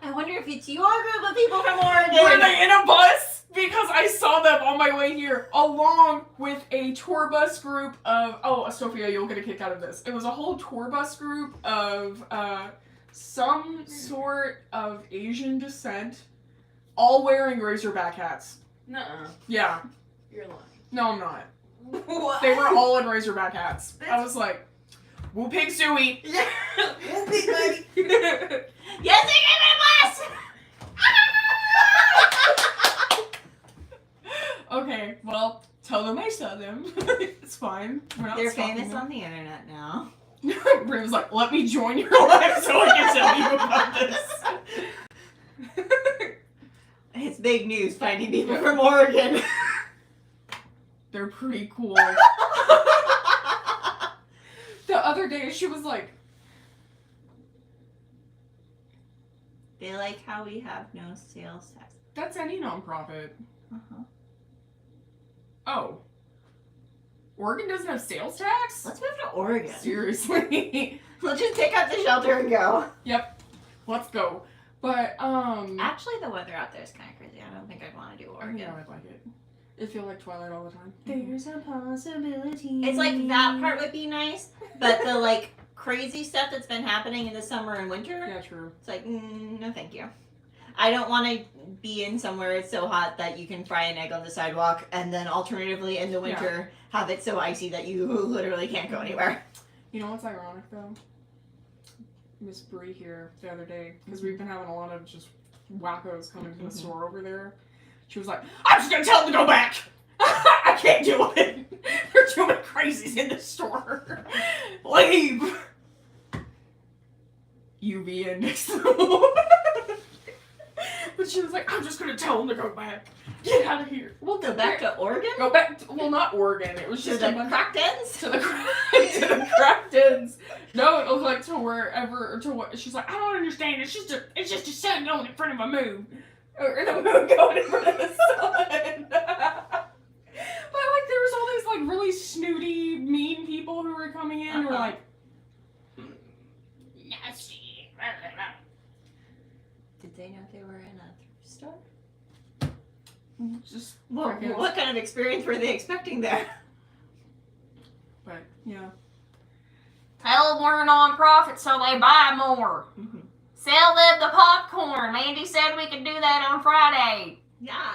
Speaker 1: I wonder if it's your group of people from Oregon!
Speaker 2: Were they in a bus? Because I saw them on my way here, along with a tour bus group of... Oh, Sophia, you'll get a kick out of this. It was a whole tour bus group of some sort of Asian descent, all wearing Razorback hats.
Speaker 3: Nuh-uh.
Speaker 2: Yeah.
Speaker 3: You're lying.
Speaker 2: No, I'm not.
Speaker 3: What?
Speaker 2: They were all in Razorback hats. I was like, Woo Pig Suey.
Speaker 3: Yeah. Woo Pig Lady.
Speaker 1: Yes, they gave me a bus!
Speaker 2: Okay, well, tell them I saw them. It's fine. We're not
Speaker 1: They're
Speaker 2: stalking
Speaker 1: famous
Speaker 2: them.
Speaker 1: on the internet now.
Speaker 2: Brie was like, let me join your life so I can tell you about this.
Speaker 1: big news finding people from Oregon.
Speaker 2: They're pretty cool. The other day, she was like,
Speaker 1: they like how we have no sales tax.
Speaker 2: that's any nonprofit.
Speaker 1: Uh-huh.
Speaker 2: Oh. Oregon doesn't have sales tax?
Speaker 1: Let's move to Oregon.
Speaker 2: Seriously.
Speaker 1: Let's just pick up the shelter and go.
Speaker 2: Yep. Let's go. But,
Speaker 1: Actually, the weather out there is kind of crazy. I don't think I'd want to do Oregon.
Speaker 2: yeah, I'd like it. It feel like Twilight all the time. There's a possibility.
Speaker 1: It's like that part would be nice, but the like crazy stuff that's been happening in the summer and winter,
Speaker 2: Yeah, true.
Speaker 1: it's like, no thank you. I don't want to be in somewhere it's so hot that you can fry an egg on the sidewalk, and then alternatively in the winter have it so icy that you literally can't go anywhere.
Speaker 2: You know what's ironic, though? Miss Bree here the other day, because we've been having a lot of just wackos coming to the store over there. She was like, I'm just gonna tell them to go back! I can't do it! There are too many crazies in this store! Leave! UV index. But she was like, I'm just gonna tell them to go back. Get out of here.
Speaker 1: We'll go back to Oregon?
Speaker 2: Go back to, well, not Oregon. It was
Speaker 1: To
Speaker 2: just
Speaker 1: the
Speaker 2: a bunch
Speaker 1: crack dens?
Speaker 2: to the crack dens. No, it was like to wherever, or to what, she's like, I don't understand, it's just a sun going in front of a moon. Or the moon going in front of the sun. But like, there was all these like really snooty, mean people who were coming in who were like, nasty.
Speaker 1: Did they know they were in a thrift store?
Speaker 2: Just,
Speaker 1: What kind of experience were they expecting there?
Speaker 2: but, yeah.
Speaker 3: Tell them we're a non-profit so they buy more.
Speaker 1: Mm-hmm.
Speaker 3: Sell them the popcorn. Mandy said we could do that on Friday.
Speaker 1: Yeah.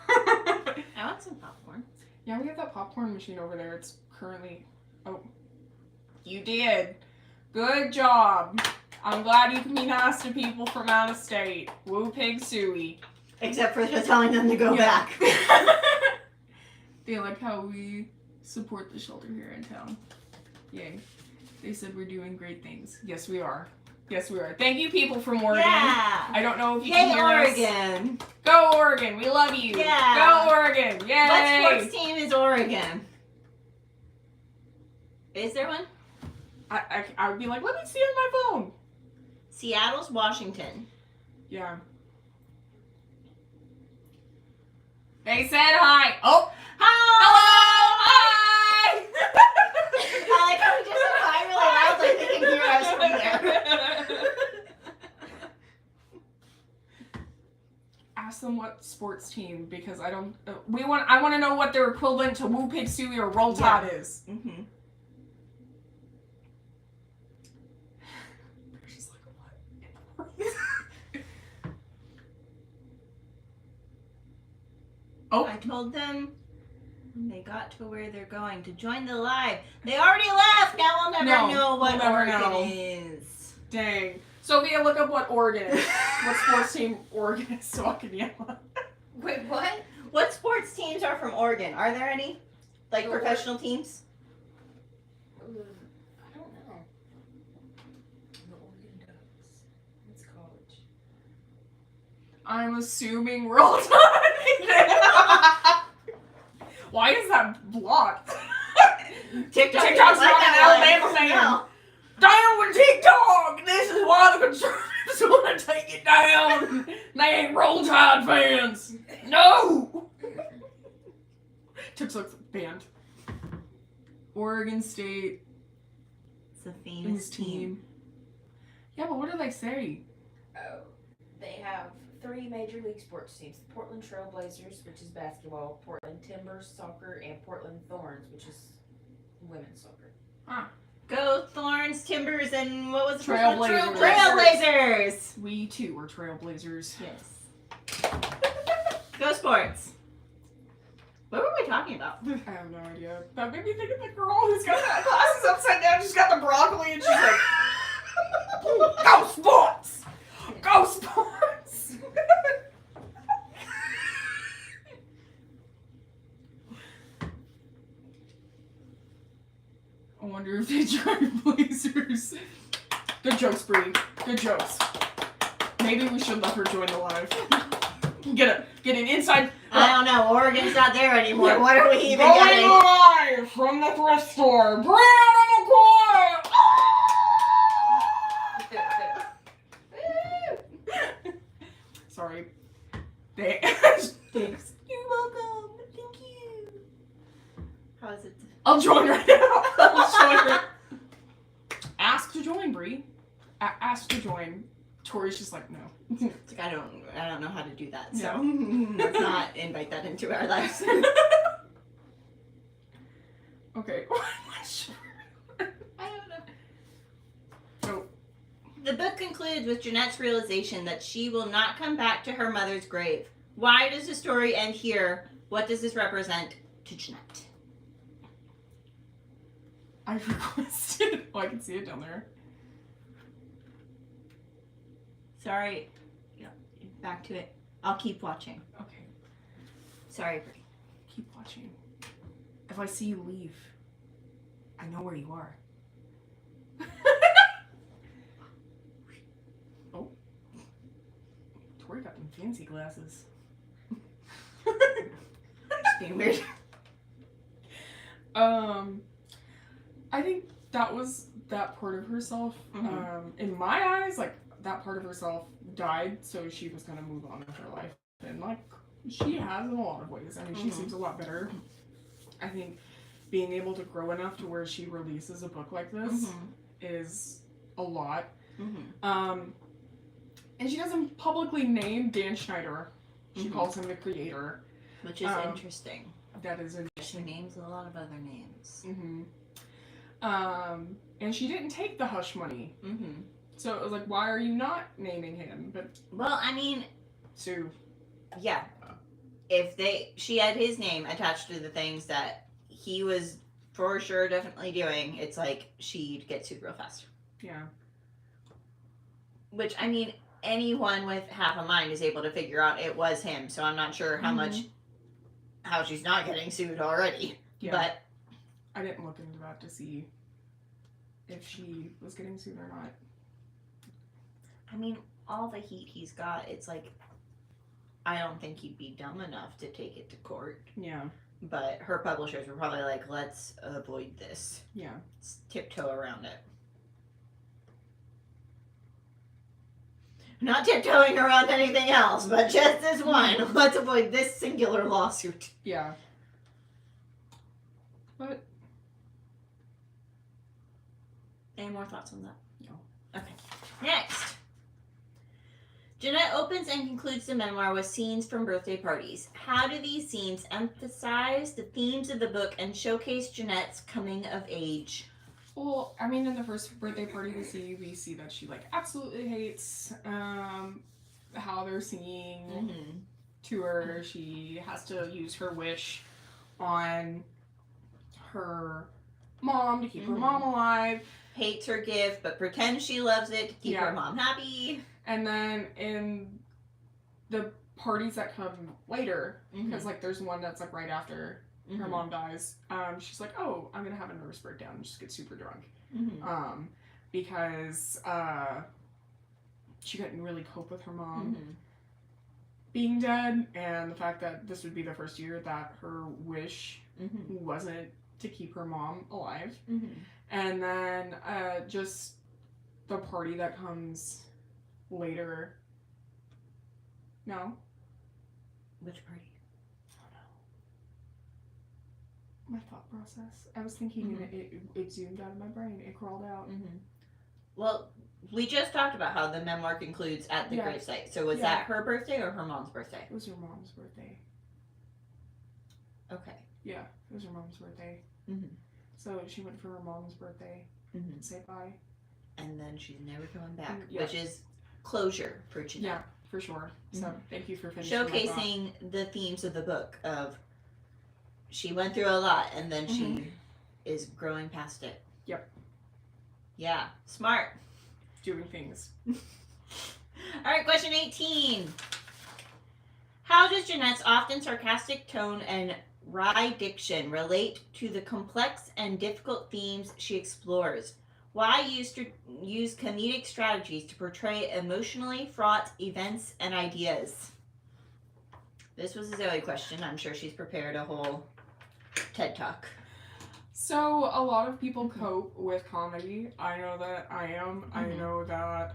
Speaker 1: I want some popcorn.
Speaker 2: Yeah, we have that popcorn machine over there. It's currently, oh, you did. Good job. I'm glad you can be nice to people from out of state. Woo pig suey.
Speaker 1: Except for telling them to go back.
Speaker 2: They like how we support the shelter here in town. Yay. They said we're doing great things. Yes, we are. Yes, we are. Thank you, people from Oregon.
Speaker 1: Yeah.
Speaker 2: I don't know if you
Speaker 1: Yay,
Speaker 2: can hear us.
Speaker 1: Oregon.
Speaker 2: Go Oregon. We love you.
Speaker 1: Yeah.
Speaker 2: Go Oregon. Yay.
Speaker 1: What sports team is Oregon? Is there one?
Speaker 2: I would be like, let me see on my phone.
Speaker 1: Seattle's Washington.
Speaker 2: Yeah. They said hi. Oh.
Speaker 1: Hi!
Speaker 2: Hello. Hi.
Speaker 1: I like how we just said hi really loud, like they can hear us from there.
Speaker 2: Ask them what sports team, because I don't. I want to know what their equivalent to Woo Pig Suey or Roll Tide is.
Speaker 1: Mm-hmm.
Speaker 2: They're just like, what? Oh.
Speaker 1: I told them when they got to where they're going to join the live. They already left. Now we'll never know what
Speaker 2: we'll never
Speaker 1: Oregon
Speaker 2: know.
Speaker 1: is.
Speaker 2: Dang. Sophia, look up what Oregon is. What sports team Oregon is, so I can yell.
Speaker 3: Wait, what?
Speaker 1: What sports teams are from Oregon? Are there any? Like professional teams?
Speaker 3: I don't know. The Oregon Ducks. It's college.
Speaker 2: I'm assuming Roll Tide. Why is that blocked? TikTok's not an Alabama fan. Down with TikTok! This is why the conservatives want to take it down! They ain't Roll Tide fans! No! TikTok's banned. Oregon State
Speaker 1: It's a famous team.
Speaker 2: Yeah, but what do they say?
Speaker 3: Oh, they have 3 major league sports teams: the Portland Trail Blazers, which is basketball; Portland Timbers soccer; and Portland Thorns, which is women's soccer.
Speaker 2: Ah.
Speaker 1: Go Thorns, Timbers, and what was the
Speaker 2: Trailblazers.
Speaker 1: Trailblazers!
Speaker 2: We too were Trailblazers.
Speaker 1: Yes. Go sports. What were we talking about?
Speaker 2: I have no idea. That made me think of the girl who's got that glasses upside down. She's got the broccoli and she's like, go sports! Go sports! I wonder if they drive Blazers. Good jokes, Bree. Good jokes. Maybe we should let her join the live. Get an inside.
Speaker 1: I don't know. Oregon's not there anymore.
Speaker 2: Yeah.
Speaker 1: What are we even
Speaker 2: Going
Speaker 1: getting?
Speaker 2: live from the thrift store. Brianna McCoy. Sorry.
Speaker 1: Thanks. You're welcome. Thank you. How is it?
Speaker 2: I'll join right now. I'll join. Ask to join, Bree. Ask to join. Tori's just like, no.
Speaker 1: It's like, I don't know how to do that, so
Speaker 2: Yeah.
Speaker 1: let's not invite that into our lives.
Speaker 2: Okay.
Speaker 1: I don't know.
Speaker 2: So,
Speaker 1: The book concludes with Jeanette's realization that she will not come back to her mother's grave. Why does the story end here? What does this represent to Jeanette?
Speaker 2: I requested. Oh, I can see it down there.
Speaker 1: Sorry. Yeah, back to it. I'll keep watching.
Speaker 2: Okay.
Speaker 1: Sorry, Brie.
Speaker 2: Keep watching. If I see you leave, I know where you are. Oh. Tori got them fancy glasses.
Speaker 1: Just being weird.
Speaker 2: I think that was that part of herself.
Speaker 1: Mhm.
Speaker 2: In my eyes, like, that part of herself died, so she was gonna move on with her life. And, like, she has in a lot of ways. I mean, she
Speaker 1: Mhm.
Speaker 2: seems a lot better. I think being able to grow enough to where she releases a book like this is a lot.
Speaker 1: Mm-hmm.
Speaker 2: And she doesn't publicly name Dan Schneider. She
Speaker 1: Mhm.
Speaker 2: calls him the creator.
Speaker 1: Which is interesting.
Speaker 2: That is
Speaker 1: She
Speaker 2: interesting.
Speaker 1: names a lot of other names.
Speaker 2: Mm-hmm. And she didn't take the hush money.
Speaker 1: Mm-hmm.
Speaker 2: So it was like, why are you not naming him? But
Speaker 1: Well, I mean,
Speaker 2: Sue.
Speaker 1: yeah. If she had his name attached to the things that he was for sure definitely doing, it's like she'd get sued real fast.
Speaker 2: Yeah.
Speaker 1: Which, I mean, anyone with half a mind is able to figure out it was him. So I'm not sure how she's not getting sued already.
Speaker 2: Yeah.
Speaker 1: But
Speaker 2: I didn't look into that to see if she was getting sued or not.
Speaker 1: I mean, all the heat he's got, it's like, I don't think he'd be dumb enough to take it to court.
Speaker 2: Yeah.
Speaker 1: But her publishers were probably like, let's avoid this.
Speaker 2: Yeah.
Speaker 1: Let's tiptoe around it. Not tiptoeing around anything else, but just this one. Let's avoid this singular lawsuit.
Speaker 2: Yeah. But
Speaker 1: Any more thoughts on that?
Speaker 2: No.
Speaker 1: Okay. Next. Jeanette opens and concludes the memoir with scenes from birthday parties. How do these scenes emphasize the themes of the book and showcase Jeanette's coming of age?
Speaker 2: well, I mean, in the first birthday party we see that she like absolutely hates how they're singing
Speaker 1: Mm-hmm.
Speaker 2: to her. She has to use her wish on her mom to keep her mom alive.
Speaker 1: Hates her gift, but pretends she loves it to keep
Speaker 2: Yeah.
Speaker 1: her mom happy.
Speaker 2: And then in the parties that come later, because like there's one that's like right after her mom dies, she's like, oh, I'm gonna have a nervous breakdown and just get super drunk.
Speaker 1: Mm-hmm.
Speaker 2: Because she couldn't really cope with her mom
Speaker 1: Mm-hmm.
Speaker 2: being dead, and the fact that this would be the first year that her wish
Speaker 1: Mm-hmm.
Speaker 2: wasn't to keep her mom alive.
Speaker 1: Mm-hmm.
Speaker 2: And then just the party that comes later. No?
Speaker 1: Which party?
Speaker 2: My thought process. I was thinking and it zoomed out of my brain. It crawled out.
Speaker 1: Mm-hmm. Well, we just talked about how the memoir concludes at the
Speaker 2: Yeah.
Speaker 1: gravesite. So was
Speaker 2: Yeah.
Speaker 1: that her birthday or her mom's birthday?
Speaker 2: It was her mom's birthday.
Speaker 1: Okay.
Speaker 2: Yeah, it was her mom's birthday.
Speaker 1: Mm-hmm.
Speaker 2: So she went for her mom's birthday
Speaker 1: Mm-hmm.
Speaker 2: to say bye.
Speaker 1: And then she's never coming back,
Speaker 2: Yeah.
Speaker 1: which is closure for Jeanette.
Speaker 2: Yeah, for sure. So
Speaker 1: Mhm.
Speaker 2: thank you for finishing my thought.
Speaker 1: Showcasing the themes of the book of she went through a lot and then she is growing past it.
Speaker 2: Yep.
Speaker 1: Yeah, smart.
Speaker 2: Doing things.
Speaker 1: All right, question 18. How does Jeanette's often sarcastic tone and wry diction relate to the complex and difficult themes she explores? Why use comedic strategies to portray emotionally fraught events and ideas? This was a Zoe question. I'm sure she's prepared a whole TED Talk.
Speaker 2: So a lot of people cope with comedy. I know that I am. I know that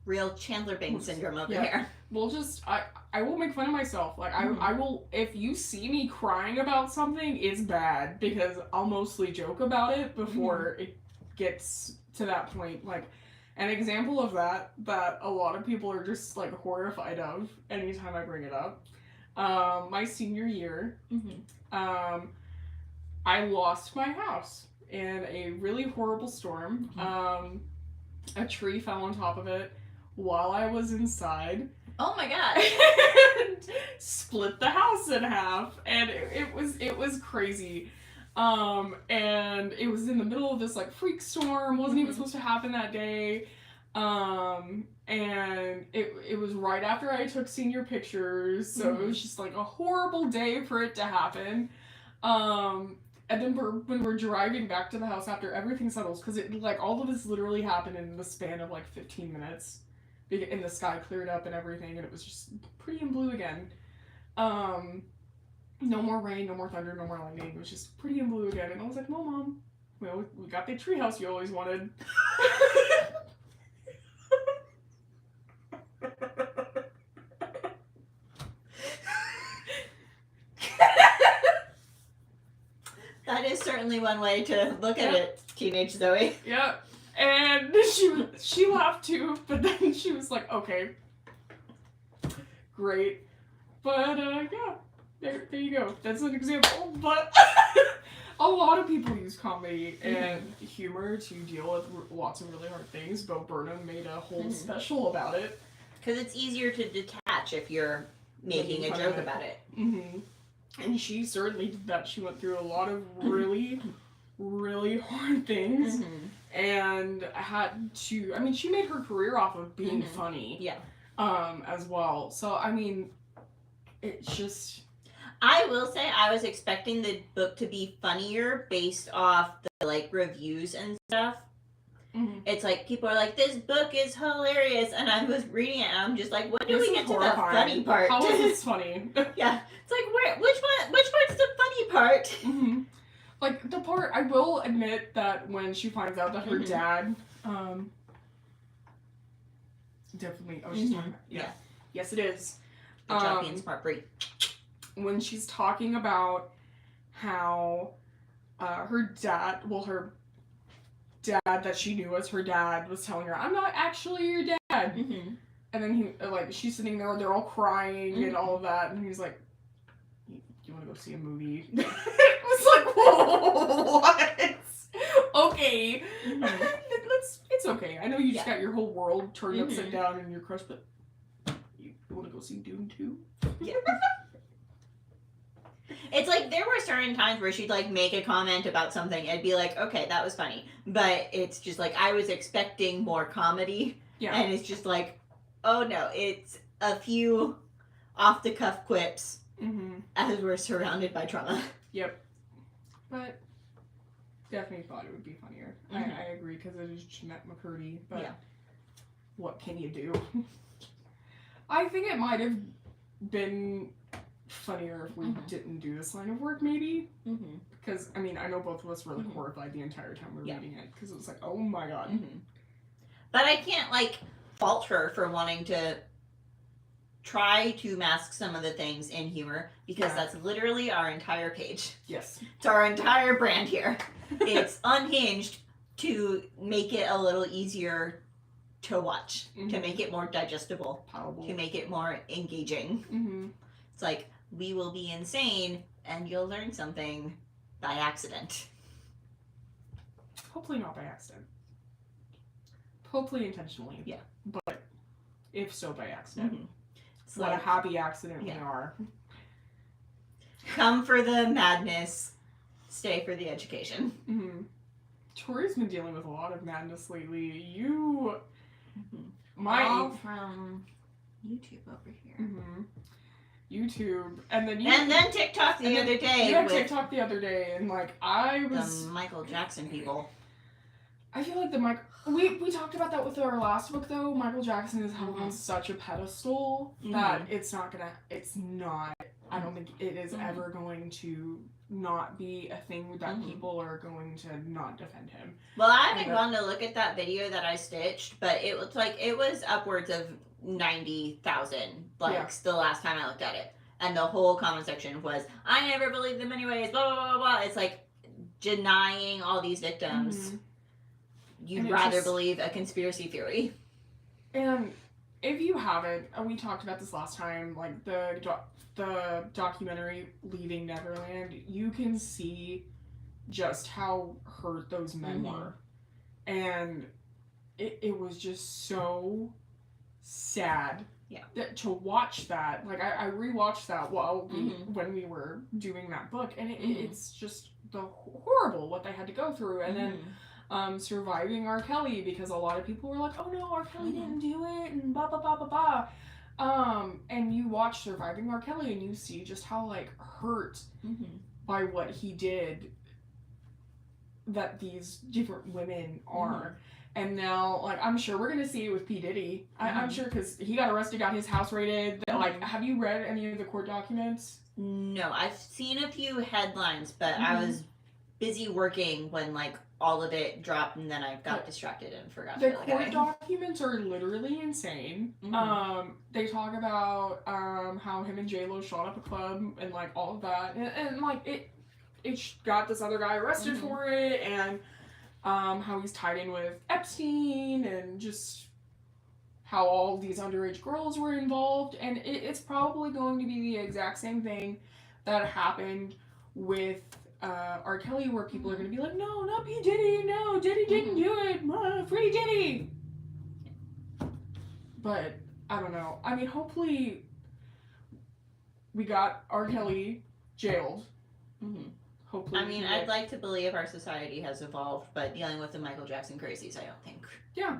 Speaker 1: real Chandler Bing syndrome over here.
Speaker 2: We'll just I will make fun of myself. Like I will, if you see me crying about something, it's bad because I'll mostly joke about it before it gets to that point. Like an example of that a lot of people are just like horrified of anytime I bring it up. My senior year, I lost my house in a really horrible storm. A tree fell on top of it while I was inside.
Speaker 1: Oh my god.
Speaker 2: And split the house in half. And it was crazy. And it was in the middle of this like freak storm, wasn't even supposed to happen that day. And it was right after I took senior pictures, so it was just like a horrible day for it to happen. And then when we're driving back to the house after everything settles, because it like all of this literally happened in the span of like 15 minutes, and the sky cleared up and everything, and it was just pretty and blue again. No more rain, no more thunder, no more lightning. It was just pretty and blue again, and I was like, "No, Mom, well, we got the treehouse you always wanted."
Speaker 1: That is certainly one way to look at it, teenage Zoe.
Speaker 2: Yep. And she laughed too, but then she was like, "Okay, great." But yeah, there you go. That's an example. But a lot of people use comedy and humor to deal with lots of really hard things. Bo Burnham made a whole special about it.
Speaker 1: Because it's easier to detach if you're making a joke about it.
Speaker 2: And she certainly did that. She went through a lot of really, really hard things. And had to, I mean, she made her career off of being funny.
Speaker 1: Yeah.
Speaker 2: As well. So, I mean, it's just...
Speaker 1: I will say I was expecting the book to be funnier based off the, like, reviews and stuff. It's like, people are like, this book is hilarious, and I was reading it, and I'm just like, when do we get to the funny part?
Speaker 2: How is this funny?
Speaker 1: Yeah. It's like, which part's the funny part?
Speaker 2: Like, the part, I will admit that when she finds out that her dad, definitely, oh, she's talking about, yeah. Yes, it is.
Speaker 1: Good job being smart, Brie.
Speaker 2: When she's talking about how, her dad that she knew as her dad was telling her, "I'm not actually your dad." And then she's sitting there, they're all crying and all of that, and he's like, "You want to go see a movie?" It was like, whoa, what? Okay. It's okay. I know you just got your whole world turned upside down and you're crushed, but you want to go see Dune 2?
Speaker 1: Yeah. It's like, there were certain times where she'd, like, make a comment about something and be like, okay, that was funny. But it's just, like, I was expecting more comedy.
Speaker 2: Yeah.
Speaker 1: And it's just like, oh, no, it's a few off-the-cuff quips as we're surrounded by trauma.
Speaker 2: Yep. But definitely thought it would be funnier. I agree, because it is Jeanette McCurdy, but what can you do? I think it might have been funnier if we didn't do this line of work, maybe. Because, I mean, I know both of us were like horrified the entire time we were reading it, because it was like, oh my god.
Speaker 1: But I can't, like, fault her for wanting to try to mask some of the things in humor, because that's literally our entire page.
Speaker 2: Yes.
Speaker 1: It's our entire brand here. It's unhinged to make it a little easier to watch, to make it more digestible, to make it more engaging. It's like, we will be insane and you'll learn something by accident.
Speaker 2: Hopefully not by accident. Hopefully intentionally.
Speaker 1: Yeah.
Speaker 2: But if so, by accident.
Speaker 1: What
Speaker 2: a happy accident we are.
Speaker 1: Come for the madness, stay for the education.
Speaker 2: Tori's been dealing with a lot of madness lately.
Speaker 1: All from YouTube over here.
Speaker 2: YouTube, and then
Speaker 1: TikTok the other day.
Speaker 2: Yeah, TikTok the other day, and like I was
Speaker 1: the Michael Jackson people.
Speaker 2: I feel like we talked about that with our last book though. Michael Jackson is held on such a pedestal that it's not, I don't think it is ever going to not be a thing that people are going to not defend him.
Speaker 1: Well, I haven't gone to look at that video that I stitched, but it looks like it was upwards of 90,000 likes the last time I looked at it. And the whole comment section was, I never believed them anyways, blah, blah, blah, blah. It's like denying all these victims. You'd rather believe a conspiracy theory.
Speaker 2: And if you haven't, we talked about this last time, like the documentary Leaving Neverland, you can see just how hurt those men were. And it was just so sad to watch that. Like, I rewatched that when we were doing that book, and it's just horrible what they had to go through. And then surviving R. Kelly, because a lot of people were like, oh no, R. Kelly didn't do it, and blah blah blah blah blah. And you watch Surviving R. Kelly and you see just how like hurt by what he did that these different women are. And now, like, I'm sure we're gonna see it with P. Diddy. I'm sure, because he got arrested, got his house raided. Like, have you read any of the court documents?
Speaker 1: No, I've seen a few headlines, but I was busy working when like all of it dropped, and then I got distracted and forgot to
Speaker 2: look at it. The court documents are literally insane. They talk about how him and J-Lo shot up a club and like all of that, and like it got this other guy arrested for it, and how he's tied in with Epstein, and just how all these underage girls were involved. And it's probably going to be the exact same thing that happened with R. Kelly, where people are going to be like, no, not P. Diddy, no, Diddy didn't do it, free Diddy. But I don't know. I mean, hopefully we got R. Kelly jailed. Hopefully.
Speaker 1: I mean, I'd like to believe our society has evolved, but dealing with the Michael Jackson crazies, I don't think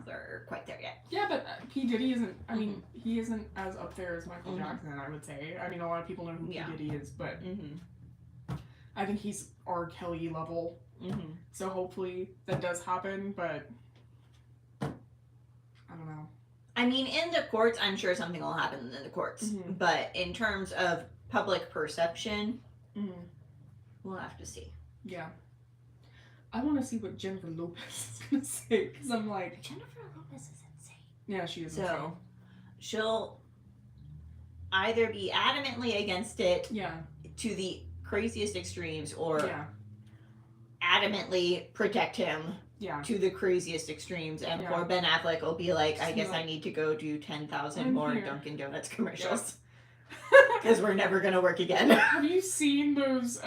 Speaker 1: they're quite there yet.
Speaker 2: Yeah, but P. Diddy isn't, I mean, he isn't as up there as Michael Jackson, I would say. I mean, a lot of people know who P. Diddy is, but I think he's R. Kelly level. So hopefully that does happen, but I don't know.
Speaker 1: I mean, in the courts, I'm sure something will happen in the courts. But in terms of public perception, we'll have to see.
Speaker 2: Yeah. I want to see what Jennifer Lopez is going to say, because I'm like...
Speaker 1: Jennifer Lopez is insane.
Speaker 2: Yeah, she is insane.
Speaker 1: So, she'll either be adamantly against it to the craziest extremes, or adamantly protect him to the craziest extremes, and poor Ben Affleck will be like, I guess I need to go do 10,000 more Dunkin' Donuts commercials. Because we're never going to work again.
Speaker 2: Have you seen those,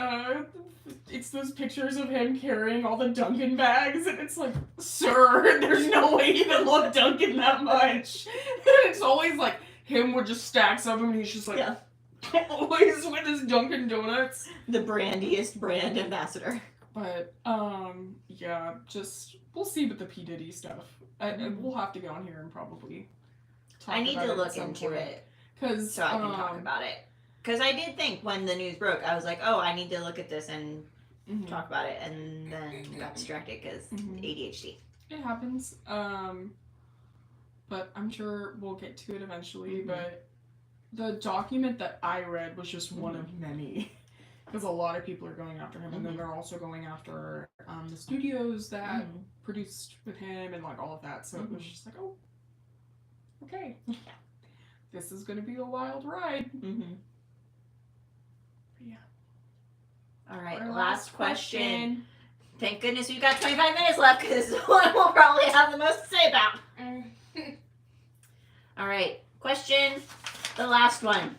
Speaker 2: it's those pictures of him carrying all the Dunkin' bags, and it's like, sir, there's no way you can love Dunkin' that much. And it's always like, him with just stacks of them, and he's just like, always with his Dunkin' Donuts.
Speaker 1: The brandiest brand ambassador.
Speaker 2: But, yeah, just, we'll see with the P. Diddy stuff. We'll have to go on here and probably talk
Speaker 1: I need
Speaker 2: about
Speaker 1: to
Speaker 2: it
Speaker 1: look into it.
Speaker 2: So
Speaker 1: I can talk about it. Because I did think when the news broke, I was like, oh, I need to look at this and talk about it. And then got distracted because ADHD.
Speaker 2: It happens. But I'm sure we'll get to it eventually. But the document that I read was just one of many. Because a lot of people are going after him. And then they're also going after the studios that produced with him and like all of that. So it was just like, oh, okay. This is going to be a wild ride. Yeah.
Speaker 1: All right, last question. Thank goodness we've got 25 minutes left, because this is one we'll probably have the most to say about. All right, question, the last one.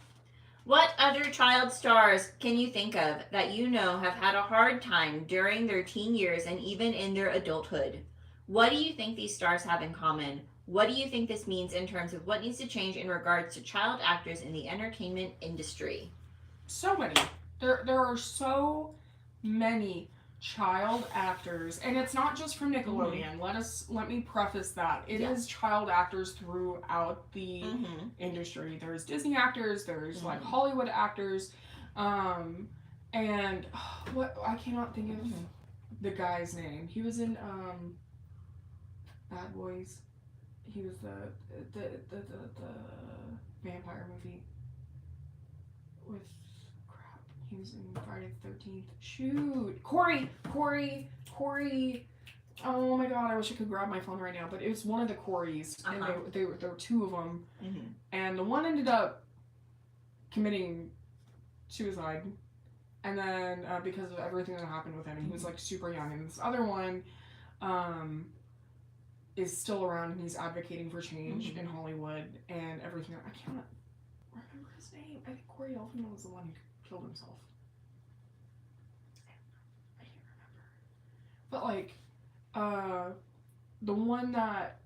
Speaker 1: What other child stars can you think of that you know have had a hard time during their teen years and even in their adulthood? What do you think these stars have in common? What do you think this means in terms of what needs to change in regards to child actors in the entertainment industry?
Speaker 2: So many. There are so many child actors, and it's not just from Nickelodeon. Let me preface that. It is child actors throughout the industry. There's Disney actors, there's like Hollywood actors, and what I cannot think of the guy's name. He was in Bad Boys. He was the vampire movie with crap. He was in Friday the 13th. Shoot, Corey. Oh my god, I wish I could grab my phone right now, but it was one of the Coreys, and there were two of them, and the one ended up committing suicide, and then because of everything that happened with him, and he was like super young, and this other one is still around, and he's advocating for change in Hollywood and everything. I can't remember his name. I think Corey Elfman was the one who killed himself. I can't remember. But like, the one that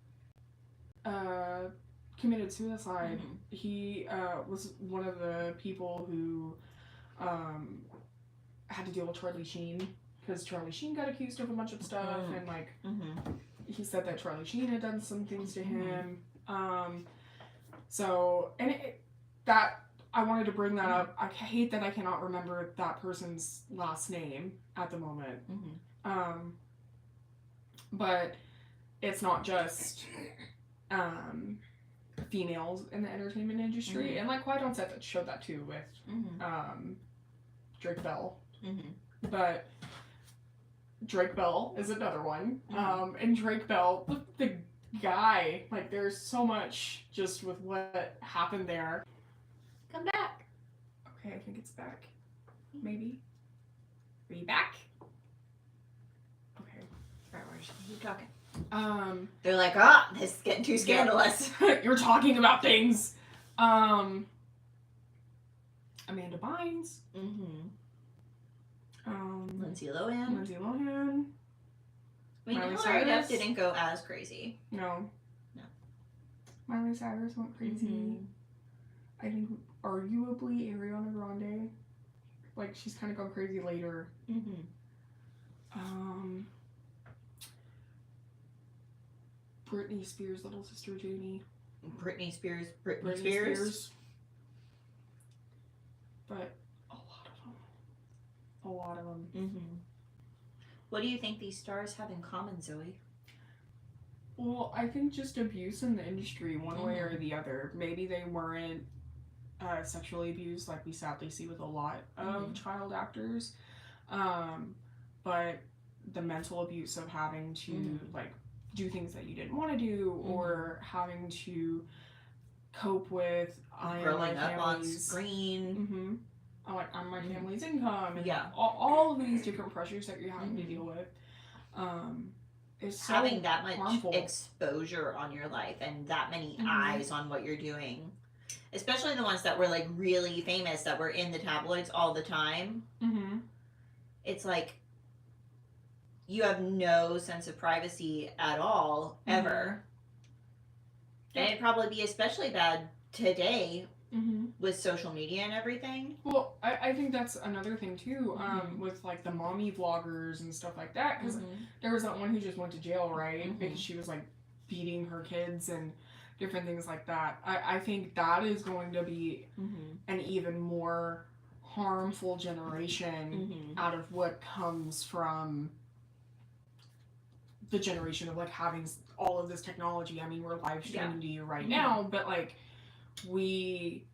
Speaker 2: committed suicide, he was one of the people who had to deal with Charlie Sheen, because Charlie Sheen got accused of a bunch of stuff, and like he said that Charlie Sheen had done some things to him. So, and that I wanted to bring that up. I hate that I cannot remember that person's last name at the moment. But it's not just females in the entertainment industry, and like Quiet on Set that showed that too with Drake Bell. But Drake Bell is another one, and Drake Bell, the guy, like there's so much just with what happened there.
Speaker 1: Come back.
Speaker 2: Okay, I think it's back. Maybe. Are you back? Okay.
Speaker 1: Alright, we're just gonna keep talking.
Speaker 2: They're
Speaker 1: like, this is getting too scandalous.
Speaker 2: You're talking about things. Amanda Bynes.
Speaker 1: Lindsay Lohan. I mean,
Speaker 2: Miley
Speaker 1: Hilary Duff
Speaker 2: Cyrus.
Speaker 1: didn't go as crazy.
Speaker 2: No. Miley Cyrus went crazy. I think arguably Ariana Grande. Like, she's kind of gone crazy later. Britney Spears' little sister Jamie.
Speaker 1: Britney Spears. But a lot of them. What do you think these stars have in common, Zoe?
Speaker 2: Well, I think just abuse in the industry, one way or the other. Maybe they weren't sexually abused like we sadly see with a lot of child actors. But the mental abuse of having to like do things that you didn't want to do, or having to cope with
Speaker 1: growing up on screen.
Speaker 2: Like on my family's income, and
Speaker 1: Yeah.
Speaker 2: all of these different pressures that you're having to deal with. Is so
Speaker 1: Having that much
Speaker 2: harmful.
Speaker 1: exposure on your life and that many eyes on what you're doing, especially the ones that were like really famous, that were in the tabloids all the time. It's like you have no sense of privacy at all, ever. And it'd probably be especially bad today with social media and everything.
Speaker 2: Well, I think that's another thing too, with like the mommy vloggers and stuff like that, because there was that one who just went to jail, right? Because she was like beating her kids and different things like that. I think that is going to be an even more harmful generation out of what comes from the generation of like having all of this technology. I mean, we're live streaming to you right now, but like we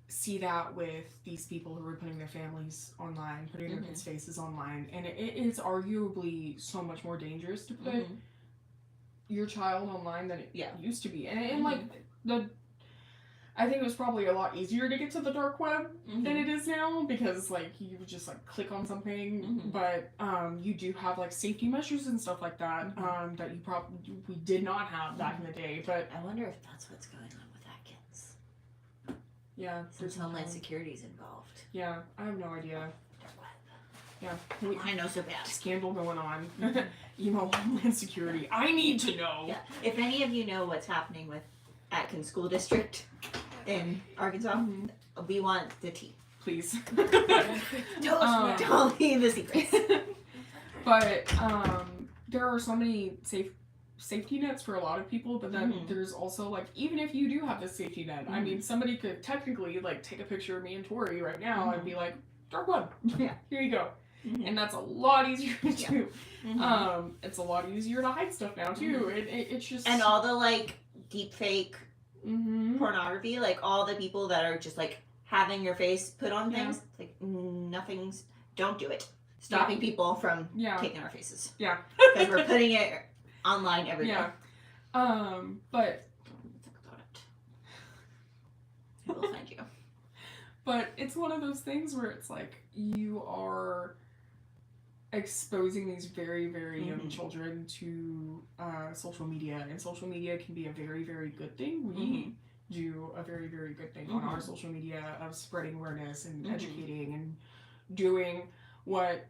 Speaker 2: see that with these people who are putting their families online, putting their kids' faces online, and it is arguably so much more dangerous to put your child online than it used to be. And like I think it was probably a lot easier to get to the dark web than it is now, because like you would just like click on something, but you do have like safety measures and stuff like that that we did not have back in the day. But
Speaker 1: I wonder if that's what's going on with Atkins.
Speaker 2: Yeah,
Speaker 1: Since Homeland Security's involved.
Speaker 2: Yeah, I have no idea.
Speaker 1: Dark
Speaker 2: Yeah,
Speaker 1: web. I know so bad.
Speaker 2: Scandal going on. Emo Homeland Security. I need to know.
Speaker 1: Yeah. If any of you know what's happening with Atkins School District in Arkansas, we want the tea.
Speaker 2: Please.
Speaker 1: Don't leave the secrets.
Speaker 2: But there are so many safety nets for a lot of people, but then there's also like, even if you do have this safety net, I mean, somebody could technically like take a picture of me and Tori right now and be like, dark web, here you go.
Speaker 1: Mm-hmm.
Speaker 2: And that's a lot easier to do.
Speaker 1: Mm-hmm.
Speaker 2: It's a lot easier to hide stuff now too. It's just,
Speaker 1: and all the like deep fake
Speaker 2: mm-hmm.
Speaker 1: pornography, like all the people that are just like having your face put on things, like nothing's. Don't do it. Stopping people from taking our faces.
Speaker 2: Yeah.
Speaker 1: Because we're putting it online every day.
Speaker 2: But
Speaker 1: think about it. I will find you.
Speaker 2: But it's one of those things where it's like you are exposing these very, very young children to social media, and social media can be a very, very good thing. We do a very, very good thing on our social media of spreading awareness and educating and doing what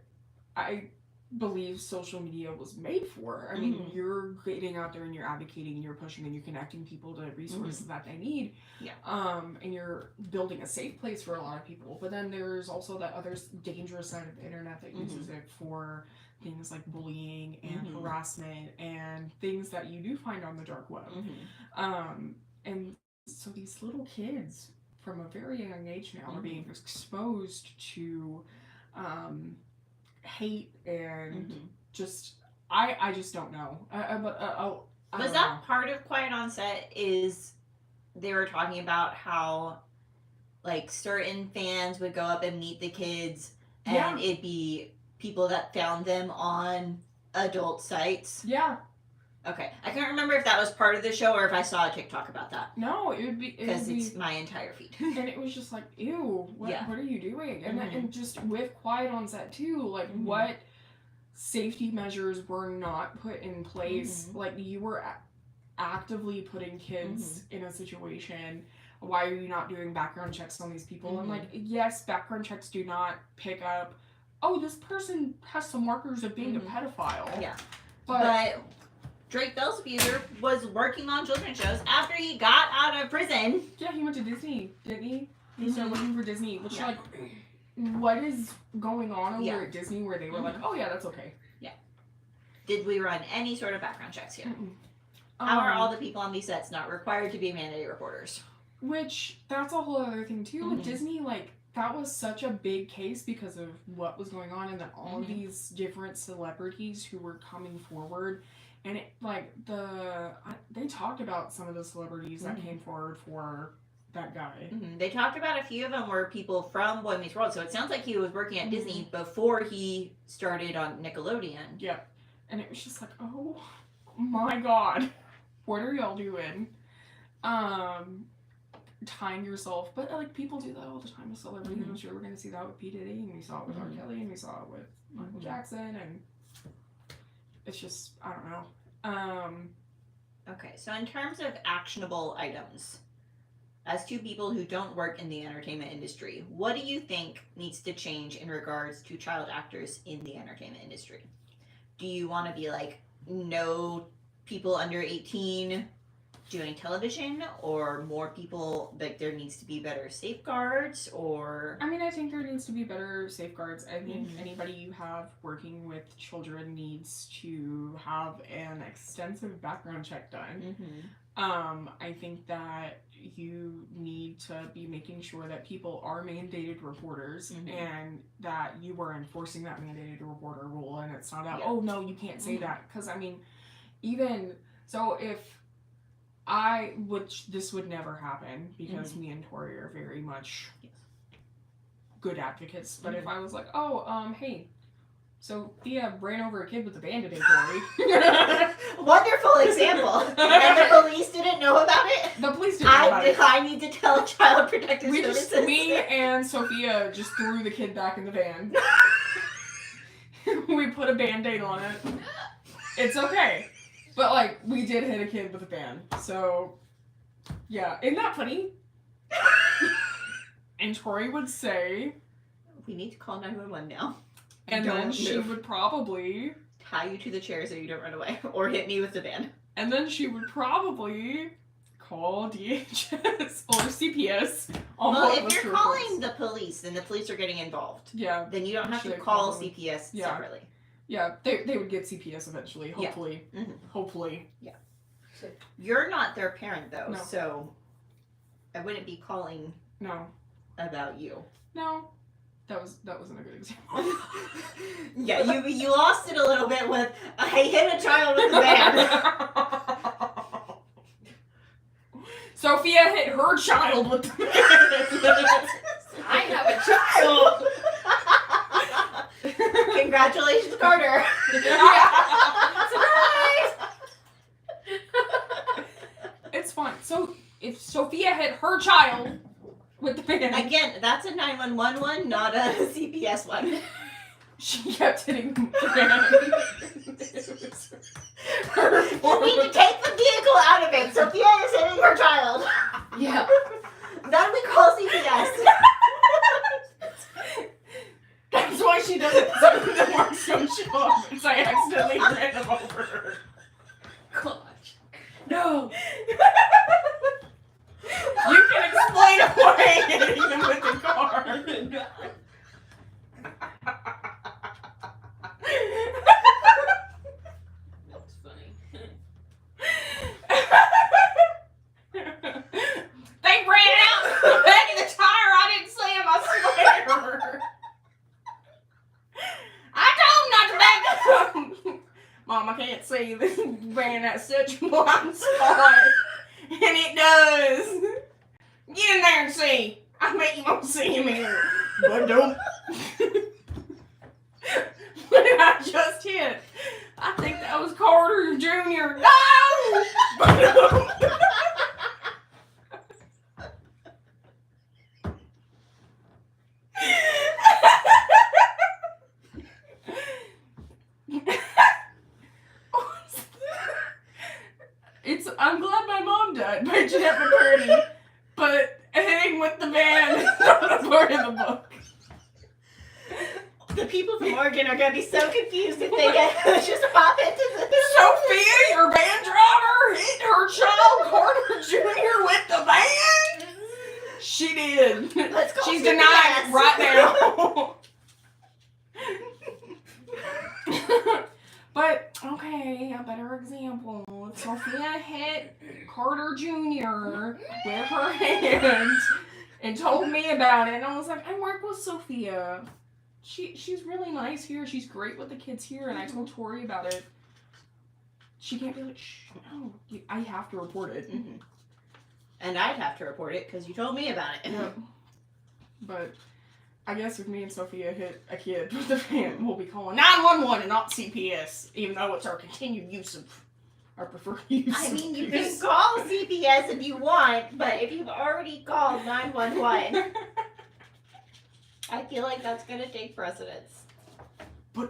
Speaker 2: I believe social media was made for. I mean, you're getting out there and you're advocating and you're pushing and you're connecting people to resources that they need.
Speaker 1: Yeah.
Speaker 2: And you're building a safe place for a lot of people. But then there's also that other dangerous side of the internet that uses it for things like bullying and harassment and things that you do find on the dark web. And so these little kids from a very young age now are being exposed to hate and just I just don't know.
Speaker 1: Was that part of Quiet on Set? Is they were talking about how like certain fans would go up and meet the kids, and it'd be people that found them on adult sites.
Speaker 2: Yeah.
Speaker 1: Okay, I can't remember if that was part of the show or if I saw a TikTok about that.
Speaker 2: No, it would be
Speaker 1: because it's my entire feed.
Speaker 2: And it was just like, ew, what are you doing? And and just with Quiet on Set too, like what safety measures were not put in place? Like you were actively putting kids in a situation. Why are you not doing background checks on these people? And like, yes, background checks do not pick up, oh, this person has some markers of being a pedophile.
Speaker 1: Yeah, but Drake Bell's abuser was working on children's shows after he got out of prison.
Speaker 2: Yeah, he went to Disney, didn't he? He started working for Disney, which like, what is going on over at Disney where they were like, oh yeah, that's okay.
Speaker 1: Yeah. Did we run any sort of background checks here? How are all the people on these sets not required to be mandated reporters?
Speaker 2: Which, that's a whole other thing too. With Disney, like, that was such a big case because of what was going on and then all of these different celebrities who were coming forward. And it, like, they talked about some of the celebrities that came forward for that guy.
Speaker 1: They talked about a few of them were people from Boy Meets World, so it sounds like he was working at Disney before he started on Nickelodeon.
Speaker 2: Yeah. And it was just like, oh my god, what are y'all doing? Tying yourself, but like people do that all the time with celebrities. I'm sure we're going to see that with P. Diddy, and we saw it with R. Kelly, and we saw it with Michael Jackson, and it's just, I don't know.
Speaker 1: Okay, so in terms of actionable items, as two people who don't work in the entertainment industry, what do you think needs to change in regards to child actors in the entertainment industry? Do you want to be like, no people under 18 doing television, or more people, like there needs to be better safeguards, or...
Speaker 2: I mean, I think there needs to be better safeguards. I think anybody you have working with children needs to have an extensive background check done. I think that you need to be making sure that people are mandated reporters and that you are enforcing that mandated reporter rule, and it's not out, oh no, you can't say that. Because I mean, even so, if which this would never happen because me and Tori are very much good advocates, but if I was like, oh, hey, Sophia ran over a kid with a Band-Aid, Tori.
Speaker 1: Wonderful example. And the police didn't know about it?
Speaker 2: The police didn't know about it.
Speaker 1: I need to tell Child Protective Services.
Speaker 2: Me and Sophia just threw the kid back in the van. We put a Band-Aid on it. It's okay. But, like, we did hit a kid with a van. So, yeah. Isn't that funny? And Tori would say...
Speaker 1: We need to call 911 now.
Speaker 2: And then she would probably...
Speaker 1: tie you to the chair so you don't run away. Or hit me with the van.
Speaker 2: And then she would probably call DHS or CPS.
Speaker 1: Well, if you're calling the police, then the police are getting involved.
Speaker 2: Yeah.
Speaker 1: Then you don't have to call CPS separately.
Speaker 2: Yeah, they would get CPS eventually, hopefully. Yeah. Hopefully.
Speaker 1: Yeah. So you're not their parent, though, so I wouldn't be calling about you.
Speaker 2: No. That wasn't a good example.
Speaker 1: Yeah, you lost it a little bit with I hit a child with a van.
Speaker 2: Sophia hit her child with the van.
Speaker 3: I have a child.
Speaker 1: Congratulations, Carter.
Speaker 3: Surprise!
Speaker 2: It's fine. So if Sophia hit her child with the van,
Speaker 1: Again, that's a 911 one, not a CPS one.
Speaker 2: she kept hitting the van.
Speaker 1: You need to take the vehicle out of it. Sophia is hitting her child.
Speaker 3: Yeah.
Speaker 1: Then we call CPS.
Speaker 2: That's why she doesn't. Some of the marks don't show up because I accidentally ran them over.
Speaker 3: Gosh. No.
Speaker 2: You can explain away hitting them with the car.
Speaker 3: That's funny.
Speaker 2: They ran out the back of the tire. I didn't see them, I swear. I told them not to back up. Mom, I can't see this van at such a blind spot. And it does. Get in there and see. I bet you won't see him here. But don't. What did I just hit? I think that was Carter Jr. No! But don't. I'm glad my mom died by Jeanette McCurdy, but hitting with the van is not a part of the book.
Speaker 1: The people from Oregon are gonna be so confused if they get just hop into the
Speaker 2: Sophia, your van driver, hit her child Carter Jr. with the van? She did.
Speaker 1: Let's call
Speaker 2: She's
Speaker 1: CPS.
Speaker 2: denied it right now. But, okay, a better example. Sophia hit Carter Jr. with her hand and told me about it. And I was like, I work with Sophia. She's really nice here. She's great with the kids here. And I told Tori about it. She can't be like, shh, no. I have to report it.
Speaker 1: Mm-hmm. And I'd have to report it because you told me about it.
Speaker 2: Yeah. But I guess if me and Sophia hit a kid with the van, we'll be calling 911 and not CPS, even though it's our continued use of our preferred use.
Speaker 1: I mean, you
Speaker 2: of
Speaker 1: can
Speaker 2: use.
Speaker 1: call CPS if you want, but if you've already called 911, I feel like that's gonna take precedence.
Speaker 2: And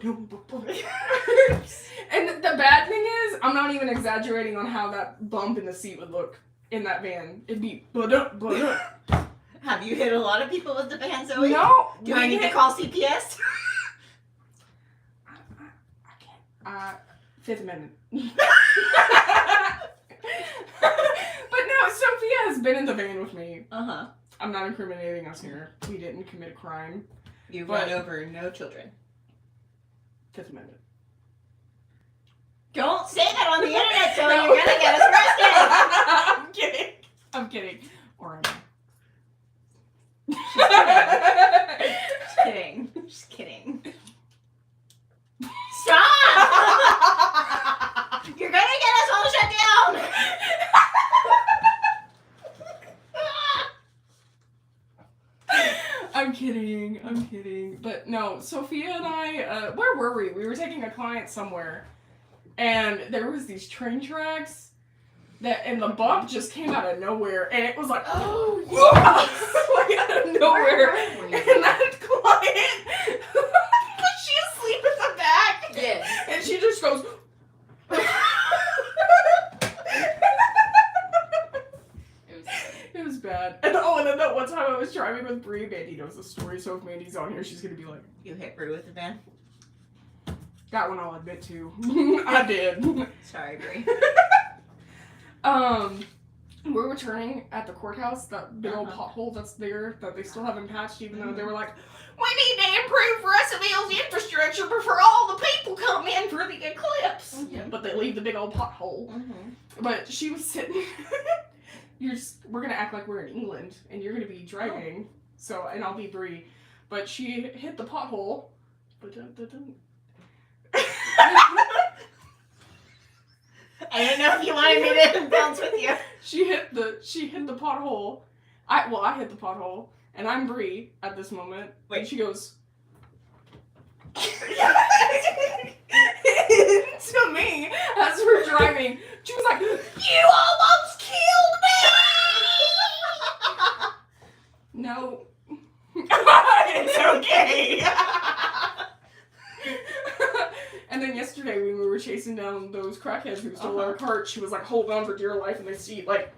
Speaker 2: the bad thing is, I'm not even exaggerating on how that bump in the seat would look in that van. It'd be
Speaker 1: Have you hit a lot of people with the van, Zoe?
Speaker 2: No.
Speaker 1: Do I need to call CPS?
Speaker 2: I can't. Fifth Amendment. But no, Sophia has been in the van with me.
Speaker 1: Uh-huh.
Speaker 2: I'm not incriminating us here. We didn't commit a crime.
Speaker 1: You've
Speaker 2: But-
Speaker 1: run over no children.
Speaker 2: Fifth Amendment.
Speaker 1: Don't say that on the internet, Zoe. You're gonna get us arrested.
Speaker 2: I'm kidding. Or
Speaker 1: Just kidding. Just kidding. Stop! You're gonna get us all shut down.
Speaker 2: I'm kidding. But no, Sophia and I, where were we? We were taking a client somewhere, and there was these train tracks and the bump just came out of nowhere, and it was like,
Speaker 1: Oh,
Speaker 2: like out of nowhere. And that client, was she asleep in the back?
Speaker 3: Yes.
Speaker 2: And she just goes. It was bad. And then that one time I was driving with Brie, Mandy knows the story, so if Mandy's on here, she's gonna be like,
Speaker 1: You hit Rue with the van?
Speaker 2: that one I'll admit to. I did.
Speaker 1: Sorry, Brie.
Speaker 2: We're returning at the courthouse, that big old
Speaker 1: Uh-huh.
Speaker 2: pothole that's there that they still haven't patched, even though they were like, we need to improve Russellville's infrastructure before all the people come in for the eclipse.
Speaker 1: Mhm.
Speaker 2: But they leave the big old pothole.
Speaker 1: Mm-hmm.
Speaker 2: But she was sitting. We're gonna act like we're in England, and you're gonna be driving. So, and I'll be Brie. but she hit the pothole.
Speaker 1: I didn't know if you wanted me to bounce with you.
Speaker 2: She hit the pothole. I hit the pothole, and I'm Bree at this moment.
Speaker 1: Wait.
Speaker 2: And she goes to me as we're driving. She was like, "You almost killed me!" No. It's okay. And then yesterday when we were chasing down those crackheads who stole our cart, she was like holding on for dear life in the seat, like.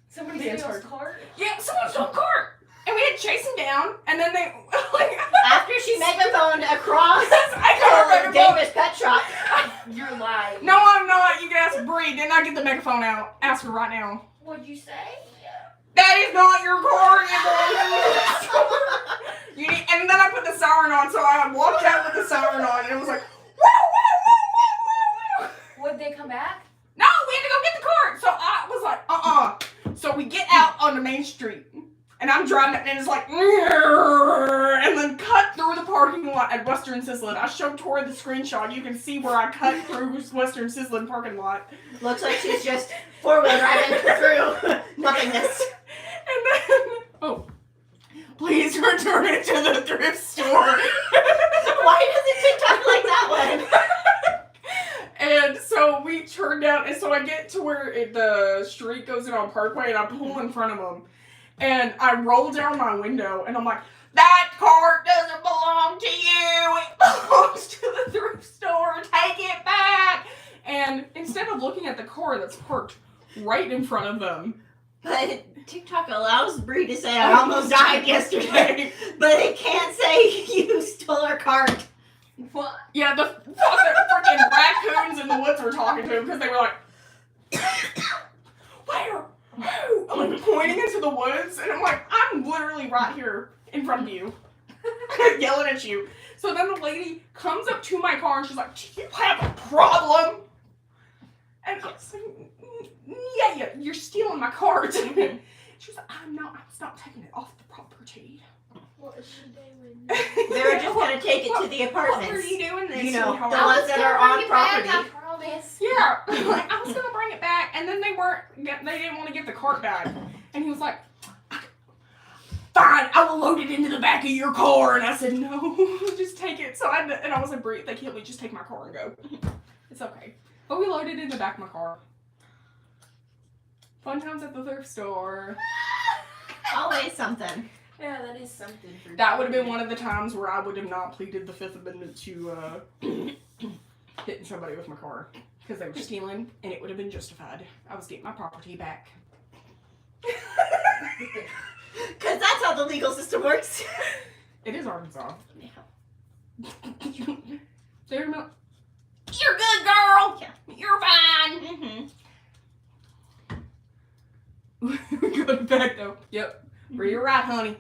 Speaker 3: Somebody stole his cart?
Speaker 2: Yeah, someone stole a cart! And we had to chase him down, and then they, like...
Speaker 1: After she megaphoned across
Speaker 2: Davis
Speaker 1: Pet Shop.
Speaker 3: You're lying.
Speaker 2: No, I'm not. You can ask Bree. Didn't I get the megaphone out? Ask her right now.
Speaker 3: What'd you say?
Speaker 2: That is not your car, you need, and then I put the siren on, so I walked out with the siren on, and it was like, woo, woo, woo, woo, woo.
Speaker 3: Would they come back?
Speaker 2: No, we had to go get the cart. So I was like, So we get out on the main street, and I'm driving, and it's like, and then cut through the parking lot at Western Sizzlin. I showed Tori the screenshot. You can see where I cut through Western Sizzlin parking lot.
Speaker 1: Looks like she's just four-wheel driving through nothingness.
Speaker 2: And then, please return it to the thrift store.
Speaker 1: Why does it TikTok like that one?
Speaker 2: And so we turned down, and so I get to where the street goes in on Parkway, and I pull in front of them, and I roll down my window, and I'm like, that cart doesn't belong to you. It belongs to the thrift store. Take it back. And instead of looking at the car that's parked right in front of them.
Speaker 1: But TikTok allows Bree to say I almost died yesterday, but it can't say you stole her cart.
Speaker 3: What?
Speaker 2: Yeah, the freaking raccoons in the woods were talking to him because they were like, where? Who? I'm like pointing into the woods, and I'm like, I'm literally right here in front of you, yelling at you. So then the lady comes up to my car and she's like, do you have a problem? And I was like, yeah, you're stealing my cart. She was like, I'm not taking it off the property.
Speaker 3: What is she doing?
Speaker 1: They were just going to take it to the apartments.
Speaker 2: What are you doing this?
Speaker 1: You know,
Speaker 2: sweetheart?
Speaker 1: the ones that are on property.
Speaker 3: I promise.
Speaker 2: Yeah, like, I was gonna bring it back, and then they didn't want to get the cart back. And he was like, fine, I will load it into the back of your car. And I said, no, just take it. So I was like, Bree, they can't just take my car and go. It's okay. But we loaded it in the back of my car. Fun times at the thrift store.
Speaker 1: Always something.
Speaker 3: Yeah, that is something for
Speaker 2: That would have been one of the times where I would have not pleaded the Fifth Amendment to hitting somebody with my car. Because they were stealing, and it would have been justified. I was getting my property back.
Speaker 1: Because that's how the legal system works.
Speaker 2: It is Arkansas.
Speaker 1: Yeah.
Speaker 2: They're not. You're good, girl.
Speaker 1: Yeah.
Speaker 2: You're fine.
Speaker 1: Mm-hmm.
Speaker 2: We got it back though. Yep. You're right, honey.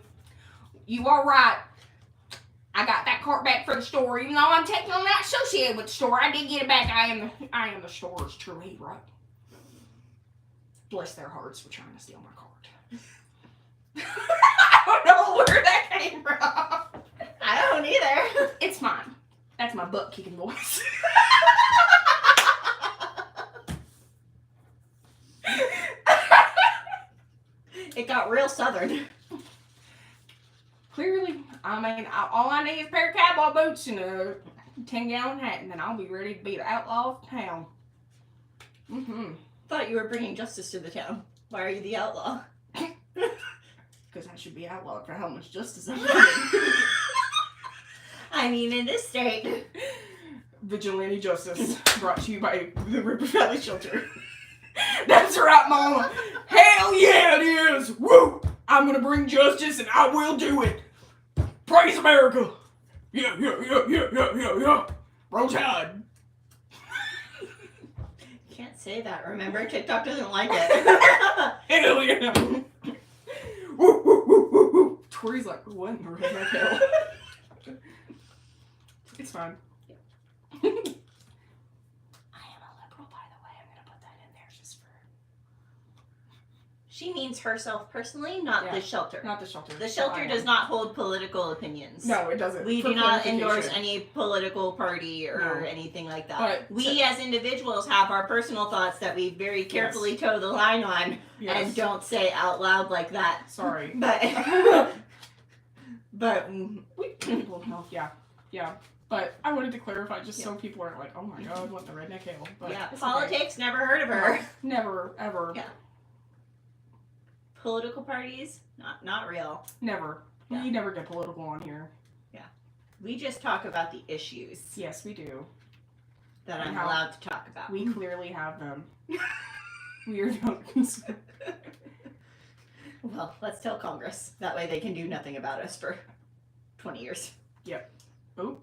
Speaker 2: You are right. I got that cart back for the store, even though I'm technically not associated with the store. I did get it back. I am the store's true hero. Bless their hearts for trying to steal my cart. I don't know where that came from.
Speaker 1: I don't either.
Speaker 2: It's mine. That's my butt kicking voice.
Speaker 1: It got real southern.
Speaker 2: Clearly, I mean, all I need is a pair of cowboy boots and a 10-gallon hat, and then I'll be ready to be the outlaw of town.
Speaker 1: Thought you were bringing justice to the town. Why are you the outlaw?
Speaker 2: Because I should be outlawed for how much justice I'm getting.
Speaker 1: I mean, in this state.
Speaker 2: Vigilante justice brought to you by the River Valley Shelter. That's right, Mama. Hell yeah, it is. Woo! I'm gonna bring justice, and I will do it. Praise America. Yeah. Roll Tide.
Speaker 1: Can't say that, remember? TikTok doesn't like it.
Speaker 2: Hell yeah. Woo. Tori's like, what in the hell? It's fine. I am a liberal, by the way. I'm gonna put that in there just for.
Speaker 1: She means herself personally, not
Speaker 2: Yeah.
Speaker 1: the shelter.
Speaker 2: Not the shelter.
Speaker 1: The shelter does not hold political opinions.
Speaker 2: No, it doesn't.
Speaker 1: We
Speaker 2: For
Speaker 1: do not
Speaker 2: clarification.
Speaker 1: endorse any political party or
Speaker 2: No.
Speaker 1: anything like that.
Speaker 2: But
Speaker 1: We as individuals have our personal thoughts that we very carefully toe the line on and don't say out loud like that.
Speaker 2: Sorry.
Speaker 1: But
Speaker 2: Well, yeah. But I wanted to clarify just so people aren't like, oh my god, what the redneck hell. But
Speaker 1: yeah,
Speaker 2: it's
Speaker 1: politics, never heard of her.
Speaker 2: okay. Never, ever.
Speaker 1: Yeah. Political parties, not real.
Speaker 2: Never.
Speaker 1: Yeah.
Speaker 2: We never get political on here.
Speaker 1: We just talk about the issues
Speaker 2: Yes, we do.
Speaker 1: that
Speaker 2: And
Speaker 1: I'm
Speaker 2: how
Speaker 1: allowed to talk about.
Speaker 2: We clearly have them. We are not concerned.
Speaker 1: Well, let's tell Congress. That way they can do nothing about us for 20 years.
Speaker 2: Oh.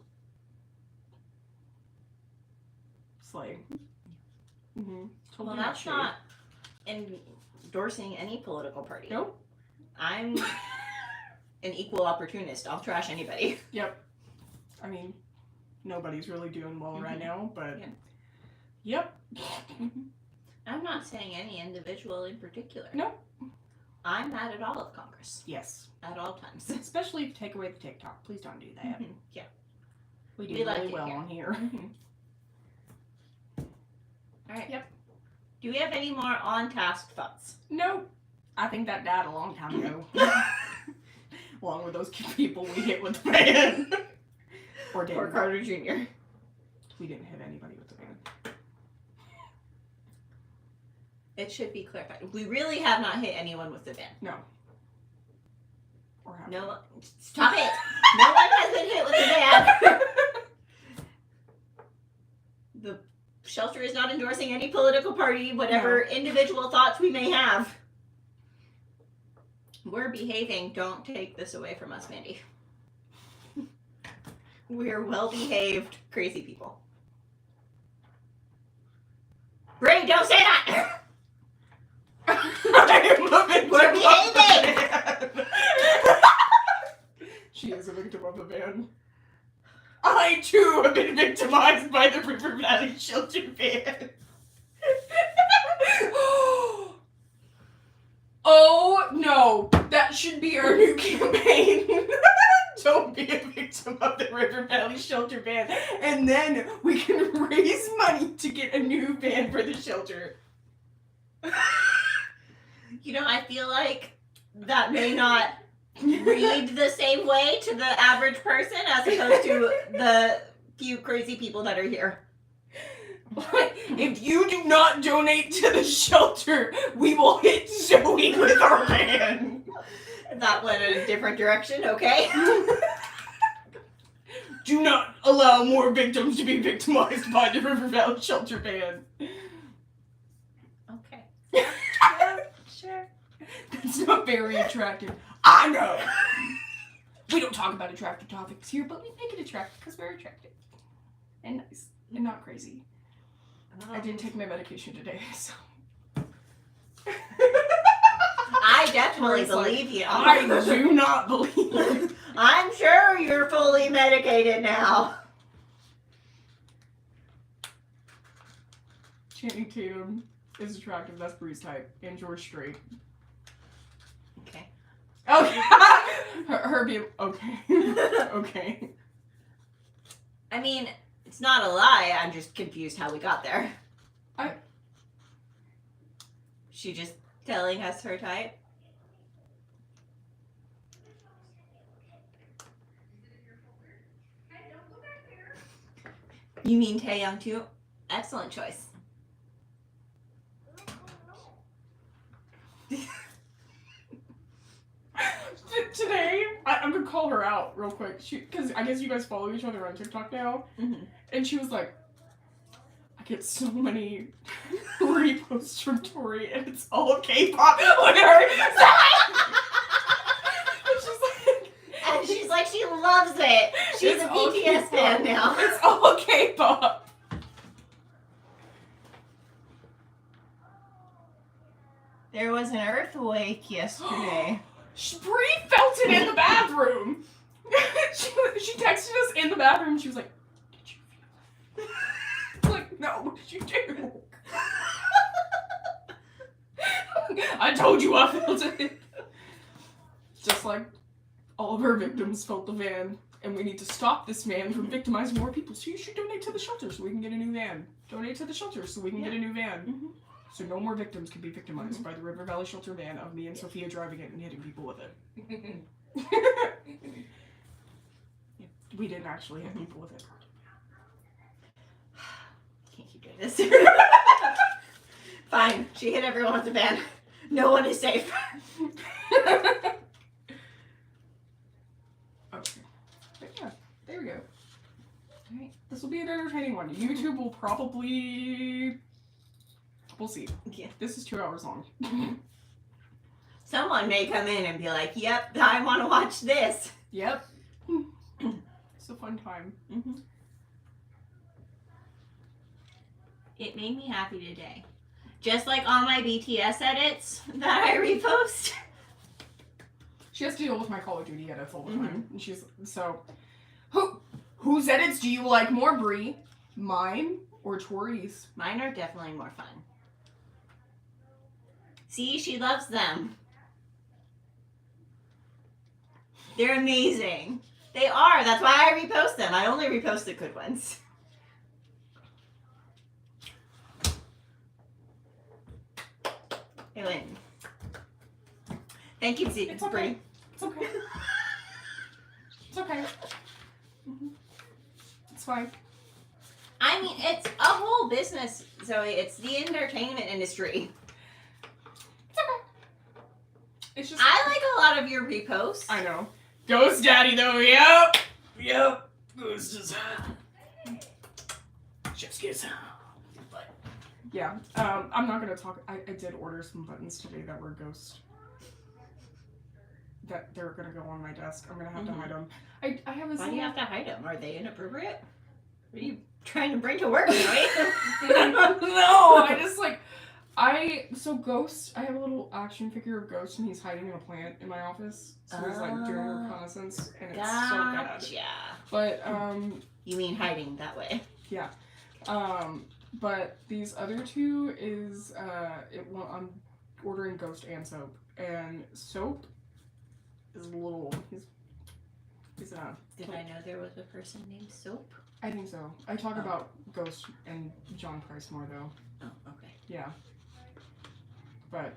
Speaker 2: Slay. Mm-hmm.
Speaker 1: Well, that's not endorsing any political party.
Speaker 2: Nope.
Speaker 1: I'm an equal opportunist. I'll trash anybody.
Speaker 2: Yep. I mean, nobody's really doing well right now, but.
Speaker 1: Yeah.
Speaker 2: Yep.
Speaker 1: I'm not saying any individual in particular.
Speaker 2: No.
Speaker 1: I'm mad at all of Congress.
Speaker 2: Yes.
Speaker 1: At all times.
Speaker 2: Especially if you take away the TikTok. Please don't do that.
Speaker 1: Yeah.
Speaker 2: We do
Speaker 1: We like
Speaker 2: really
Speaker 1: it
Speaker 2: well
Speaker 1: here.
Speaker 2: on here.
Speaker 1: Alright.
Speaker 2: Yep.
Speaker 1: Do we have any more on-task thoughts?
Speaker 2: Nope. I think that died a long time ago. Along with those people we hit with the van. Or didn't.
Speaker 1: Or Carter Jr.
Speaker 2: We didn't hit anybody with the van.
Speaker 1: It should be clarified. We really have not hit anyone with the van.
Speaker 2: No. Or have
Speaker 1: No, stop it! No one has been hit with the van. The shelter is not endorsing any political party, whatever individual thoughts we may have. We're behaving. Don't take this away from us, Mandy. We're well-behaved, crazy people. Ray, don't say that! We're behaving!
Speaker 2: She is a victim of the van. I too have been victimized by the River Valley Shelter van. Oh no, that should be our new campaign. Don't be a victim of the River Valley Shelter van, and then we can raise money to get a new van for the shelter.
Speaker 1: You know, I feel like that may not read the same way to the average person as opposed to the few crazy people that are here.
Speaker 2: If you do not donate to the shelter, we will hit Zoe with our van.
Speaker 1: That went in a different direction, okay?
Speaker 2: Do not allow more victims to be victimized by the River Valley Shelter van.
Speaker 1: Okay.
Speaker 2: Sure. That's not very attractive. I know. We don't talk about attractive topics here, but we make it attractive because we're attractive. And nice. And not crazy. I did take my medication today, so.
Speaker 1: I definitely
Speaker 2: It's like,
Speaker 1: believe you.
Speaker 2: I do not believe.
Speaker 1: I'm sure you're fully medicated now.
Speaker 2: Channing Tatum is attractive. That's Bree's type. And George Strait.
Speaker 1: Okay.
Speaker 2: Okay. her be okay. Okay.
Speaker 1: I mean, it's not a lie. I'm just confused how we got there. She just telling us her type? You mean Taeyong too? Excellent choice.
Speaker 2: Today, I'm gonna call her out real quick. Because I guess you guys follow each other on TikTok now.
Speaker 1: Mm-hmm.
Speaker 2: And she was like, I get so many reposts from Tory, and it's all K-pop. Look at her.
Speaker 1: And she's like, she loves it. She's
Speaker 2: It's
Speaker 1: a
Speaker 2: all
Speaker 1: BTS
Speaker 2: K-pop.
Speaker 1: fan now.
Speaker 2: It's all K-pop.
Speaker 1: There was an earthquake yesterday.
Speaker 2: Bree felt it in the bathroom. she texted us in the bathroom. She was like, "Did you feel it?" Like, no. What did you do? I told you I felt it. Just like all of our victims felt the van. And we need to stop this man from victimizing more people. So you should donate to the shelter so we can get a new van. Donate to the shelter so we can get a new van.
Speaker 1: Mm-hmm.
Speaker 2: So no more victims can be victimized by the River Valley Shelter van of me and Sophia driving it and hitting people with it. We didn't actually hit people with it.
Speaker 1: Can't keep doing this. Fine. She hit everyone with the van. No one is safe.
Speaker 2: Okay. But yeah, there we go. Alright. This will be an entertaining one. YouTube will probably... We'll see.
Speaker 1: Yeah.
Speaker 2: This is 2 hours long.
Speaker 1: Someone may come in and be like, yep, I want to watch this.
Speaker 2: Yep. It's a fun time.
Speaker 1: Mm-hmm. It made me happy today. Just like all my BTS edits that I repost.
Speaker 2: She has to deal with my Call of Duty edits all the time. And she's so whose edits do you like more, Brie? Mine or Tori's?
Speaker 1: Mine are definitely more fun. See, she loves them. They're amazing. They are. That's why I repost them. I only repost the good ones. They win. Thank you, Brie.
Speaker 2: It's okay. It's okay. It's okay. It's fine.
Speaker 1: I mean, it's a whole business, Zoe. It's the entertainment industry.
Speaker 2: It's okay. It's just...
Speaker 1: I like a lot of your reposts.
Speaker 2: I know. Ghost Daddy, though. Yep. Yep. Ghost is... Just gets... But... Yeah. I'm not going to talk... I did order some buttons today that were Ghost. That they're going to go on my desk. I'm going to have to hide them. I have a...
Speaker 1: Why do you have to hide them? Are they inappropriate? What are you trying to bring to work, Zoe?
Speaker 2: No, I just like... So Ghost, I have a little action figure of Ghost and he's hiding in a plant in my office. So he's like doing reconnaissance and it's so bad. But,
Speaker 1: You mean hiding that way?
Speaker 2: Yeah. But these other two is, I'm ordering Ghost and Soap. And Soap is a little, he's
Speaker 1: Did I know there was a person named Soap?
Speaker 2: I think so. I talk about Ghost and John Price more though.
Speaker 1: Oh, okay.
Speaker 2: Yeah. But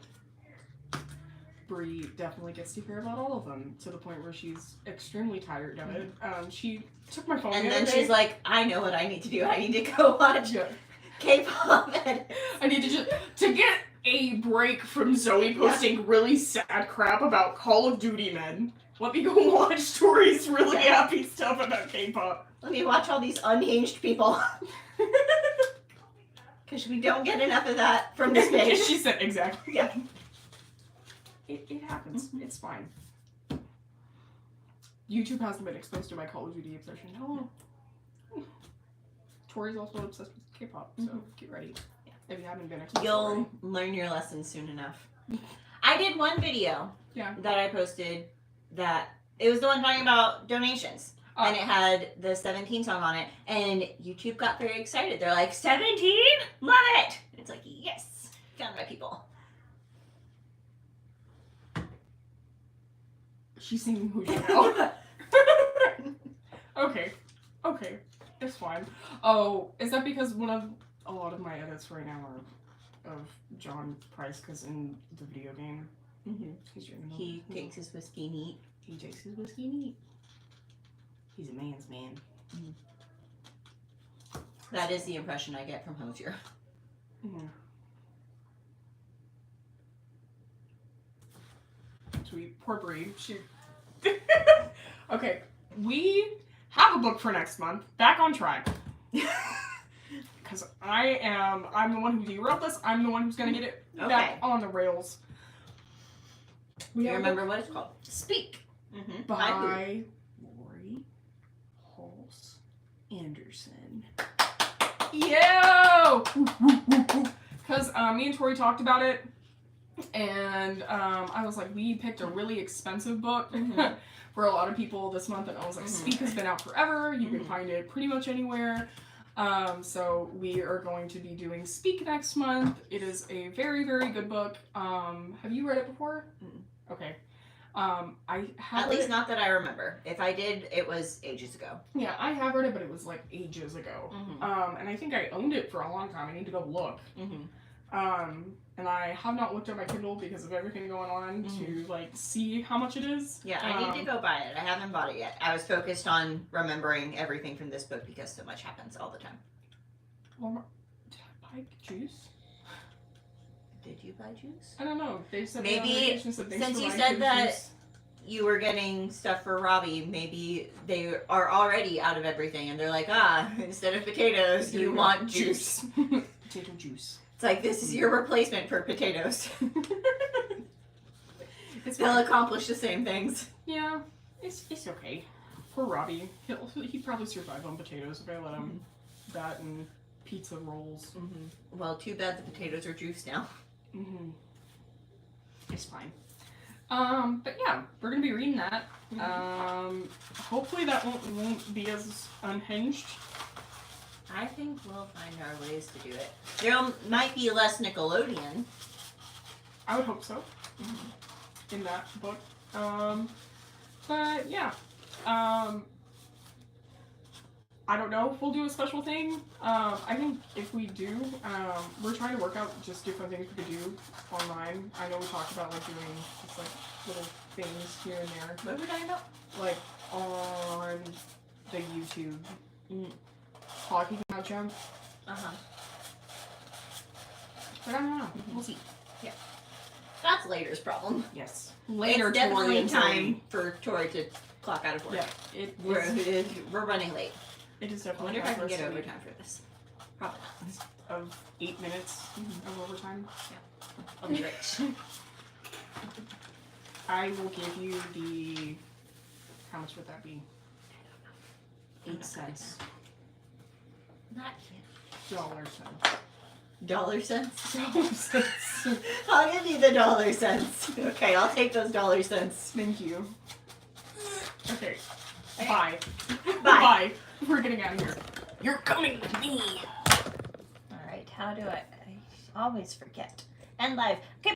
Speaker 2: Brie definitely gets to hear about all of them to the point where she's extremely tired of it. She took my phone
Speaker 1: and then she's like, I know what I need to do. I need to go watch K-pop.
Speaker 2: I need to get a break from Zoe posting really sad crap about Call of Duty men. Let me go watch Tori's really happy stuff about K-pop.
Speaker 1: Let me watch all these unhinged people. Because we don't get enough of that from this page.
Speaker 2: She said exactly.
Speaker 1: Yeah.
Speaker 2: It happens. It's fine. YouTube hasn't been exposed to my Call of Duty obsession. Hello. Tori's also obsessed with K-pop, so get ready. Yeah. If you haven't been exposed
Speaker 1: You'll learn your lesson soon enough. I did one video that I posted that it was the one talking about donations. And it had the 17 song on it. And YouTube got very excited. They're like, 17? Love it! It's like, yes! Found my people.
Speaker 2: She's singing Who You Know. Okay. It's fine. Oh, is that because a lot of my edits right now are of John Price, because in the video game,
Speaker 1: he takes his whiskey neat.
Speaker 2: He takes his whiskey neat. He's a man's man.
Speaker 1: That is the impression I get from Hosier.
Speaker 2: Sweet. Poor Brie. Okay. We have a book for next month. Back on track. Because I'm the one who derailed this. I'm the one who's going to get it back on the rails.
Speaker 1: Do you remember what it's called? Speak.
Speaker 2: By Lori Hulse Anderson. Yo! Because me and Tori talked about it, and I was like, we picked a really expensive book for a lot of people this month, and I was like, Speak has been out forever. You can find it pretty much anywhere. So we are going to be doing Speak next month. It is a very, very good book. Have you read it before?
Speaker 1: Mm-mm.
Speaker 2: Okay. I have
Speaker 1: At least not that I remember. If I did, it was ages ago.
Speaker 2: Yeah, I have read it, but it was like ages ago.
Speaker 1: Mm-hmm.
Speaker 2: And I think I owned it for a long time. I need to go look.
Speaker 1: Mm-hmm.
Speaker 2: And I have not looked at my Kindle because of everything going on to like see how much it is.
Speaker 1: Yeah, I need to go buy it. I haven't bought it yet. I was focused on remembering everything from this book because so much happens all the time.
Speaker 2: Well, did I buy juice?
Speaker 1: Did you buy juice?
Speaker 2: I don't know. They said
Speaker 1: Maybe
Speaker 2: since
Speaker 1: you said that you were getting stuff for Robbie, maybe they are already out of everything and they're like, instead of potatoes, you want juice.
Speaker 2: Potato juice.
Speaker 1: It's like, this is your replacement for potatoes. They'll
Speaker 2: fine.
Speaker 1: accomplish the same things.
Speaker 2: Yeah, it's okay. Poor Robbie. He'd probably survive on potatoes if I let him. That and pizza rolls.
Speaker 1: Well, too bad the potatoes are juice now.
Speaker 2: It's fine. But yeah, we're gonna be reading that. Hopefully that won't be as unhinged.
Speaker 1: I think we'll find our ways to do it. There might be less Nickelodeon.
Speaker 2: I would hope so. In that book. But yeah. I don't know if we'll do a special thing. I think if we do, we're trying to work out just different things we could do online. I know we talked about like doing just like little things here and there.
Speaker 1: What were we talking about?
Speaker 2: Like on the YouTube. Talking about jump. But I don't know. We'll see.
Speaker 1: Yeah. That's later's problem.
Speaker 2: Yes. Later,
Speaker 1: it's definitely
Speaker 2: Tory and
Speaker 1: time
Speaker 2: Zoë.
Speaker 1: for Tori to clock out of work.
Speaker 2: Yeah.
Speaker 1: We're running late.
Speaker 2: It is
Speaker 1: I
Speaker 2: definitely
Speaker 1: wonder if I can get
Speaker 2: time for us
Speaker 1: overtime for this. Probably not.
Speaker 2: of 8 minutes of overtime.
Speaker 1: I'll be rich.
Speaker 2: I will give you the. How much would that be? 8 cents.
Speaker 1: Not
Speaker 2: Dollar cents.
Speaker 1: dollar cents.
Speaker 2: Dollar cents.
Speaker 1: I'll give you the dollar cents. Okay, I'll take those dollar cents.
Speaker 2: Thank you. Okay. Bye.
Speaker 1: Bye.
Speaker 2: Bye. We're getting out of here. You're coming with me.
Speaker 1: All right. How do I always forget? End live. Okay.